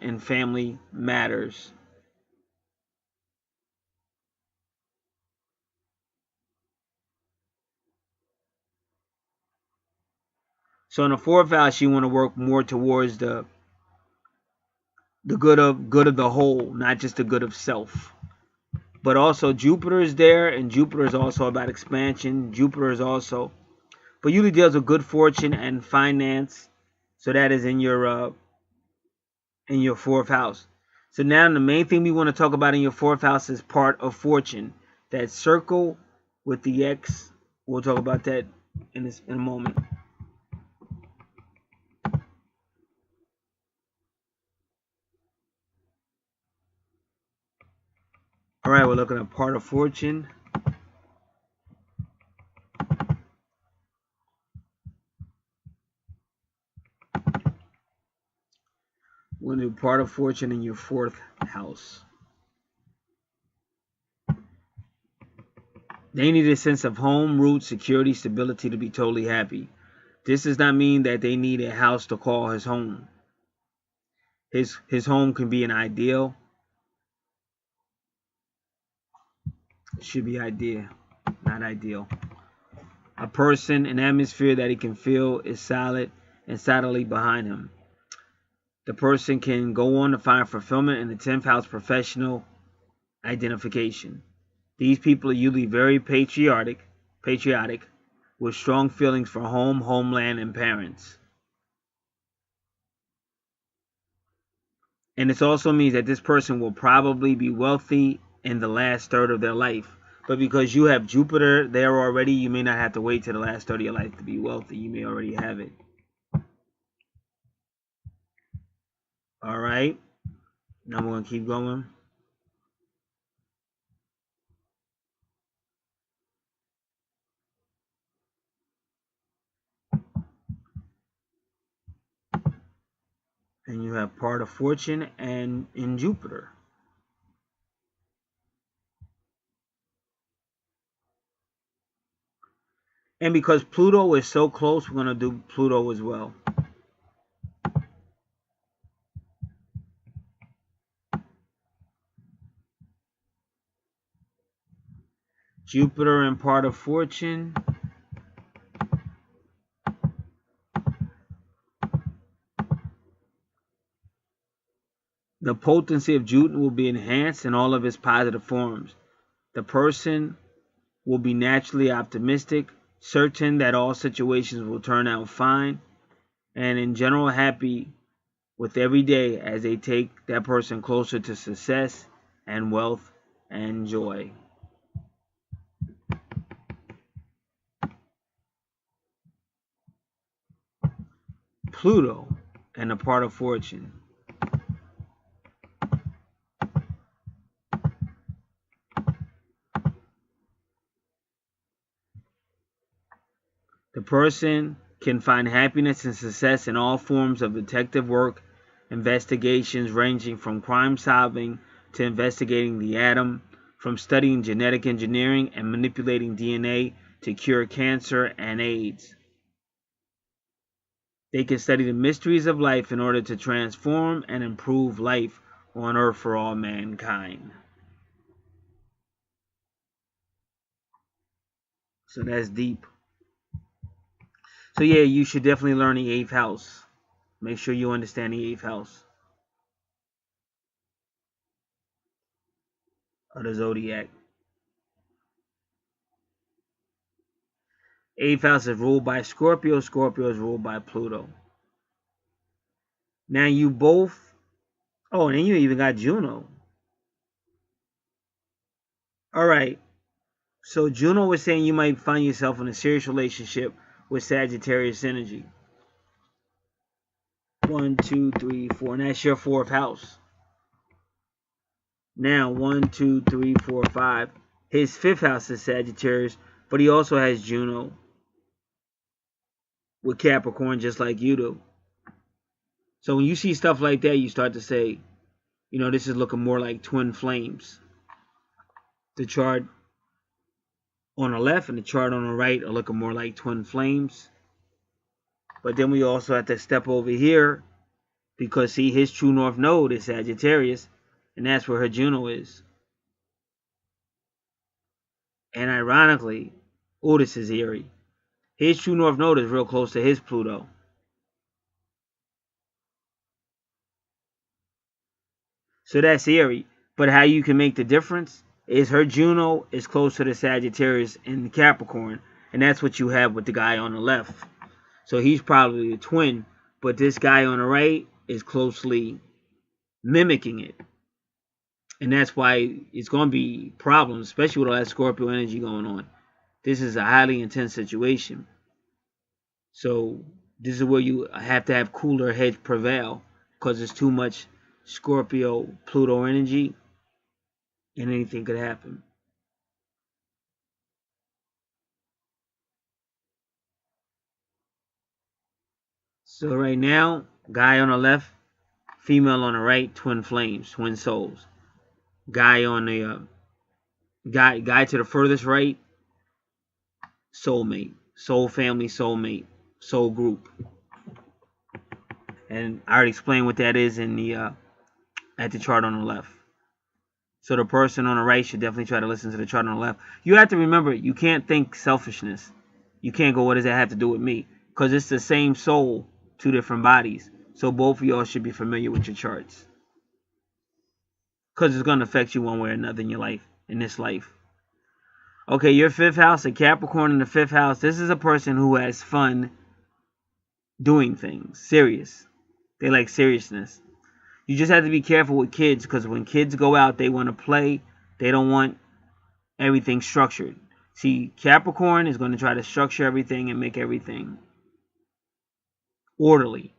in family matters. So in the 4th house, you want to work more towards the good of the whole, not just the good of self. But also Jupiter is there, and Jupiter is also about expansion. Jupiter is also, but usually deals with good fortune and finance. So that is in your 4th house. So now the main thing we want to talk about in your 4th house is part of fortune. That circle with the X. We'll talk about that in a moment. All right, we're looking at part of fortune. We're going to do part of fortune in your 4th house. They need a sense of home, roots, security, stability to be totally happy. This does not mean that they need a house to call his home. His home can be an ideal. It should be idea, not ideal. A person, an atmosphere that he can feel is solid and solidly behind him. The person can go on to find fulfillment in the 10th house professional identification. These people are usually very patriotic, with strong feelings for home, homeland, and parents. And this also means that this person will probably be wealthy in the last third of their life. But because you have Jupiter there already, you may not have to wait till the last third of your life to be wealthy. You may already have it. All right. Now we're going to keep going. And you have part of fortune and in Jupiter. And because Pluto is so close, we're going to do Pluto as well. Jupiter and part of fortune. The potency of Jupiter will be enhanced in all of its positive forms. The person will be naturally optimistic, certain that all situations will turn out fine, and in general happy with every day as they take that person closer to success and wealth and joy. Pluto and a part of fortune. The person can find happiness and success in all forms of detective work, investigations ranging from crime solving to investigating the atom, from studying genetic engineering and manipulating DNA to cure cancer and AIDS. They can study the mysteries of life in order to transform and improve life on earth for all mankind. So that's deep. So yeah, you should definitely learn the 8th house. Make sure you understand the 8th house of the zodiac. 8th house is ruled by Scorpio. Scorpio is ruled by Pluto. Now you both. Oh, and then you even got Juno. All right. So Juno was saying you might find yourself in a serious relationship with Sagittarius energy. 1, 2, 3, 4, and that's your fourth house. Now 1, 2, 3, 4, 5. His fifth house is Sagittarius, but he also has Juno with Capricorn, just like you do. So when you see stuff like that, you start to say, you know, this is looking more like twin flames. The chart on the left and the chart on the right are looking more like twin flames. But then we also have to step over here because, see, his true north node is Sagittarius, and that's where her Juno is. And ironically, oh, this is eerie. His true north node is real close to his Pluto. So that's eerie. But how you can make the difference is her Juno is close to the Sagittarius in Capricorn, and that's what you have with the guy on the left. So he's probably a twin, but this guy on the right is closely mimicking it. And that's why it's going to be problems, especially with all that Scorpio energy going on. This is a highly intense situation. So this is where you have to have cooler heads prevail, because there's too much Scorpio Pluto energy and anything could happen. So right now, guy on the left, female on the right, twin flames, twin souls. Guy on the guy to the furthest right, soulmate, soul family, soulmate, soul group. And I already explained what that is in the at the chart on the left. So the person on the right should definitely try to listen to the chart on the left. You have to remember, you can't think selfishness. You can't go, what does that have to do with me? Because it's the same soul, two different bodies. So both of y'all should be familiar with your charts. Because it's going to affect you one way or another in your life, in this life. Okay, your fifth house, a Capricorn in the fifth house. This is a person who has fun doing things. Serious. They like seriousness. You just have to be careful with kids, because when kids go out, they want to play. They don't want everything structured. See, Capricorn is going to try to structure everything and make everything orderly,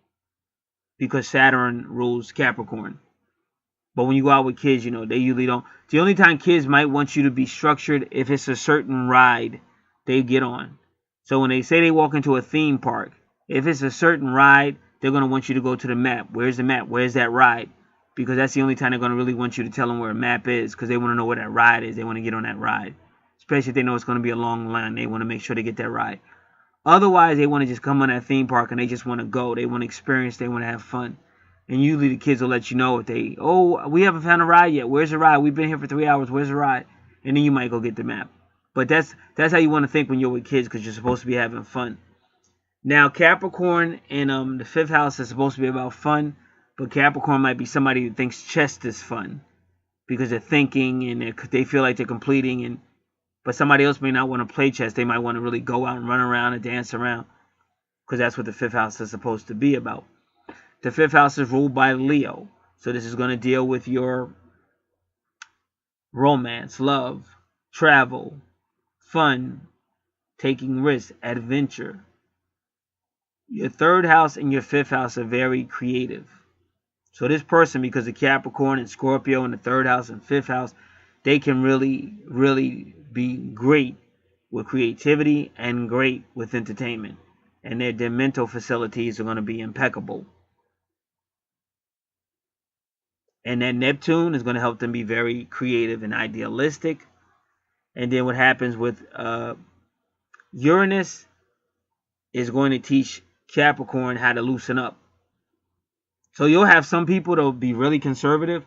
because Saturn rules Capricorn. But when you go out with kids, you know, they usually don't. The only time kids might want you to be structured if it's a certain ride they get on. So when they say they walk into a theme park, if it's a certain ride, they're going to want you to go to the map. Where's the map? Where's that ride? Because that's the only time they're going to really want you to tell them where a map is, because they want to know where that ride is. They want to get on that ride. Especially if they know it's going to be a long line. They want to make sure they get that ride. Otherwise, they want to just come on that theme park and they just want to go. They want to experience. They want to have fun. And usually the kids will let you know if they, oh, we haven't found a ride yet. Where's the ride? We've been here for 3 hours. Where's the ride? And then you might go get the map. But that's how you want to think when you're with kids, because you're supposed to be having fun. Now, Capricorn in the fifth house is supposed to be about fun, but Capricorn might be somebody who thinks chess is fun because they're thinking and they feel like they're completing. But somebody else may not want to play chess. They might want to really go out and run around and dance around, because that's what the fifth house is supposed to be about. The fifth house is ruled by Leo. So this is going to deal with your romance, love, travel, fun, taking risks, adventure. Your third house and your fifth house are very creative. So this person, because of Capricorn and Scorpio in the third house and fifth house, they can really, really be great with creativity and great with entertainment. And their mental facilities are going to be impeccable. And that Neptune is going to help them be very creative and idealistic. And then what happens with Uranus is going to teach Capricorn how to loosen up. So you'll have some people that will be really conservative,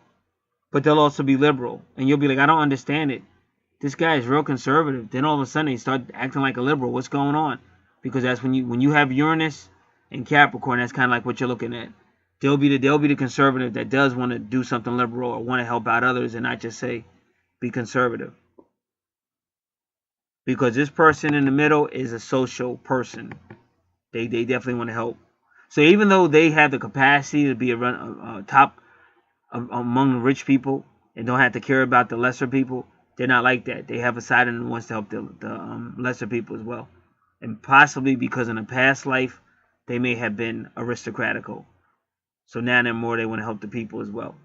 but they'll also be liberal. And you'll be like, I don't understand it. This guy is real conservative. Then all of a sudden they start acting like a liberal. What's going on? Because that's when you have Uranus and Capricorn, that's kind of like what you're looking at. They'll be the conservative that does want to do something liberal or want to help out others and not just say be conservative. Because this person in the middle is a social person. They definitely want to help. So even though they have the capacity to be a top among the rich people and don't have to care about the lesser people, they're not like that. They have a side and wants to help the lesser people as well. And possibly because in a past life, they may have been aristocratical. So now they're more, they want to help the people as well.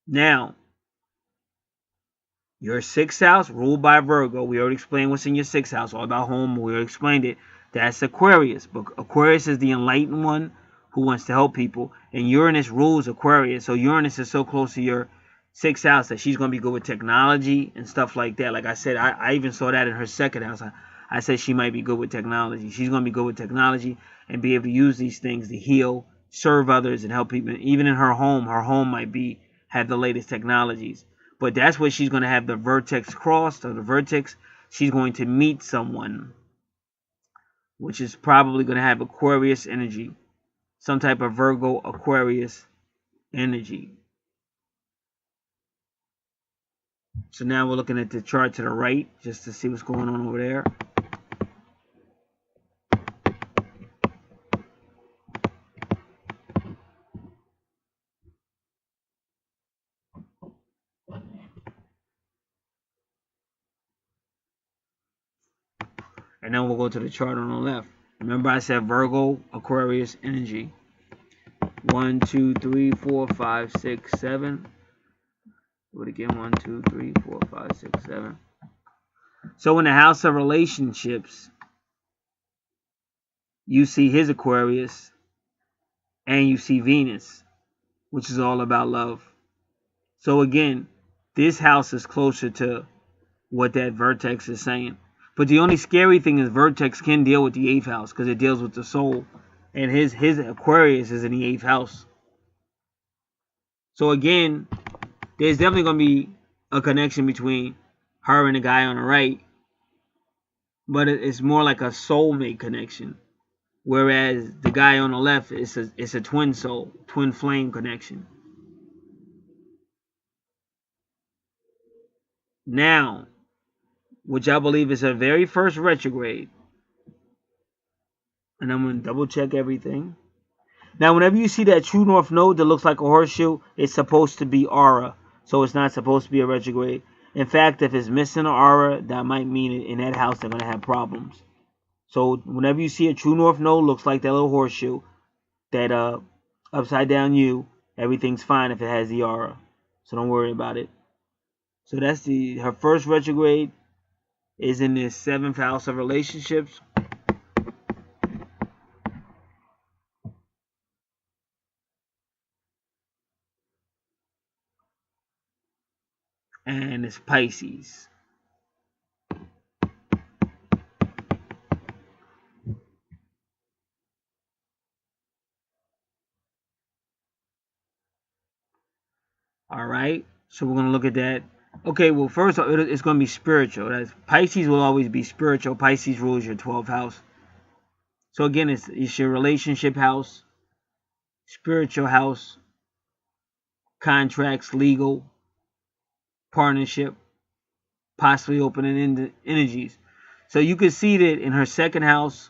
Now, your sixth house, ruled by Virgo. We already explained what's in your sixth house, all about home. We already explained it. That's Aquarius. But Aquarius is the enlightened one who wants to help people. And Uranus rules Aquarius. So Uranus is so close to your sixth house that she's going to be good with technology and stuff like that. Like I said, I even saw that in her second house. I said she might be good with technology. She's going to be good with technology and be able to use these things to heal, serve others, and help people. Even in her home might have the latest technologies. But that's where she's going to have the vertex crossed, or the vertex. She's going to meet someone, which is probably going to have Aquarius energy. Some type of Virgo Aquarius energy. So now we're looking at the chart to the right, just to see what's going on over there. And then we'll go to the chart on the left. Remember I said Virgo Aquarius energy. 1, 2, 3, 4, 5, 6, 7. Do it again. 1, 2, 3, 4, 5, 6, 7. So in the house of relationships, you see his Aquarius and you see Venus, which is all about love. So again, this house is closer to what that vertex is saying. But the only scary thing is vertex can deal with the 8th house because it deals with the soul. And his Aquarius is in the 8th house. So again, there's definitely going to be a connection between her and the guy on the right. But it's more like a soulmate connection. Whereas the guy on the left, it's a twin soul, twin flame connection. Now, which I believe is her very first retrograde. And I'm going to double check everything. Now, whenever you see that true north node that looks like a horseshoe, it's supposed to be aura. So it's not supposed to be a retrograde. In fact, if it's missing an aura, that might mean in that house they're going to have problems. So whenever you see a true north node looks like that little horseshoe, that upside down U, everything's fine if it has the aura. So don't worry about it. So that's her first retrograde is in the 7th house of relationships. And it's Pisces. All right. So we're going to look at that. Okay, well, first it's going to be spiritual. That's, Pisces will always be spiritual. Pisces rules your 12th house. So again, it's your relationship house, spiritual house, contracts, legal, partnership, possibly opening energies. So you can see that in her second house,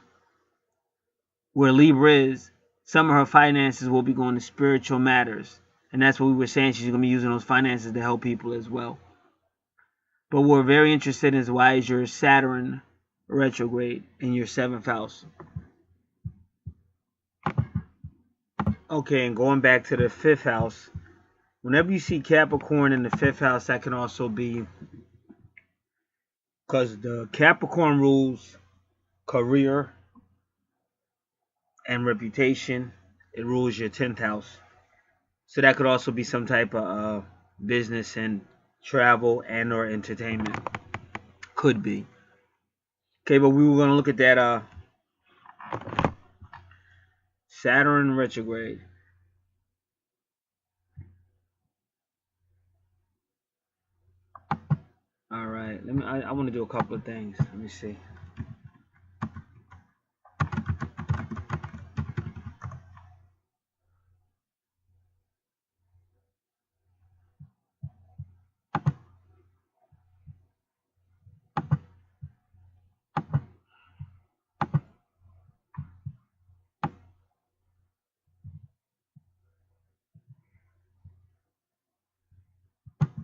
where Libra is, some of her finances will be going to spiritual matters. And that's what we were saying. She's going to be using those finances to help people as well. But what we're very interested in is why is your Saturn retrograde in your 7th house. Okay, and going back to the 5th house, whenever you see Capricorn in the 5th house, that can also be because the Capricorn rules career and reputation. It rules your 10th house. So that could also be some type of business and travel and or entertainment. Could be. Okay, but we were going to look at that Saturn retrograde. All right. I want to do a couple of things. Let me see.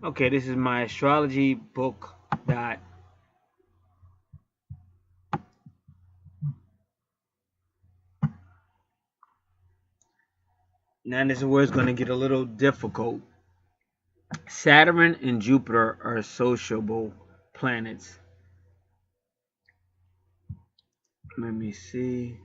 Okay, this is my astrology book dot. Now this is where it's going to get a little difficult. Saturn and Jupiter are sociable planets. Let me see.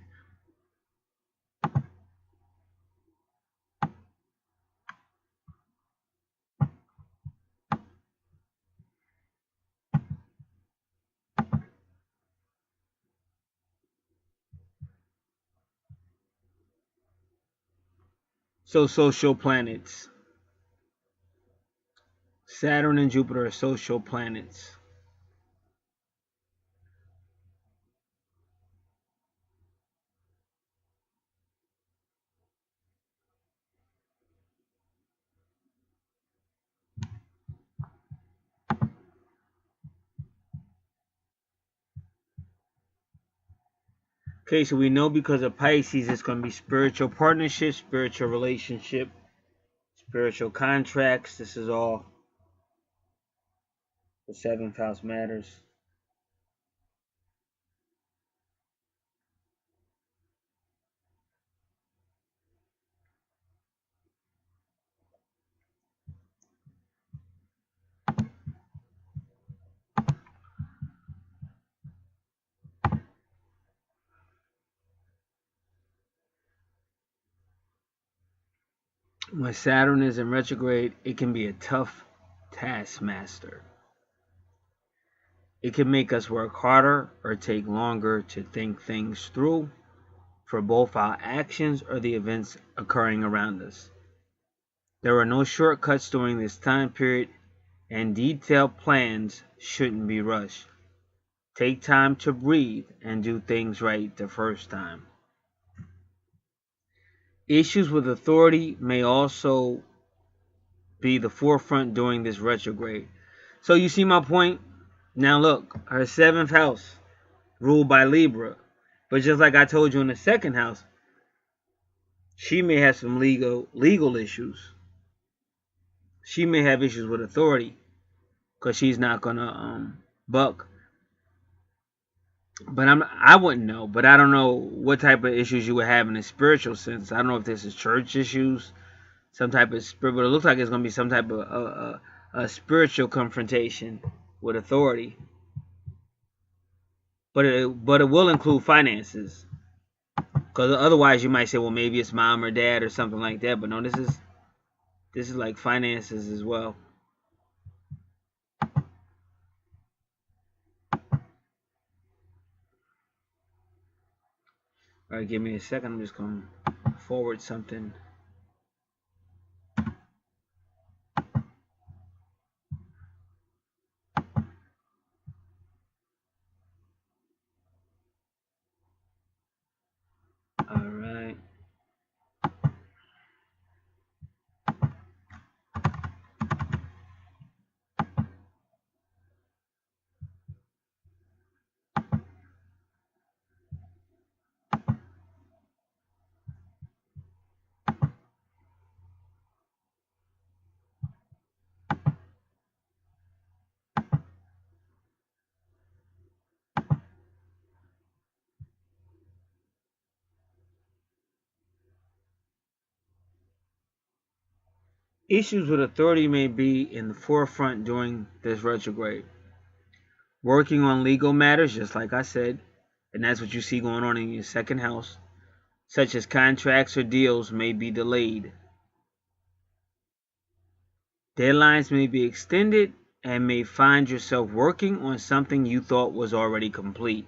So social planets. Saturn and Jupiter are social planets. Okay, so we know because of Pisces, it's going to be spiritual partnership, spiritual relationship, spiritual contracts. This is all the seventh house matters. When Saturn is in retrograde, it can be a tough taskmaster. It can make us work harder or take longer to think things through for both our actions or the events occurring around us. There are no shortcuts during this time period, and detailed plans shouldn't be rushed. Take time to breathe and do things right the first time. Issues with authority may also be the forefront during this retrograde. So you see my point? Now look, her seventh house ruled by Libra. But just like I told you in the second house, she may have some legal issues. She may have issues with authority because she's not gonna buck. But I wouldn't know. But I don't know what type of issues you would have in a spiritual sense. I don't know if this is church issues, some type of spirit. But it looks like it's gonna be some type of a spiritual confrontation with authority. But it will include finances. Because otherwise you might say, well, maybe it's mom or dad or something like that. But no, this is like finances as well. All right, give me a second. I'm just going to forward something. All right. Issues with authority may be in the forefront during this retrograde. Working on legal matters, just like I said, and that's what you see going on in your second house, such as contracts or deals, may be delayed. Deadlines may be extended and may find yourself working on something you thought was already complete.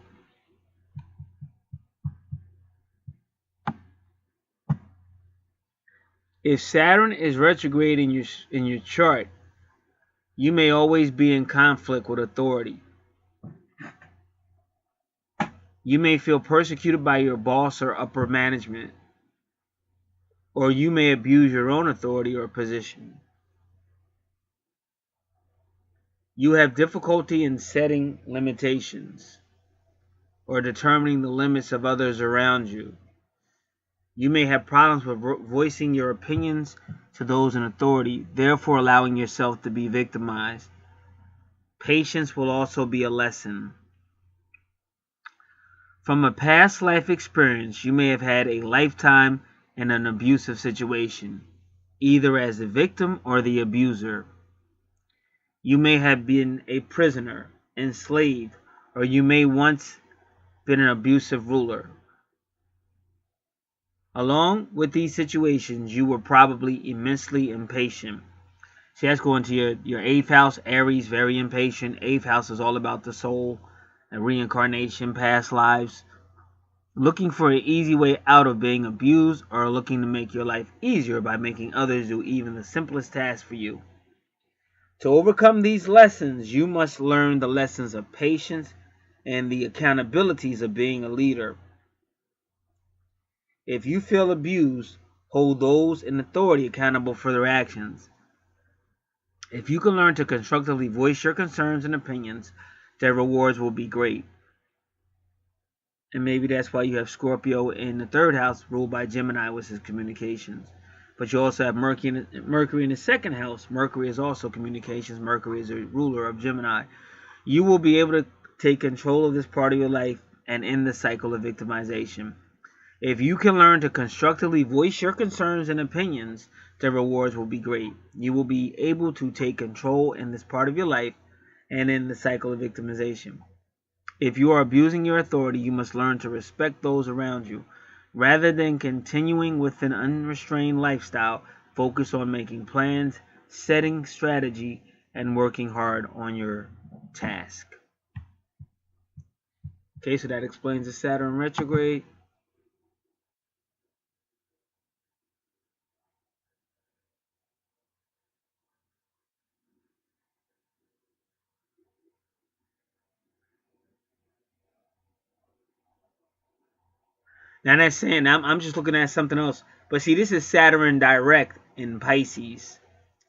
If Saturn is retrograde in your chart, you may always be in conflict with authority. You may feel persecuted by your boss or upper management, or you may abuse your own authority or position. You have difficulty in setting limitations or determining the limits of others around you. You may have problems with voicing your opinions to those in authority, therefore allowing yourself to be victimized. Patience will also be a lesson. From a past life experience, you may have had a lifetime in an abusive situation, either as the victim or the abuser. You may have been a prisoner, enslaved, or you may once been an abusive ruler. Along with these situations, you were probably immensely impatient. See, that's going to your 8th house, Aries, very impatient. 8th house is all about the soul and reincarnation, past lives. Looking for an easy way out of being abused, or looking to make your life easier by making others do even the simplest task for you. To overcome these lessons, you must learn the lessons of patience and the accountabilities of being a leader. If you feel abused, hold those in authority accountable for their actions. If you can learn to constructively voice your concerns and opinions, their rewards will be great. And maybe that's why you have Scorpio in the 3rd house, ruled by Gemini, which is communications. But you also have Mercury in the 2nd house. Mercury is also communications. Mercury is a ruler of Gemini. You will be able to take control of this part of your life and end the cycle of victimization. If you can learn to constructively voice your concerns and opinions, the rewards will be great. You will be able to take control in this part of your life and end the cycle of victimization. If you are abusing your authority, you must learn to respect those around you. Rather than continuing with an unrestrained lifestyle, focus on making plans, setting strategy, and working hard on your task. Okay, so that explains the Saturn retrograde. Now that's saying I'm just looking at something else. But see, this is Saturn direct in Pisces.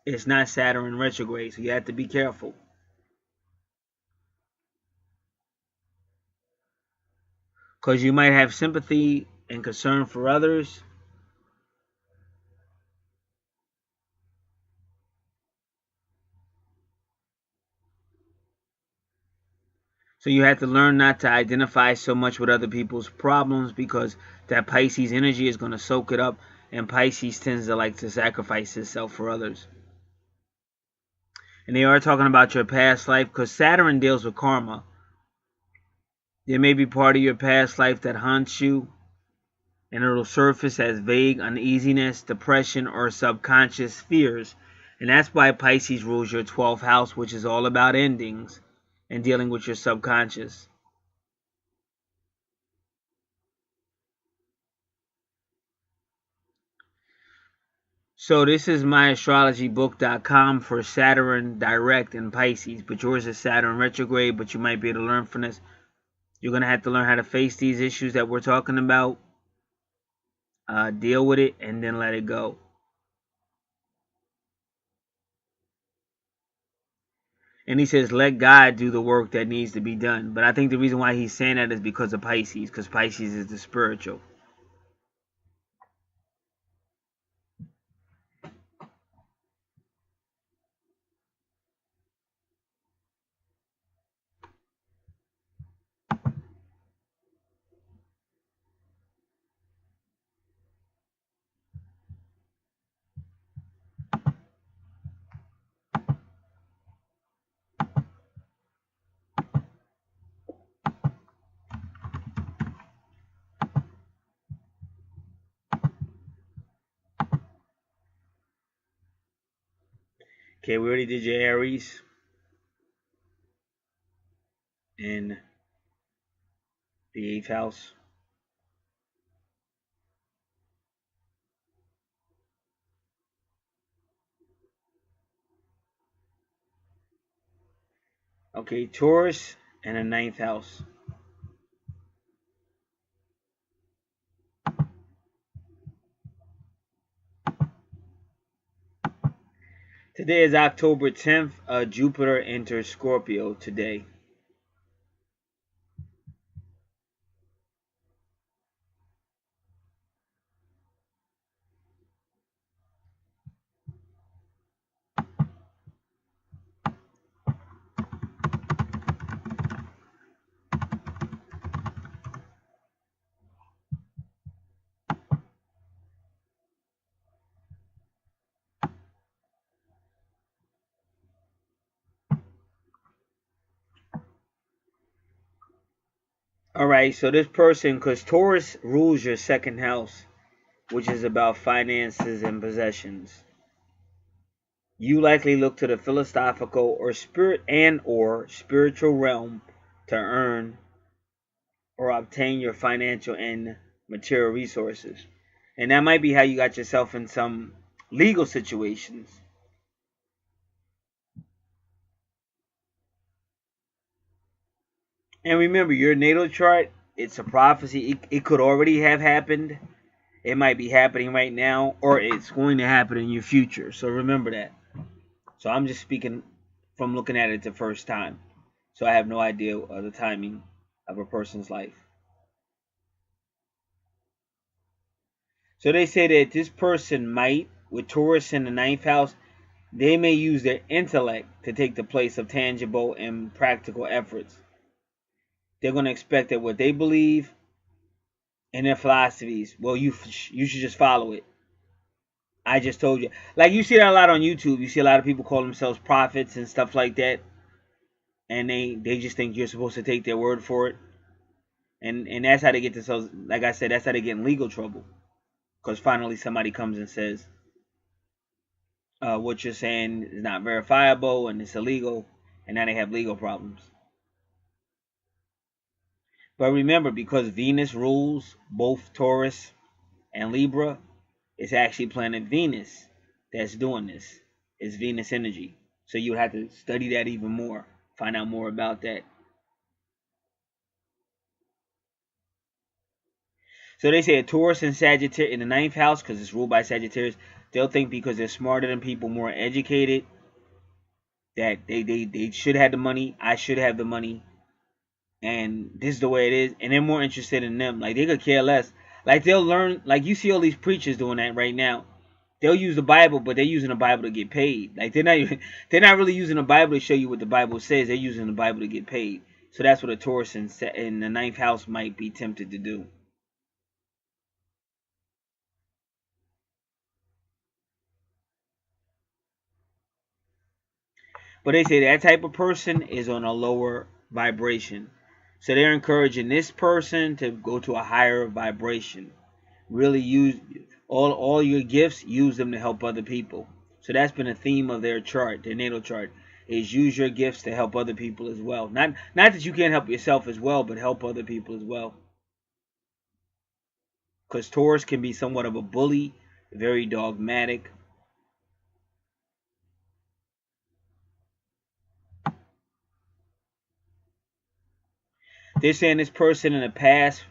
It's not Saturn retrograde, so you have to be careful. Because you might have sympathy and concern for others. So you have to learn not to identify so much with other people's problems, because that Pisces energy is going to soak it up, and Pisces tends to like to sacrifice itself for others. And they are talking about your past life, because Saturn deals with karma. There may be part of your past life that haunts you, and it'll surface as vague uneasiness, depression, or subconscious fears. And that's why Pisces rules your 12th house, which is all about endings and dealing with your subconscious. So this is myastrologybook.com for Saturn direct in Pisces, but yours is Saturn retrograde. But you might be able to learn from this. You're going to have to learn how to face these issues that we're talking about, deal with it, and then let it go. And he says, let God do the work that needs to be done. But I think the reason why he's saying that is because of Pisces, because Pisces is the spiritual. Okay, we already did your Aries in the 8th house. Okay, Taurus and the 9th house. Today is October 10th. Jupiter enters Scorpio today. All right, so this person, because Taurus rules your second house, which is about finances and possessions. You likely look to the philosophical or spiritual realm to earn or obtain your financial and material resources. And that might be how you got yourself in some legal situations. And remember, your natal chart, it's a prophecy. It could already have happened. It might be happening right now, or it's going to happen in your future. So remember that. So I'm just speaking from looking at it the first time. So I have no idea of the timing of a person's life. So they say that this person might, with Taurus in the ninth house, they may use their intellect to take the place of tangible and practical efforts. They're going to expect that what they believe and their philosophies, well, you should just follow it. I just told you. Like, you see that a lot on YouTube. You see a lot of people call themselves prophets and stuff like that. And they just think you're supposed to take their word for it. And that's how they get themselves, like I said, that's how they get in legal trouble. Because finally somebody comes and says, what you're saying is not verifiable and it's illegal. And now they have legal problems. But remember, because Venus rules both Taurus and Libra, it's actually planet Venus that's doing this. It's Venus energy. So you have to study that even more. Find out more about that. So they say a Taurus and Sagittarius in the ninth house, because it's ruled by Sagittarius, they'll think because they're smarter than people, more educated, that they should have the money. I should have the money. And this is the way it is. And they're more interested in them. Like, they could care less. Like, they'll learn. Like, you see all these preachers doing that right now. They'll use the Bible, but they're using the Bible to get paid. Like, they're not really using the Bible to show you what the Bible says. They're using the Bible to get paid. So that's what a Taurus in the ninth house might be tempted to do. But they say that type of person is on a lower vibration. So they're encouraging this person to go to a higher vibration. Really use all your gifts, use them to help other people. So that's been a theme of their chart, their natal chart, is use your gifts to help other people as well. Not that you can't help yourself as well, but help other people as well. Because Taurus can be somewhat of a bully, very dogmatic. They're saying this person in the past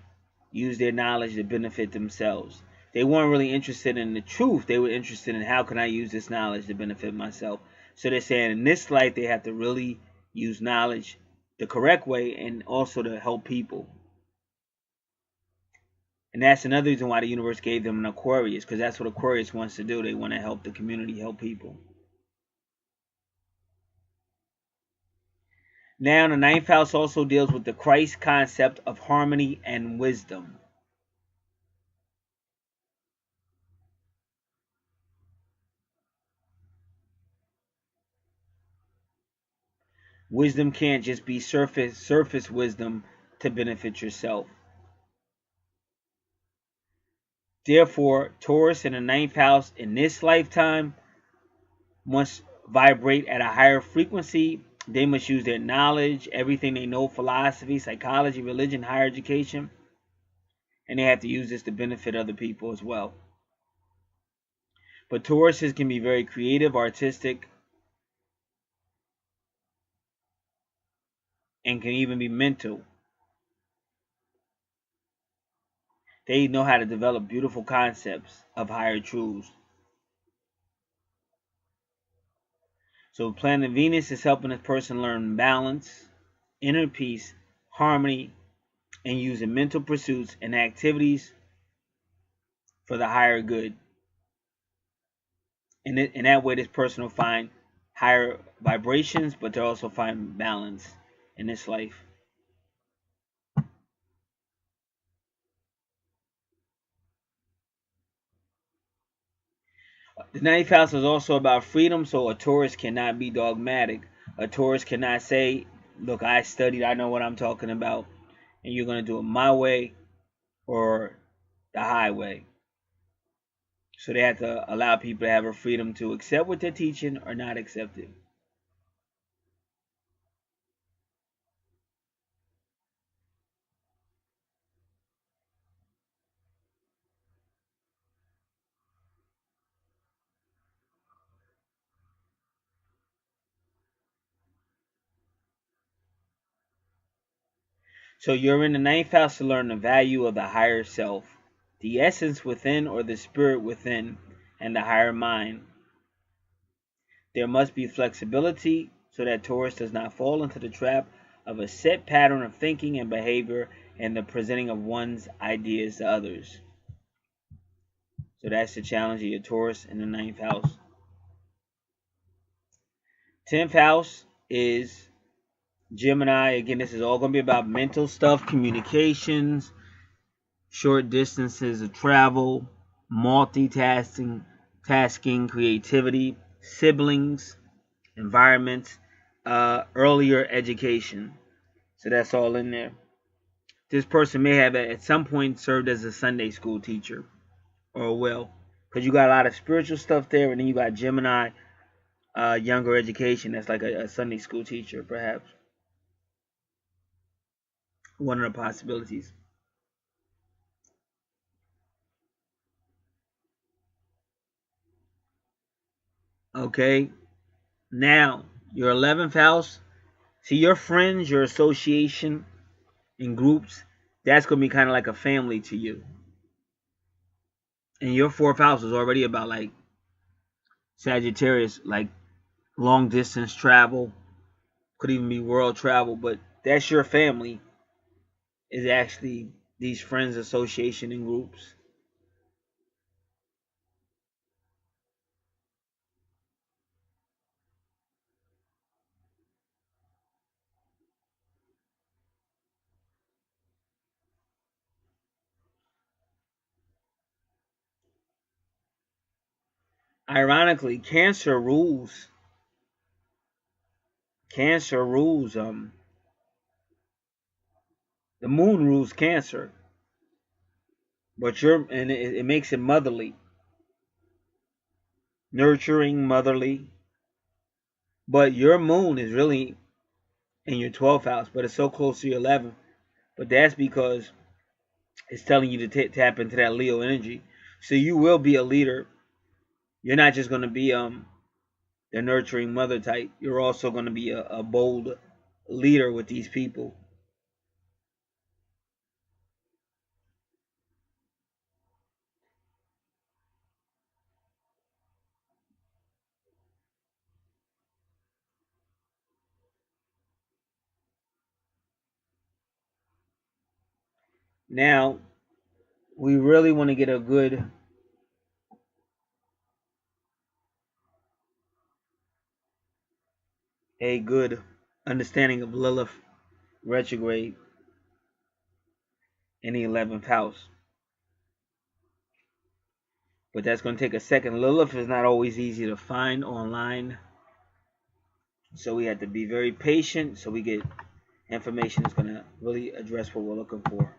used their knowledge to benefit themselves. They weren't really interested in the truth. They were interested in how can I use this knowledge to benefit myself. So they're saying in this life they have to really use knowledge the correct way and also to help people. And that's another reason why the universe gave them an Aquarius, because that's what Aquarius wants to do. They want to help the community, help people. Now, the ninth house also deals with the Christ concept of harmony and wisdom. Wisdom can't just be surface wisdom to benefit yourself. Therefore, Taurus in the ninth house in this lifetime must vibrate at a higher frequency. They must use their knowledge, everything they know, philosophy, psychology, religion, higher education. And they have to use this to benefit other people as well. But Tauruses can be very creative, artistic, and can even be mental. They know how to develop beautiful concepts of higher truths. So planet Venus is helping this person learn balance, inner peace, harmony, and using mental pursuits and activities for the higher good. And in that way, this person will find higher vibrations, but they'll also find balance in this life. The ninth house is also about freedom, so a Taurus cannot be dogmatic. A Taurus cannot say, look, I studied, I know what I'm talking about. and you're going to do it my way or the highway. So they have to allow people to have a freedom to accept what they're teaching or not accept it. So you're in the ninth house to learn the value of the higher self, the essence within or the spirit within, and the higher mind. There must be flexibility so that Taurus does not fall into the trap of a set pattern of thinking and behavior and the presenting of one's ideas to others. So that's the challenge of your Taurus in the ninth house. 10th house is Gemini. Again, this is all going to be about mental stuff, communications, short distances of travel, multitasking, creativity, siblings, environments, earlier education. So that's all in there. This person may have at some point served as a Sunday school teacher, or will, because you got a lot of spiritual stuff there, and then you got Gemini, younger education. That's like a Sunday school teacher, perhaps. One of the possibilities. Okay, now your 11th house. See, your friends, your association, in groups, that's going to be kind of like a family to you. And your 4th house is already about like Sagittarius, like long distance travel, could even be world travel, but that's your family, is actually these friends, association, and groups. Ironically, Cancer rules the moon rules Cancer, but it makes it motherly, nurturing, motherly. But your moon is really in your 12th house, but it's so close to your 11th. But that's because it's telling you to tap into that Leo energy. So you will be a leader. You're not just going to be the nurturing mother type. You're also going to be a bold leader with these people. Now, we really want to get a good understanding of Lilith retrograde in the 11th house. But that's going to take a second. Lilith is not always easy to find online. So we have to be very patient so we get information that's going to really address what we're looking for.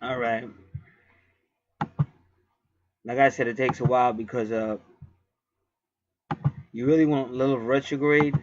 All right. Like I said, it takes a while because you really want Lilith retrograde.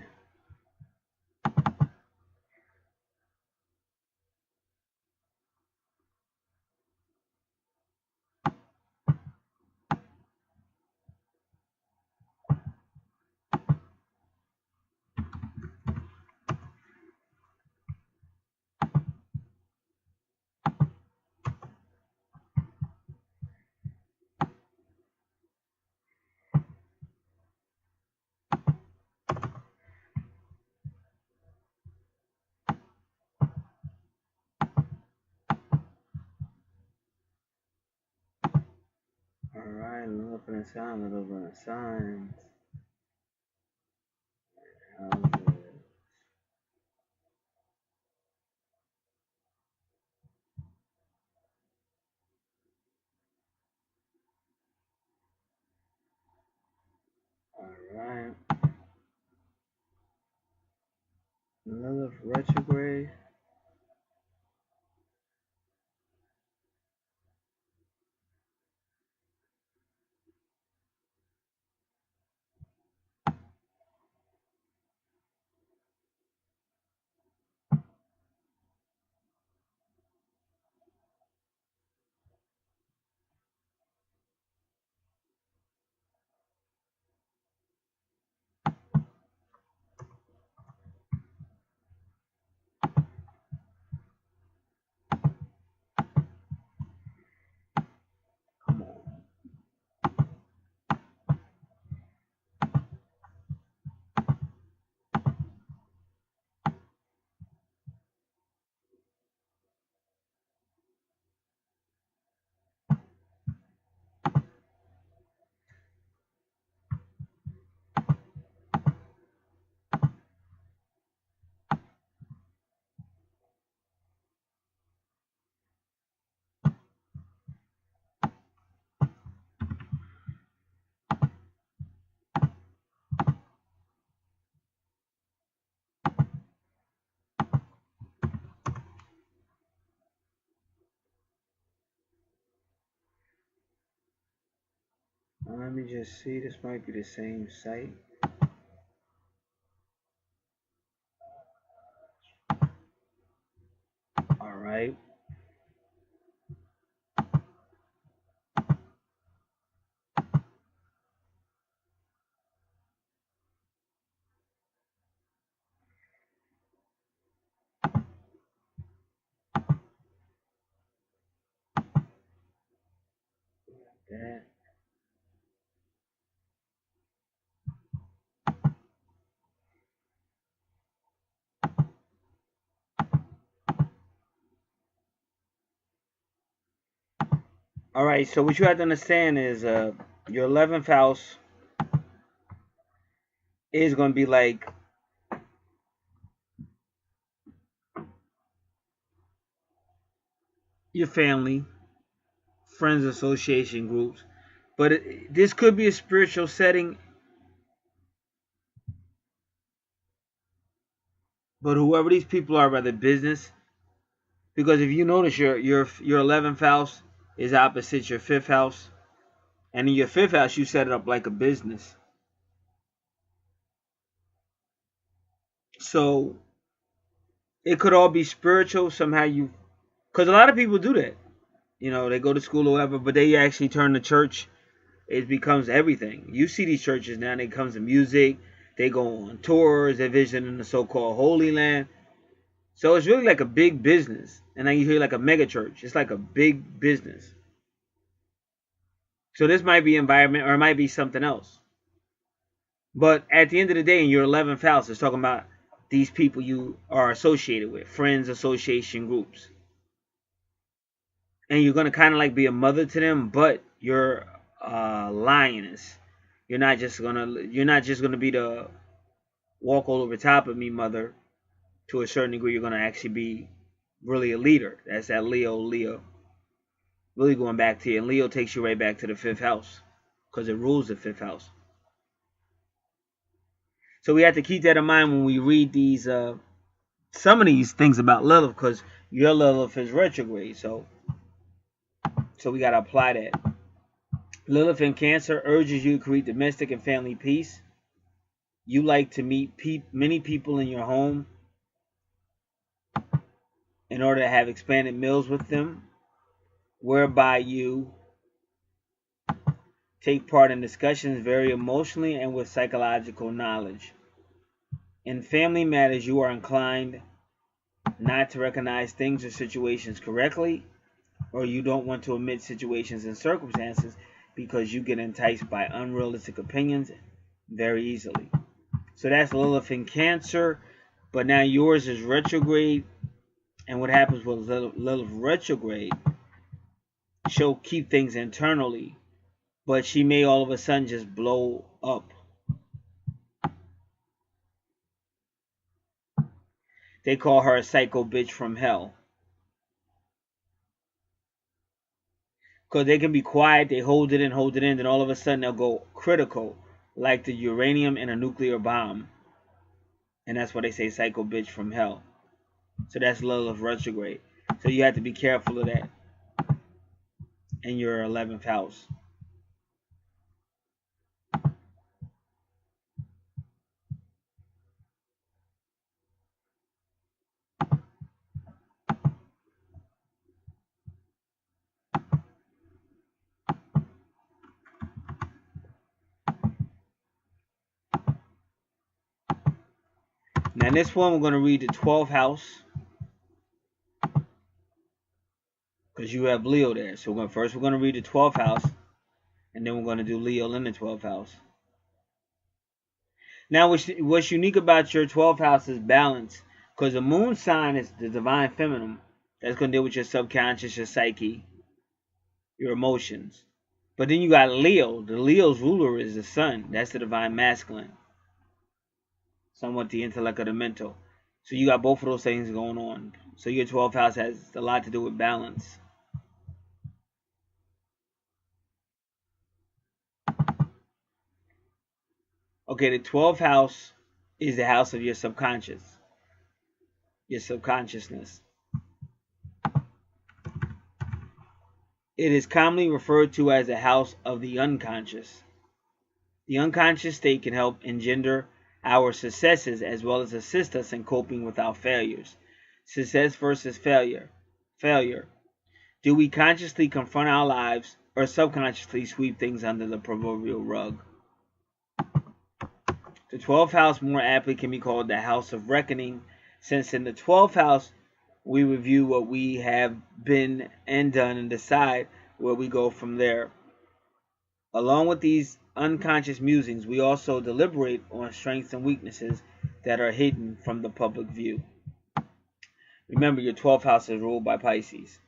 All right, Lilith in a sign, Lilith in a sign. All right, Lilith retrograde. Come on. Let me just see. This might be the same site. All right. That. All right. So what you have to understand is your 11th house is going to be like your family, friends, association groups. But this could be a spiritual setting. But whoever these people are, rather business, because if you notice your 11th house is opposite your 5th house, and in your 5th house you set it up like a business. So it could all be spiritual somehow. Because a lot of people do that. You know, they go to school or whatever, but they actually turn to church. It becomes everything. You see these churches now. They come to music. They go on tours. They visit in the so-called Holy Land. So it's really like a big business. And then you hear like a mega church. It's like a big business. So this might be environment or it might be something else. But at the end of the day, in your 11th house, it's talking about these people you are associated with, friends, association groups. And you're going to kind of like be a mother to them, but you're a lioness. You're not just going to be the walk all over top of me mother. To a certain degree, you're going to actually be really a leader. That's that Leo. Really going back to you. And Leo takes you right back to the 5th house because it rules the 5th house. So we have to keep that in mind when we read these some of these things about Lilith, because your Lilith is retrograde. So So we got to apply that. Lilith in Cancer urges you to create domestic and family peace. You like to meet many people in your home in order to have expanded meals with them, whereby you take part in discussions very emotionally and with psychological knowledge. In family matters, you are inclined not to recognize things or situations correctly, or you don't want to omit situations and circumstances because you get enticed by unrealistic opinions very easily. So that's Lilith in Cancer, but now yours is retrograde, and what happens with Lilith retrograde, she'll keep things internally, but she may all of a sudden just blow up. They call her a psycho bitch from hell. Because they can be quiet, they hold it in, then all of a sudden they'll go critical, like the uranium in a nuclear bomb. And that's why they say psycho bitch from hell. So that's Lilith retrograde. So you have to be careful of that in your 11th house. Now, in this one, we're going to read the 12th house because you have Leo there. So we're going to read the 12th house, and then we're going to do Leo in the 12th house. Now, what's unique about your 12th house is balance, because the moon sign is the divine feminine. That's going to deal with your subconscious, your psyche, your emotions. But then you got Leo. The Leo's ruler is the sun. That's the divine masculine. Somewhat the intellect of the mental. So you got both of those things going on. So your 12th house has a lot to do with balance. Okay, the 12th house is the house of your subconscious. Your subconsciousness. It is commonly referred to as the house of the unconscious. The unconscious state can help engender our successes as well as assist us in coping with our failures. Success versus failure. Failure. Do we consciously confront our lives or subconsciously sweep things under the proverbial rug? The 12th house more aptly can be called the house of reckoning, since in the 12th house we review what we have been and done and decide where we go from there. Along with these unconscious musings, we also deliberate on strengths and weaknesses that are hidden from the public view. Remember, your 12th house is ruled by Pisces.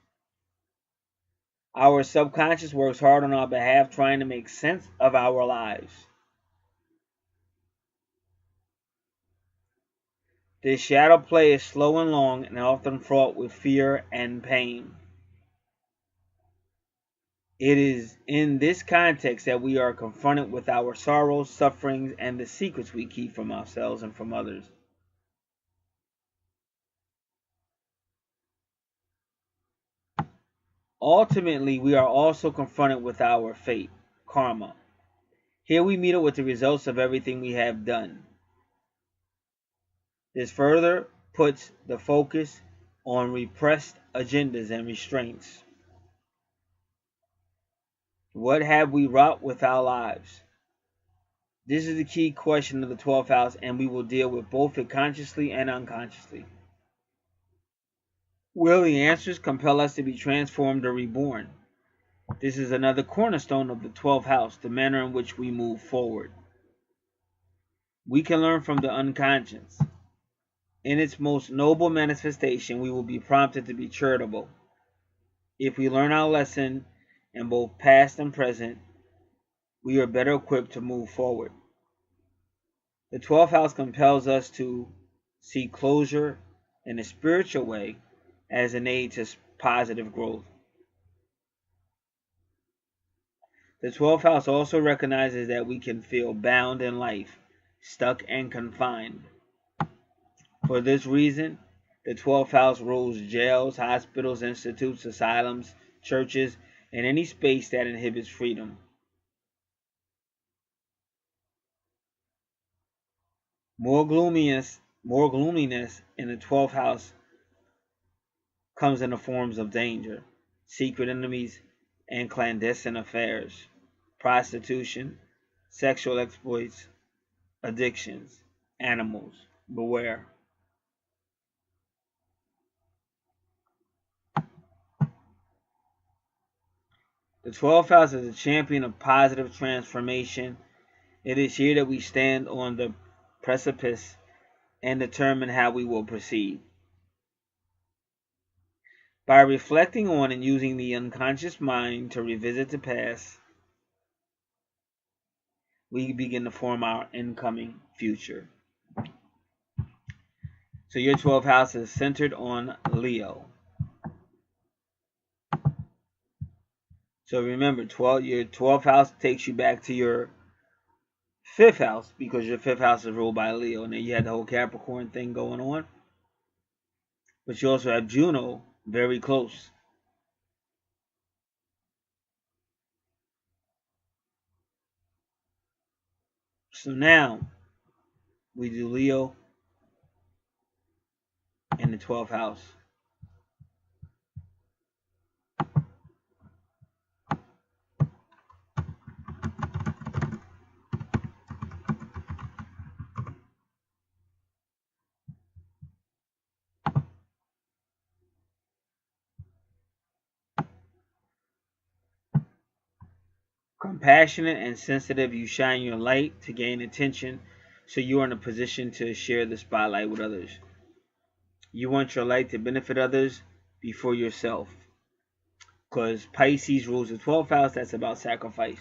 Our subconscious works hard on our behalf, trying to make sense of our lives. This shadow play is slow and long and often fraught with fear and pain. It is in this context that we are confronted with our sorrows, sufferings, and the secrets we keep from ourselves and from others. Ultimately, we are also confronted with our fate, karma. Here we meet it with the results of everything we have done. This further puts the focus on repressed agendas and restraints. What have we wrought with our lives? This is the key question of the 12th house, and we will deal with both it consciously and unconsciously. Will the answers compel us to be transformed or reborn? This is another cornerstone of the 12th house, the manner in which we move forward. We can learn from the unconscious. In its most noble manifestation, we will be prompted to be charitable. If we learn our lesson in both past and present, we are better equipped to move forward. The 12th house compels us to seek closure in a spiritual way as an aid to positive growth. The 12th house also recognizes that we can feel bound in life, stuck and confined. For this reason, the 12th house rules jails, hospitals, institutes, asylums, churches, in any space that inhibits freedom. More gloominess in the 12th house comes in the forms of danger, secret enemies, and clandestine affairs, prostitution, sexual exploits, addictions, animals. Beware. The 12th house is a champion of positive transformation. It is here that we stand on the precipice and determine how we will proceed. By reflecting on and using the unconscious mind to revisit the past, we begin to form our incoming future. So your 12th house is centered on Leo. So remember, your 12th house takes you back to your 5th house, because your 5th house is ruled by Leo. And then you had the whole Capricorn thing going on. But you also have Juno very close. So now we do Leo in the 12th house. Compassionate and sensitive, you shine your light to gain attention, so you are in a position to share the spotlight with others. You want your light to benefit others before yourself, because Pisces rules the 12th house. That's about sacrifice.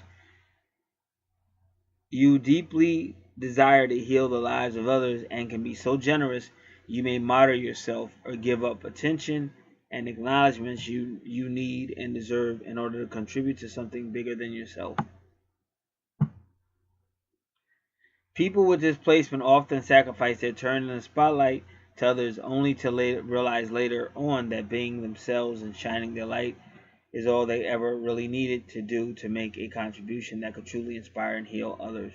You deeply desire to heal the lives of others and can be so generous you may martyr yourself or give up attention and acknowledgments you need and deserve in order to contribute to something bigger than yourself. People with this placement often sacrifice their turn in the spotlight to others, only to realize later on that being themselves and shining their light is all they ever really needed to do to make a contribution that could truly inspire and heal others.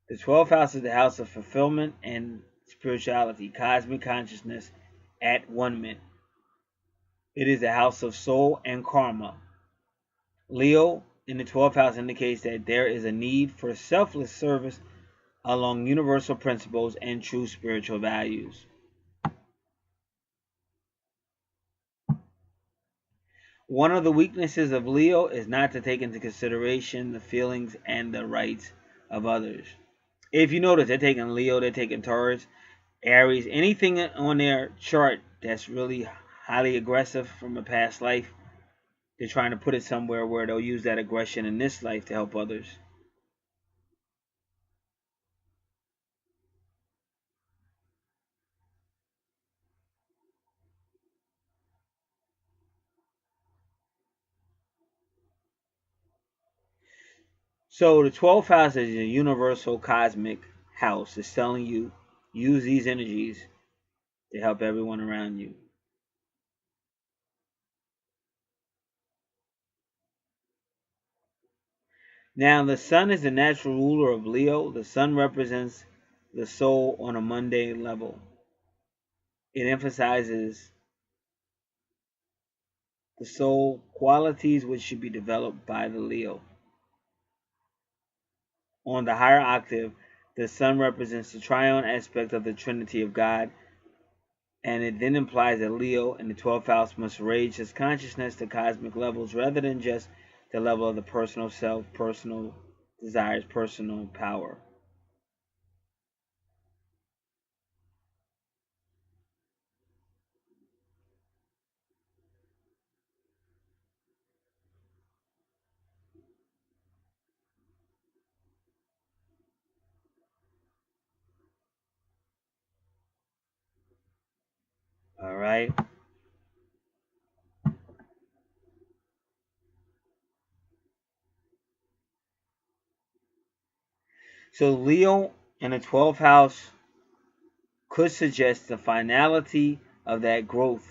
The 12th house is the house of fulfillment and spirituality, cosmic consciousness at one-ment. It is the house of soul and karma. Leo in the 12th house indicates that there is a need for selfless service along universal principles and true spiritual values. One of the weaknesses of Leo is not to take into consideration the feelings and the rights of others. If you notice, they're taking Leo, they're taking Taurus, Aries, anything on their chart that's really highly aggressive from a past life. They're trying to put it somewhere where they'll use that aggression in this life to help others. So the 12th house is a universal cosmic house. It's telling you, use these energies to help everyone around you. Now, the sun is the natural ruler of Leo. The sun represents the soul on a mundane level. It emphasizes the soul qualities which should be developed by the Leo. On the higher octave, the sun represents the triune aspect of the Trinity of God, and it then implies that Leo in the 12th house must raise his consciousness to cosmic levels rather than just the level of the personal self, personal desires, personal power. All right. So Leo in the 12th house could suggest the finality of that growth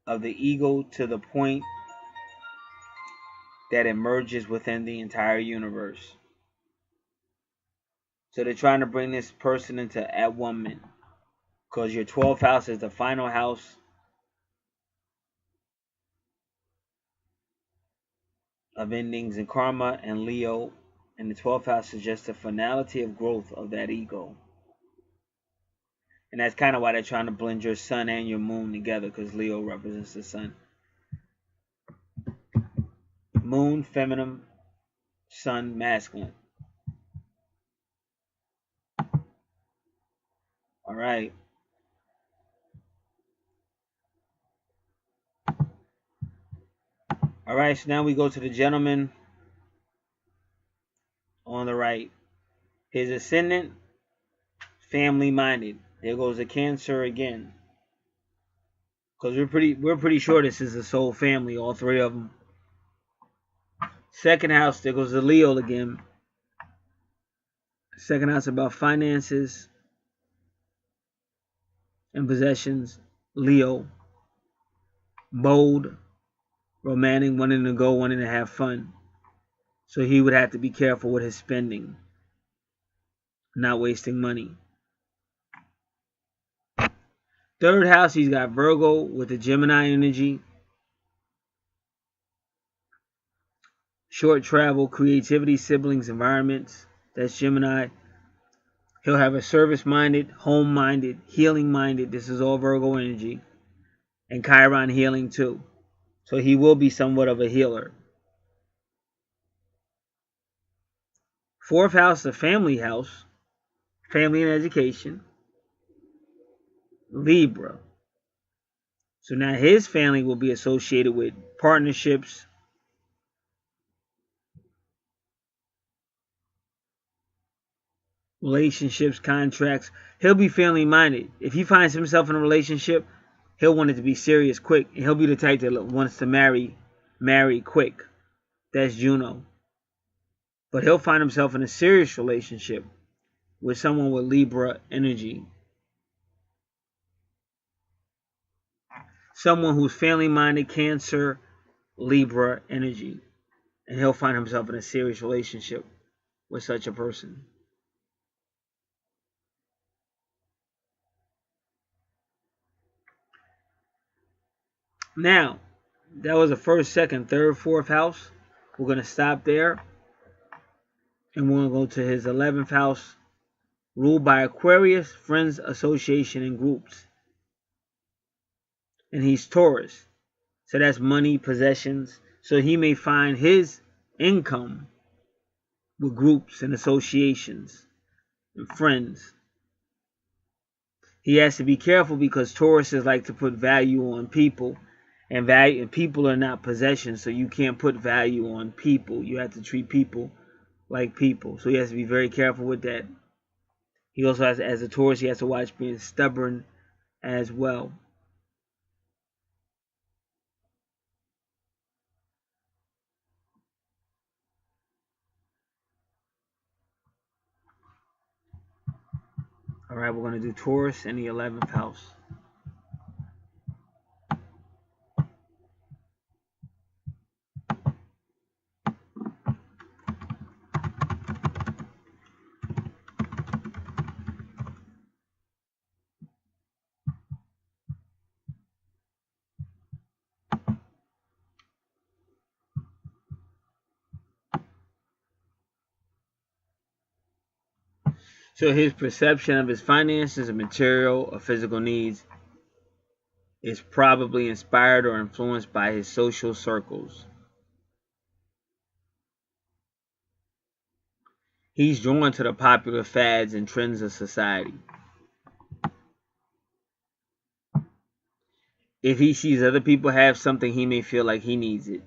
of the ego to the point that it merges within the entire universe. So they're trying to bring this person into at one, because your 12th house is the final house of endings and karma, and Leo, and the 12th house is just the finality of growth of that ego. And that's kind of why they're trying to blend your sun and your moon together, because Leo represents the sun. Moon, feminine, sun, masculine. All right. All right, so now we go to the gentleman on the right. His ascendant, family-minded. There goes the Cancer again. Because we're pretty sure this is a soul family, all three of them. Second house, there goes the Leo again. Second house about finances and possessions. Leo. Bold, romantic, wanting to go, wanting to have fun. So he would have to be careful with his spending, not wasting money. Third house, he's got Virgo with the Gemini energy. Short travel, creativity, siblings, environments. That's Gemini. He'll have a service-minded, home-minded, healing-minded. This is all Virgo energy. And Chiron healing too. So he will be somewhat of a healer. Fourth house, the family house. Family and education. Libra. So now his family will be associated with partnerships, relationships, contracts. He'll be family minded. If he finds himself in a relationship, he'll want it to be serious quick. And he'll be the type that wants to marry quick. That's Juno. But he'll find himself in a serious relationship with someone with Libra energy. Someone who's family minded, Cancer, Libra energy. And he'll find himself in a serious relationship with such a person. Now, that was the first, second, third, fourth house. We're going to stop there. And we're going to go to his 11th house, ruled by Aquarius, friends, association, and groups. And he's Taurus. So that's money, possessions. So he may find his income with groups and associations and friends. He has to be careful because Tauruses like to put value on people. And people are not possessions, so you can't put value on people. You have to treat people like people. So he has to be very careful with that. He also has, as a Taurus, he has to watch being stubborn as well. All right, we're going to do Taurus in the 11th house. So his perception of his finances and material or physical needs is probably inspired or influenced by his social circles. He's drawn to the popular fads and trends of society. If he sees other people have something, he may feel like he needs it.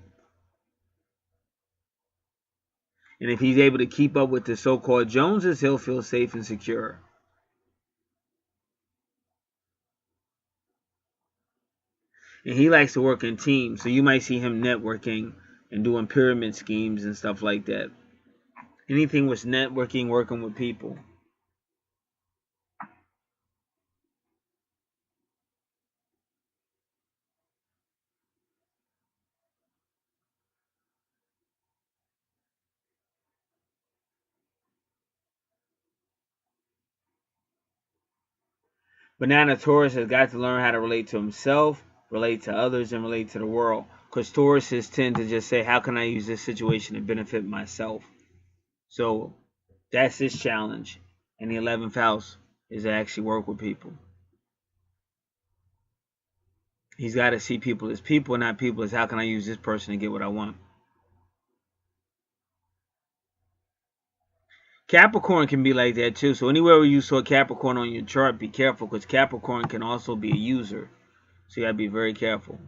And if he's able to keep up with the so-called Joneses, he'll feel safe and secure. And he likes to work in teams, so you might see him networking and doing pyramid schemes and stuff like that. Anything with networking, working with people. But now the Taurus has got to learn how to relate to himself, relate to others, and relate to the world. Because Tauruses tend to just say, how can I use this situation to benefit myself? So that's his challenge. And the 11th house is to actually work with people. He's got to see people as people, not people as how can I use this person to get what I want. Capricorn can be like that too. So anywhere where you saw Capricorn on your chart, be careful, because Capricorn can also be a user. So you got to be very careful.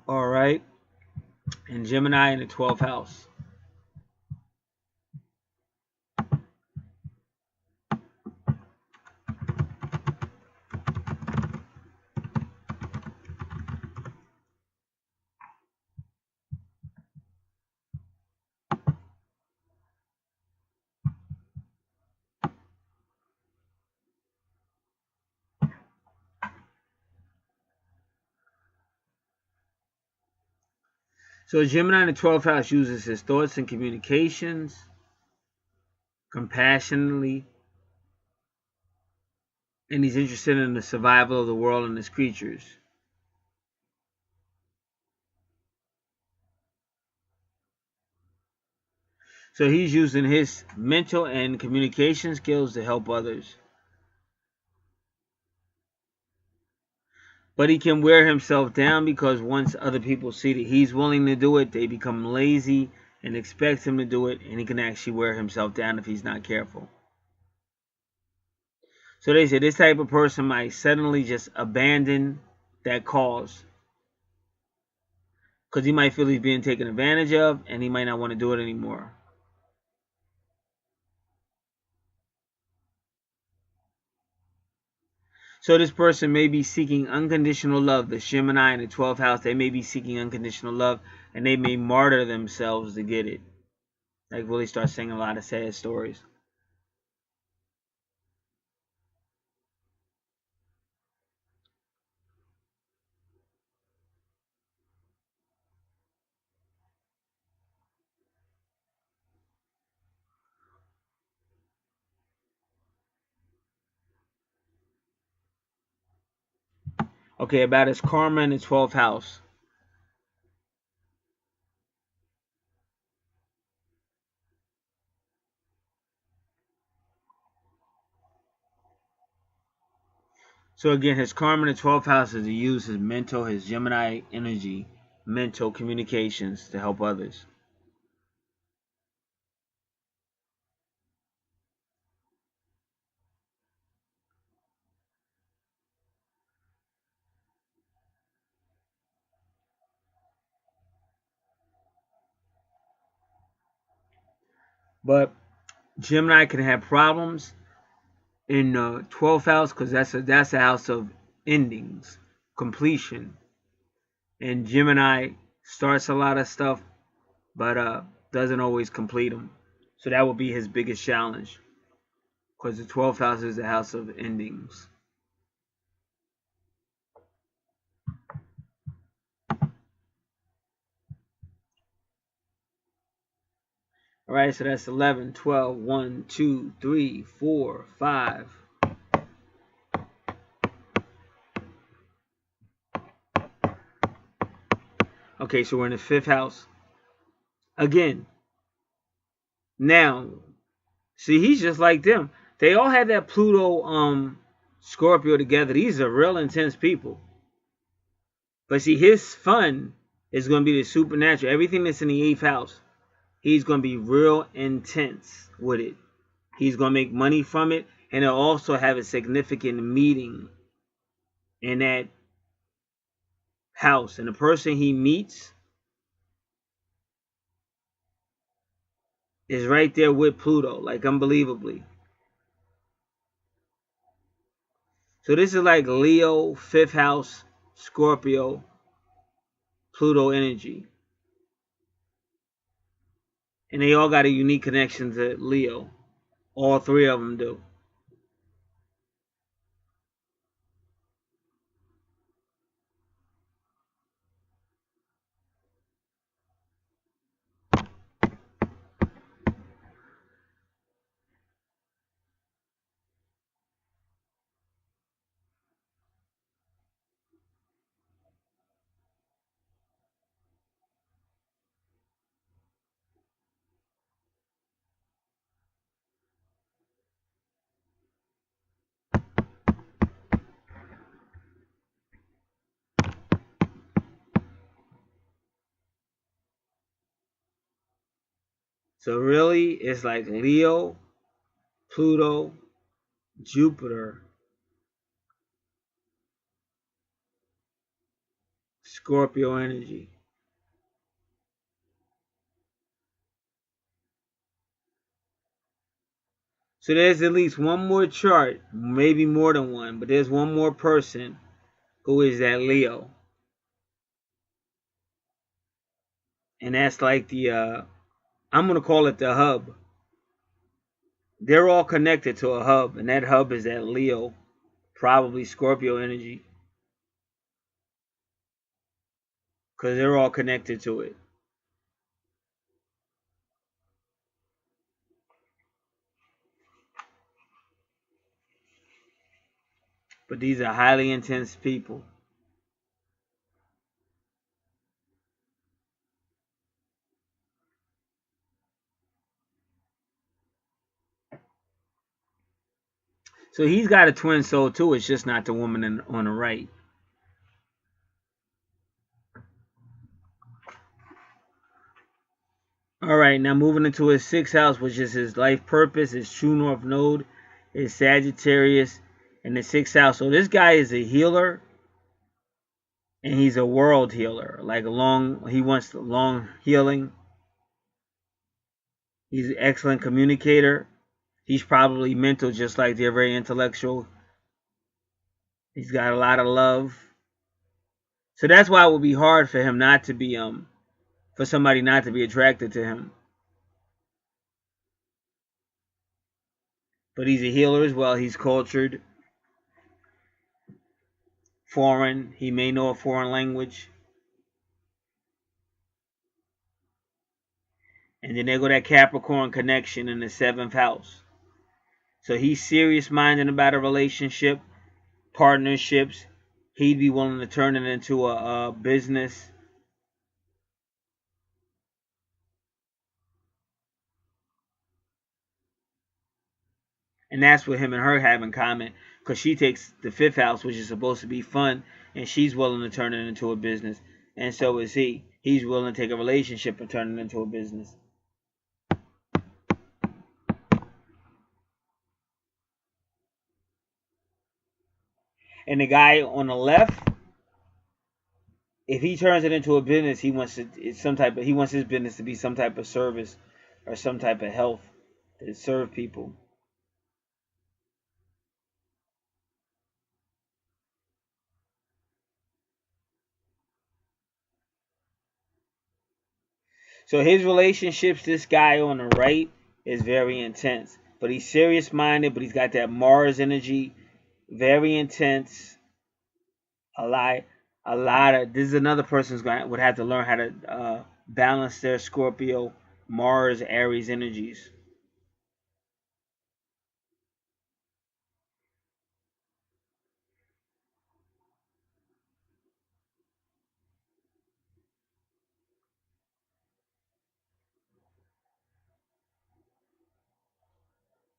All right. And Gemini in the 12th house. So Gemini in the 12th house uses his thoughts and communications compassionately, and he's interested in the survival of the world and its creatures. So he's using his mental and communication skills to help others. But he can wear himself down, because once other people see that he's willing to do it, they become lazy and expect him to do it, and he can actually wear himself down if he's not careful. So they say this type of person might suddenly just abandon that cause, because he might feel he's being taken advantage of, and he might not want to do it anymore. So this person may be seeking unconditional love. The Gemini in the 12th house, they may be seeking unconditional love, and they may martyr themselves to get it. Like really start singing a lot of sad stories. Okay, about his karma in the 12th house. So again, his karma in the 12th house is to use his mental, his Gemini energy, mental communications to help others. But Gemini can have problems in the 12th house, because that's a house of endings, completion. And Gemini starts a lot of stuff, but doesn't always complete them. So that will be his biggest challenge, because the 12th house is the house of endings. All right, so that's 11, 12, 1, 2, 3, 4, 5. Okay, so we're in the 5th house. Again, now, see, he's just like them. They all have that Pluto, Scorpio together. These are real intense people. But see, his fun is going to be the supernatural. Everything that's in the 8th house, he's going to be real intense with it. He's going to make money from it, and he'll also have a significant meeting in that house. And the person he meets is right there with Pluto, like unbelievably. So this is like Leo, 5th house, Scorpio, Pluto energy. And they all got a unique connection to Leo. All three of them do. So really, it's like Leo, Pluto, Jupiter, Scorpio energy. So there's at least one more chart, maybe more than one, but there's one more person who is that Leo. And that's like the, I'm going to call it the hub. They're all connected to a hub, and that hub is that Leo, probably Scorpio energy, because they're all connected to it. But these are highly intense people. So he's got a twin soul too. It's just not the woman on the right. All right, now moving into his sixth house, which is his life purpose, his true north node, is Sagittarius in the sixth house. So this guy is a healer, and he's a world healer. Like he wants long healing. He's an excellent communicator. He's probably mental, just like they're very intellectual. He's got a lot of love. So that's why it would be hard for him not to be for somebody not to be attracted to him. But he's a healer as well. He's cultured, foreign. He may know a foreign language. And then there go that Capricorn connection in the seventh house. So he's serious-minded about a relationship, partnerships. He'd be willing to turn it into a business. And that's what him and her have in common, because she takes the fifth house, which is supposed to be fun, and she's willing to turn it into a business. And so is he. He's willing to take a relationship and turn it into a business. And the guy on the left, if he turns it into a business, he wants he wants his business to be some type of service or some type of health to serve people. So his relationships, this guy on the right, is very intense. But he's serious minded, but he's got that Mars energy, very intense. A lot of this is another person who's going would have to learn how to balance their Scorpio, Mars, Aries energies.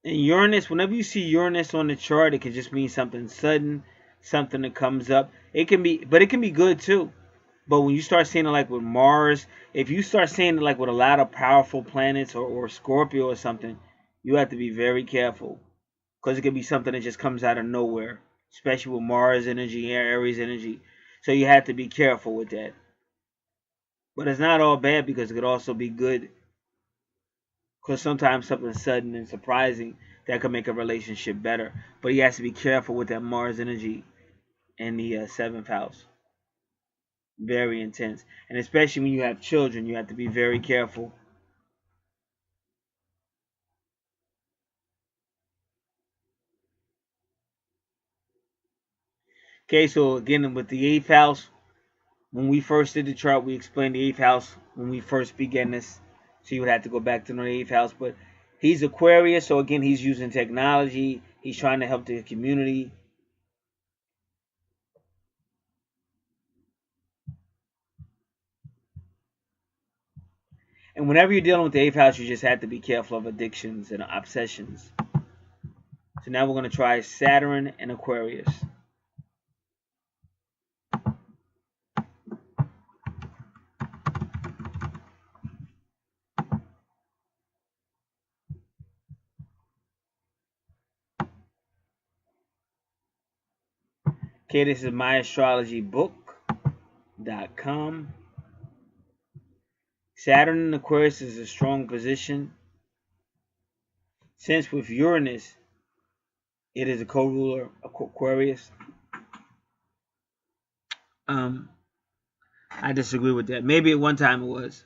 And Uranus, whenever you see Uranus on the chart, it can just mean something sudden, something that comes up. It can be, but it can be good too. But when you start seeing it like with Mars, if you start seeing it like with a lot of powerful planets or Scorpio or something, you have to be very careful, because it could be something that just comes out of nowhere, especially with Mars energy, Aries energy. So you have to be careful with that. But it's not all bad, because it could also be good, because sometimes something sudden and surprising that could make a relationship better. But he has to be careful with that Mars energy in the seventh house. Very intense. And especially when you have children, you have to be very careful. Okay, so again, with the eighth house, when we first did the chart, we explained the eighth house when we first began this. So you would have to go back to the eighth house. But he's Aquarius, so again, he's using technology. He's trying to help the community. And whenever you're dealing with the eighth house, you just have to be careful of addictions and obsessions. So now we're going to try Saturn and Aquarius. Okay, this is myastrologybook.com. Saturn in Aquarius is a strong position, since with Uranus, it is a co-ruler of Aquarius. I disagree with that. Maybe at one time it was,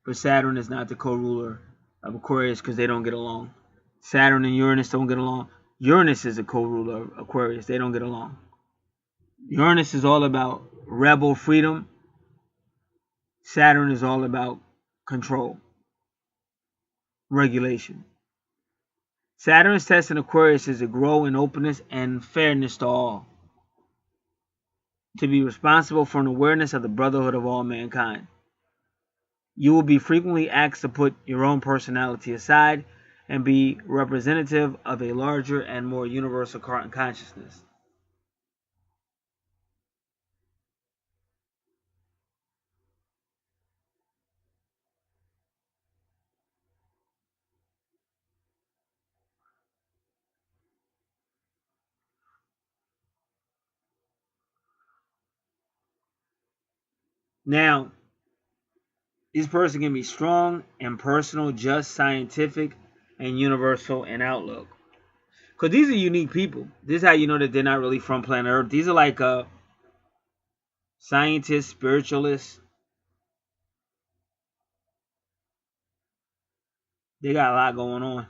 but Saturn is not the co-ruler of Aquarius because they don't get along. Saturn and Uranus don't get along. Uranus is a co-ruler of Aquarius. They don't get along. Uranus is all about rebel freedom. Saturn is all about control, regulation. Saturn's test in Aquarius is to grow in openness and fairness to all, to be responsible for an awareness of the brotherhood of all mankind. You will be frequently asked to put your own personality aside and be representative of a larger and more universal consciousness. Now, this person can be strong and personal, just, scientific, and universal in outlook. Because these are unique people. This is how you know that they're not really from planet Earth. These are like scientists, spiritualists. They got a lot going on.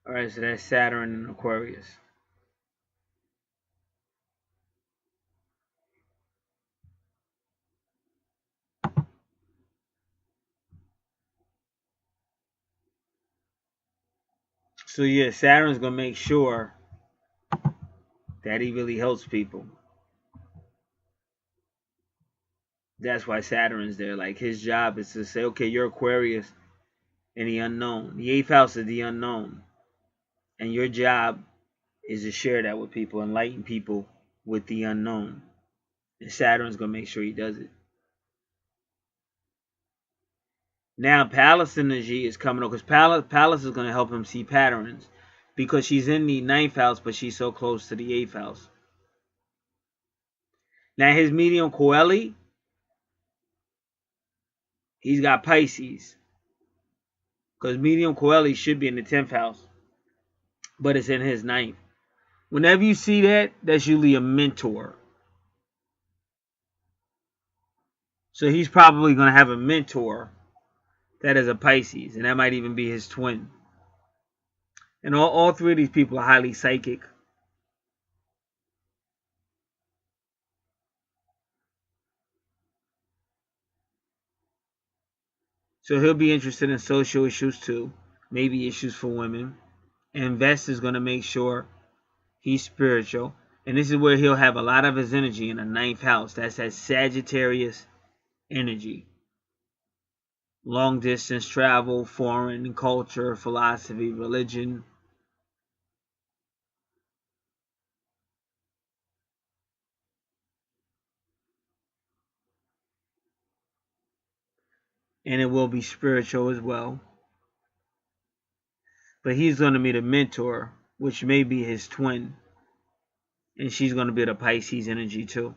All right, so that's Saturn and Aquarius. So yeah, Saturn's gonna make sure that he really helps people. That's why Saturn's there. Like his job is to say, okay, you're Aquarius and the unknown. The eighth house is the unknown. And your job is to share that with people, enlighten people with the unknown. And Saturn's gonna make sure he does it. Now Pallas energy is coming up because Pallas is gonna help him see patterns. Because she's in the ninth house, but she's so close to the eighth house. Now his medium Coeli, he's got Pisces. Because medium Coeli should be in the 10th house, but it's in his ninth. Whenever you see that, that's usually a mentor. So he's probably going to have a mentor that is a Pisces, and that might even be his twin. And all three of these people are highly psychic. So he'll be interested in social issues too, maybe issues for women. And Vest is going to make sure he's spiritual. And this is where he'll have a lot of his energy in the ninth house. That's that Sagittarius energy. Long distance travel, foreign culture, philosophy, religion. And it will be spiritual as well. But he's going to be the mentor, which may be his twin. And she's going to be the Pisces energy too.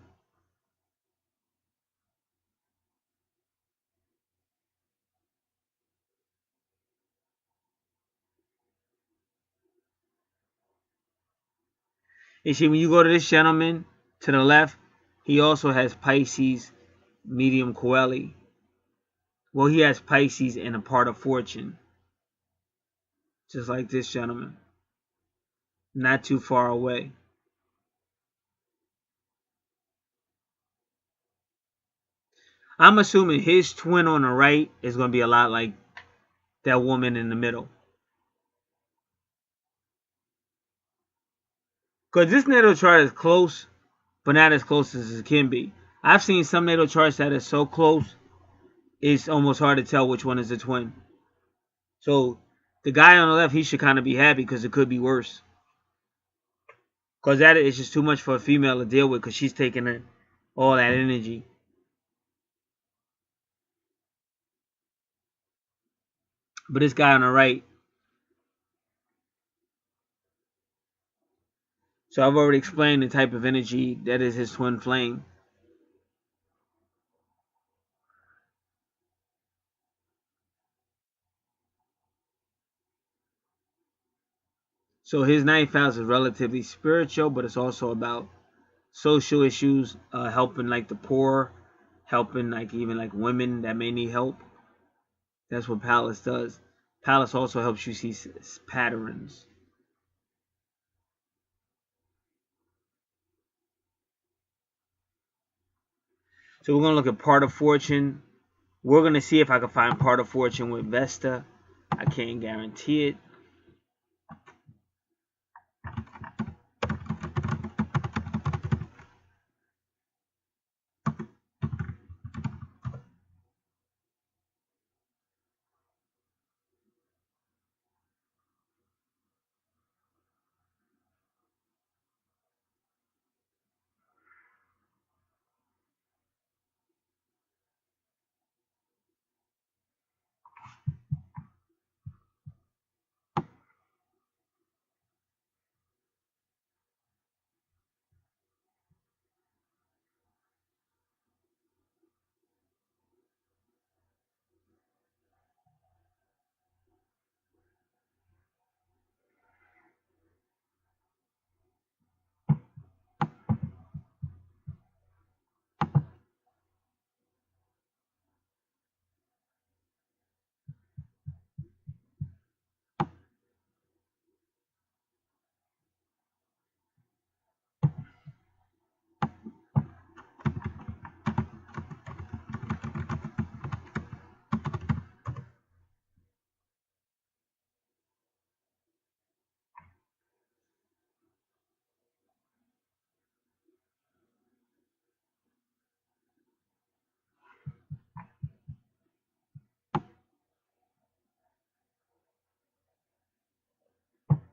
And see, when you go to this gentleman to the left, he also has Pisces medium Coeli. Well, he has Pisces in a part of fortune. Just like this gentleman. Not too far away. I'm assuming his twin on the right is going to be a lot like that woman in the middle. Because this natal chart is close, but not as close as it can be. I've seen some natal charts that are so close, it's almost hard to tell which one is the twin. So the guy on the left, he should kind of be happy because it could be worse. Because that is just too much for a female to deal with because she's taking all that energy. But this guy on the right, so I've already explained the type of energy that is his twin flame. So his ninth house is relatively spiritual, but it's also about social issues, helping like the poor, helping like even like women that may need help. That's what Palace does. Palace also helps you see patterns. So we're gonna look at part of fortune. We're gonna see if I can find part of fortune with Vesta. I can't guarantee it.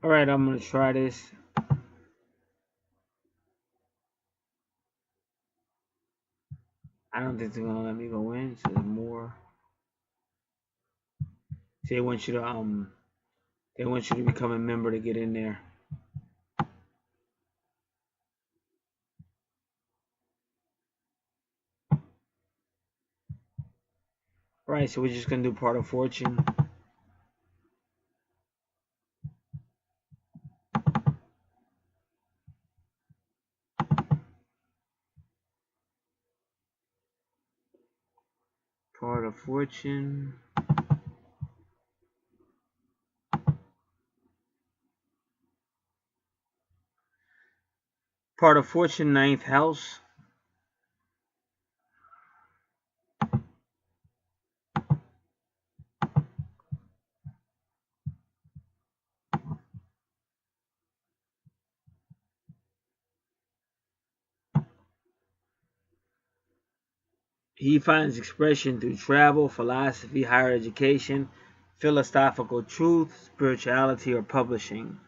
All right, I'm gonna try this. I don't think they're gonna let me go in. So there's more. See, they want you to become a member to get in there. All right, so we're just gonna do part of fortune. Part of fortune. Part of fortune, ninth house. He finds expression through travel, philosophy, higher education, philosophical truth, spirituality, or publishing.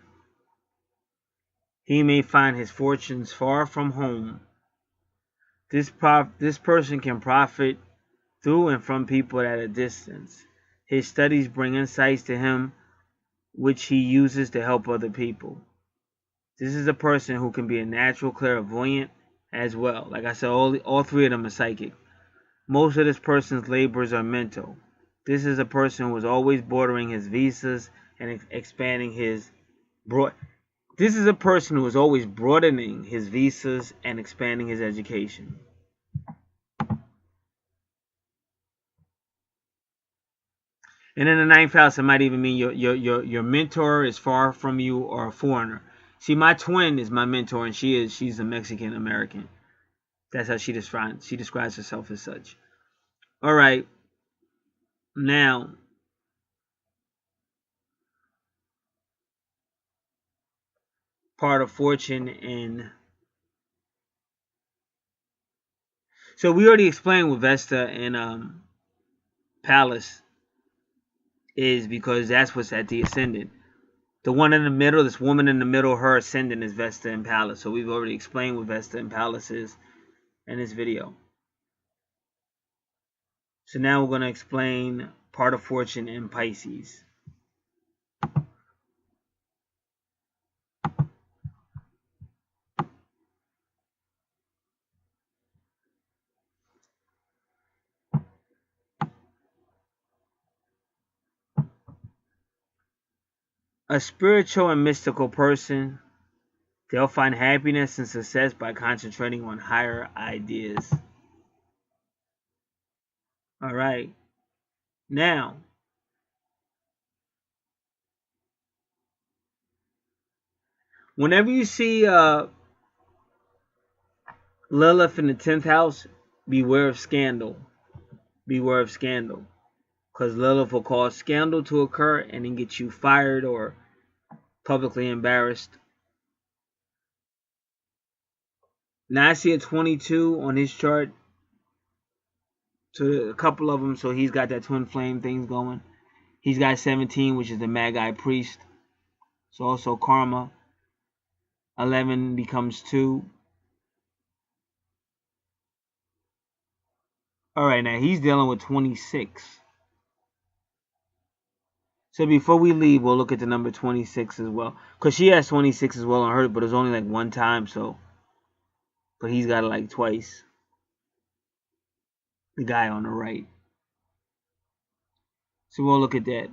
He may find his fortunes far from home. This person can profit through and from people at a distance. His studies bring insights to him which he uses to help other people. This is a person who can be a natural clairvoyant as well. Like I said, all three of them are psychic. Most of this person's labors are mental. This is a person who is always bordering his visas and expanding his broad. This is a person who is always broadening his visas and expanding his education. And in the ninth house, it might even mean your mentor is far from you or a foreigner. See, my twin is my mentor, and she's a Mexican American. That's how she describes herself as such. All right. Now, part of fortune in. So we already explained what Vesta and Palace is, because that's what's at the ascendant. The one in the middle, this woman in the middle, her ascendant is Vesta and Palace. So we've already explained what Vesta and Palace is in this video. So now we're going to explain part of fortune in Pisces. A spiritual and mystical person, they'll find happiness and success by concentrating on higher ideas. All right. Now, whenever you see Lilith in the 10th house, beware of scandal. Beware of scandal. Because Lilith will cause scandal to occur and then get you fired or publicly embarrassed. Now I see a 22 on his chart. So a couple of them, so he's got that twin flame things going. He's got 17, which is the Magi priest. So also karma. 11 becomes 2. Alright, now he's dealing with 26. So before we leave, we'll look at the number 26 as well. Because she has 26 as well on her, but it's only like one time, so. But he's got it like twice. The guy on the right. So we'll look at that.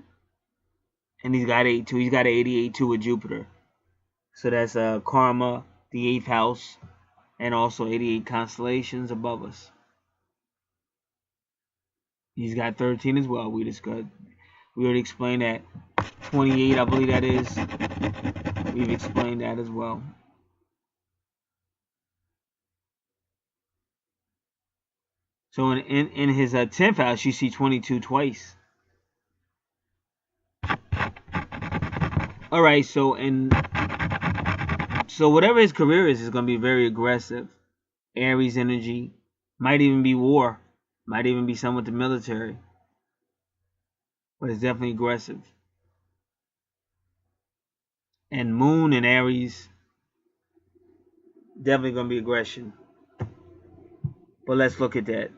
And he's got 8 too. He's got an 88 too with Jupiter. So that's karma, the 8th house, and also 88 constellations above us. He's got 13 as well. We already explained that. 28, I believe that is. We've explained that as well. So in his 10th house, you see 22 twice. All right, so whatever his career is going to be very aggressive. Aries energy, might even be war, might even be some with the military, but it's definitely aggressive. And Moon and Aries, definitely going to be aggression. But let's look at that.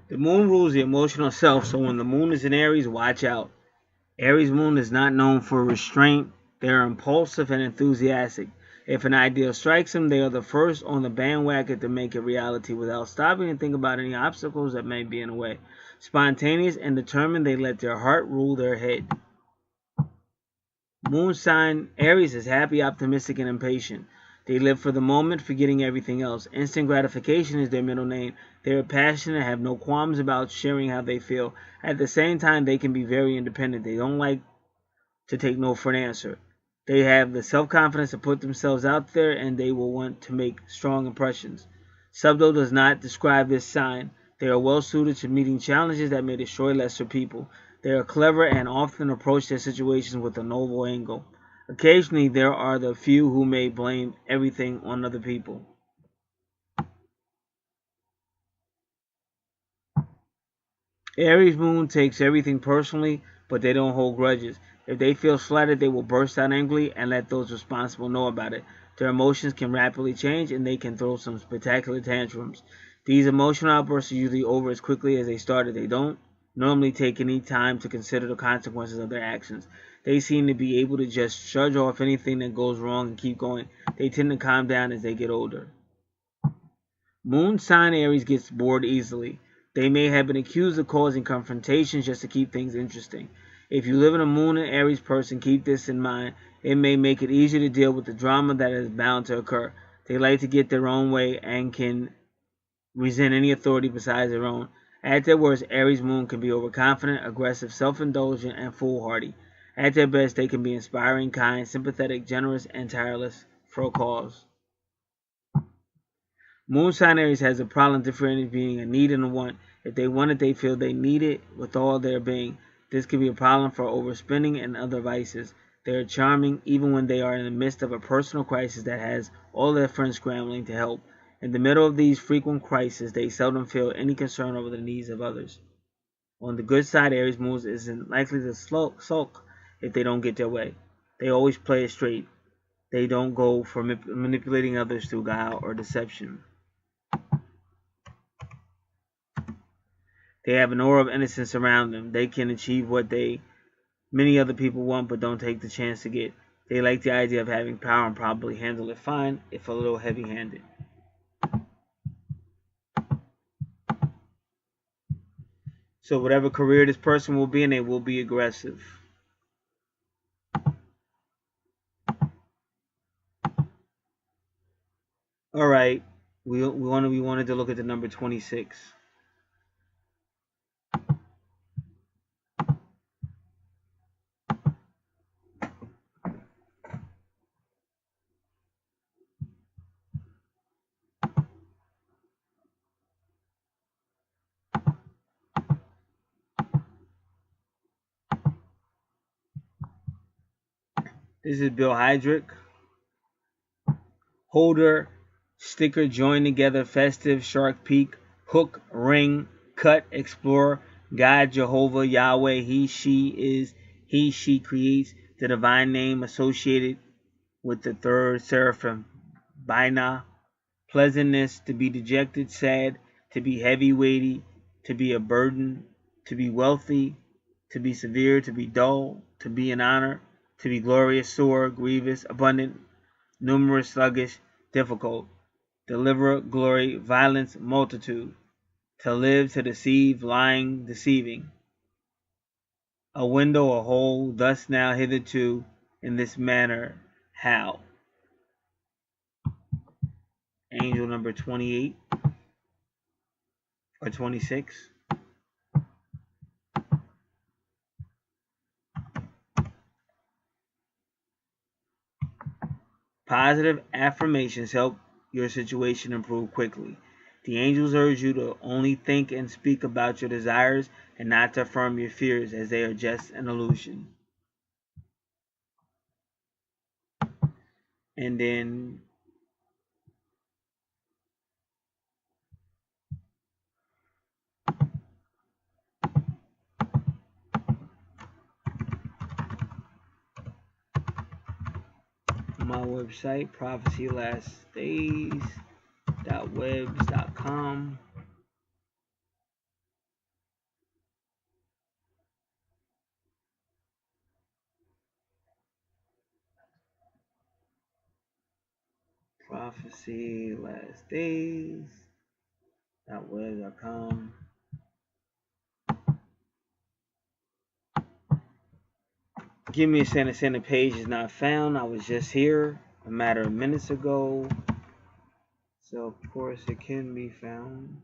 The moon rules the emotional self, so when the moon is in Aries, watch out. Aries moon is not known for restraint. They are impulsive and enthusiastic. If an idea strikes them, they are the first on the bandwagon to make it reality without stopping and think about any obstacles that may be in the way. Spontaneous and determined, they let their heart rule their head. Moon sign Aries is happy, optimistic, and impatient. They live for the moment, forgetting everything else. Instant gratification is their middle name. They are passionate and have no qualms about sharing how they feel. At the same time, they can be very independent. They don't like to take no for an answer. They have the self-confidence to put themselves out there, and they will want to make strong impressions. Subdo does not describe this sign. They are well suited to meeting challenges that may destroy lesser people. They are clever and often approach their situations with a noble angle. Occasionally, there are the few who may blame everything on other people. Aries moon takes everything personally, but they don't hold grudges. If they feel slighted, they will burst out angrily and let those responsible know about it. Their emotions can rapidly change and they can throw some spectacular tantrums. These emotional outbursts are usually over as quickly as they started. They don't normally take any time to consider the consequences of their actions. They seem to be able to just shrug off anything that goes wrong and keep going. They tend to calm down as they get older. Moon sign Aries gets bored easily. They may have been accused of causing confrontations just to keep things interesting. If you live in a Moon and Aries person, keep this in mind. It may make it easier to deal with the drama that is bound to occur. They like to get their own way and can resent any authority besides their own. At their worst, Aries Moon can be overconfident, aggressive, self-indulgent, and foolhardy. At their best, they can be inspiring, kind, sympathetic, generous, and tireless for a cause. Moon sign Aries has a problem differentiating a need and a want. If they want it, they feel they need it with all their being. This can be a problem for overspending and other vices. They are charming even when they are in the midst of a personal crisis that has all their friends scrambling to help. In the middle of these frequent crises, they seldom feel any concern over the needs of others. On the good side, Aries Moons isn't likely to sulk if they don't get their way. They always play it straight. They don't go for manipulating others through guile or deception. They have an aura of innocence around them. They can achieve what many other people want but don't take the chance to get. They like the idea of having power and probably handle it fine, if a little heavy-handed. So whatever career this person will be in, they will be aggressive. All right, we wanted to look at the number 26. This is Bill Hydrick. Holder, sticker, join together, festive, shark peak, hook, ring, cut, explorer, God, Jehovah, Yahweh, he, she creates, the divine name associated with the third seraphim, Bina, pleasantness, to be dejected, sad, to be heavy, weighty, to be a burden, to be wealthy, to be severe, to be dull, to be an honor, to be glorious, sore, grievous, abundant, numerous, sluggish, difficult, deliverer, glory, violence, multitude, to live, to deceive, lying, deceiving, a window, a hole, thus now, hitherto, in this manner, how. Angel number 28 or 26. Positive affirmations help your situation improve quickly. The angels urge you to only think and speak about your desires and not to affirm your fears, as they are just an illusion. And then my website, prophecylastdays.webs.com. prophecylastdays.webs.com. Give me a second. Saying the page is not found. I was just here a matter of minutes ago. So, of course, it can be found.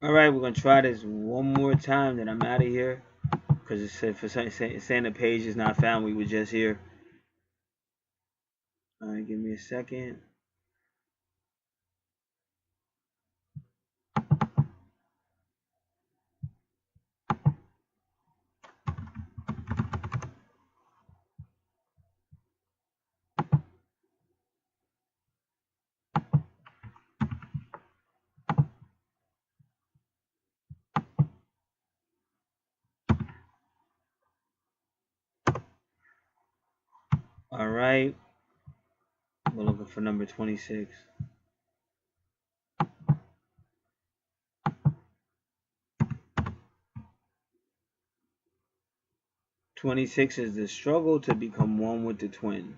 All right, we're going to try this one more time, then I'm out of here. Because it's saying the page is not found. We were just here. Alright, give me a second. Alright. We're looking for number 26. 26 is the struggle to become one with the twin.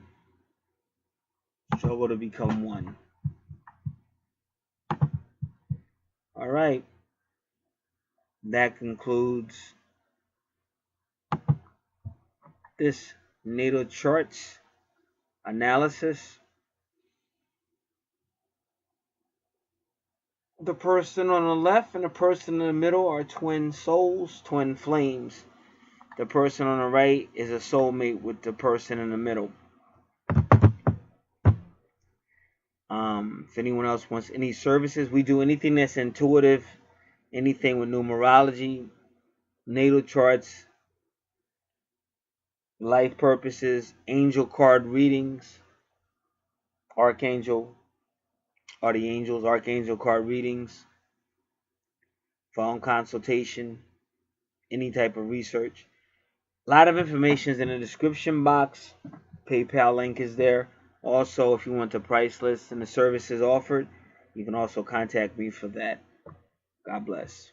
Struggle to become one. Alright. That concludes this natal charts analysis. The person on the left and the person in the middle are twin souls, twin flames. The person on the right is a soulmate with the person in the middle. If anyone else wants any services, we do anything that's intuitive, anything with numerology, natal charts, life purposes, angel card readings, Archangel, or the angels, Archangel card readings, phone consultation, any type of research. A lot of information is in the description box. PayPal link is there. Also, if you want the price list and the services offered, you can also contact me for that. God bless.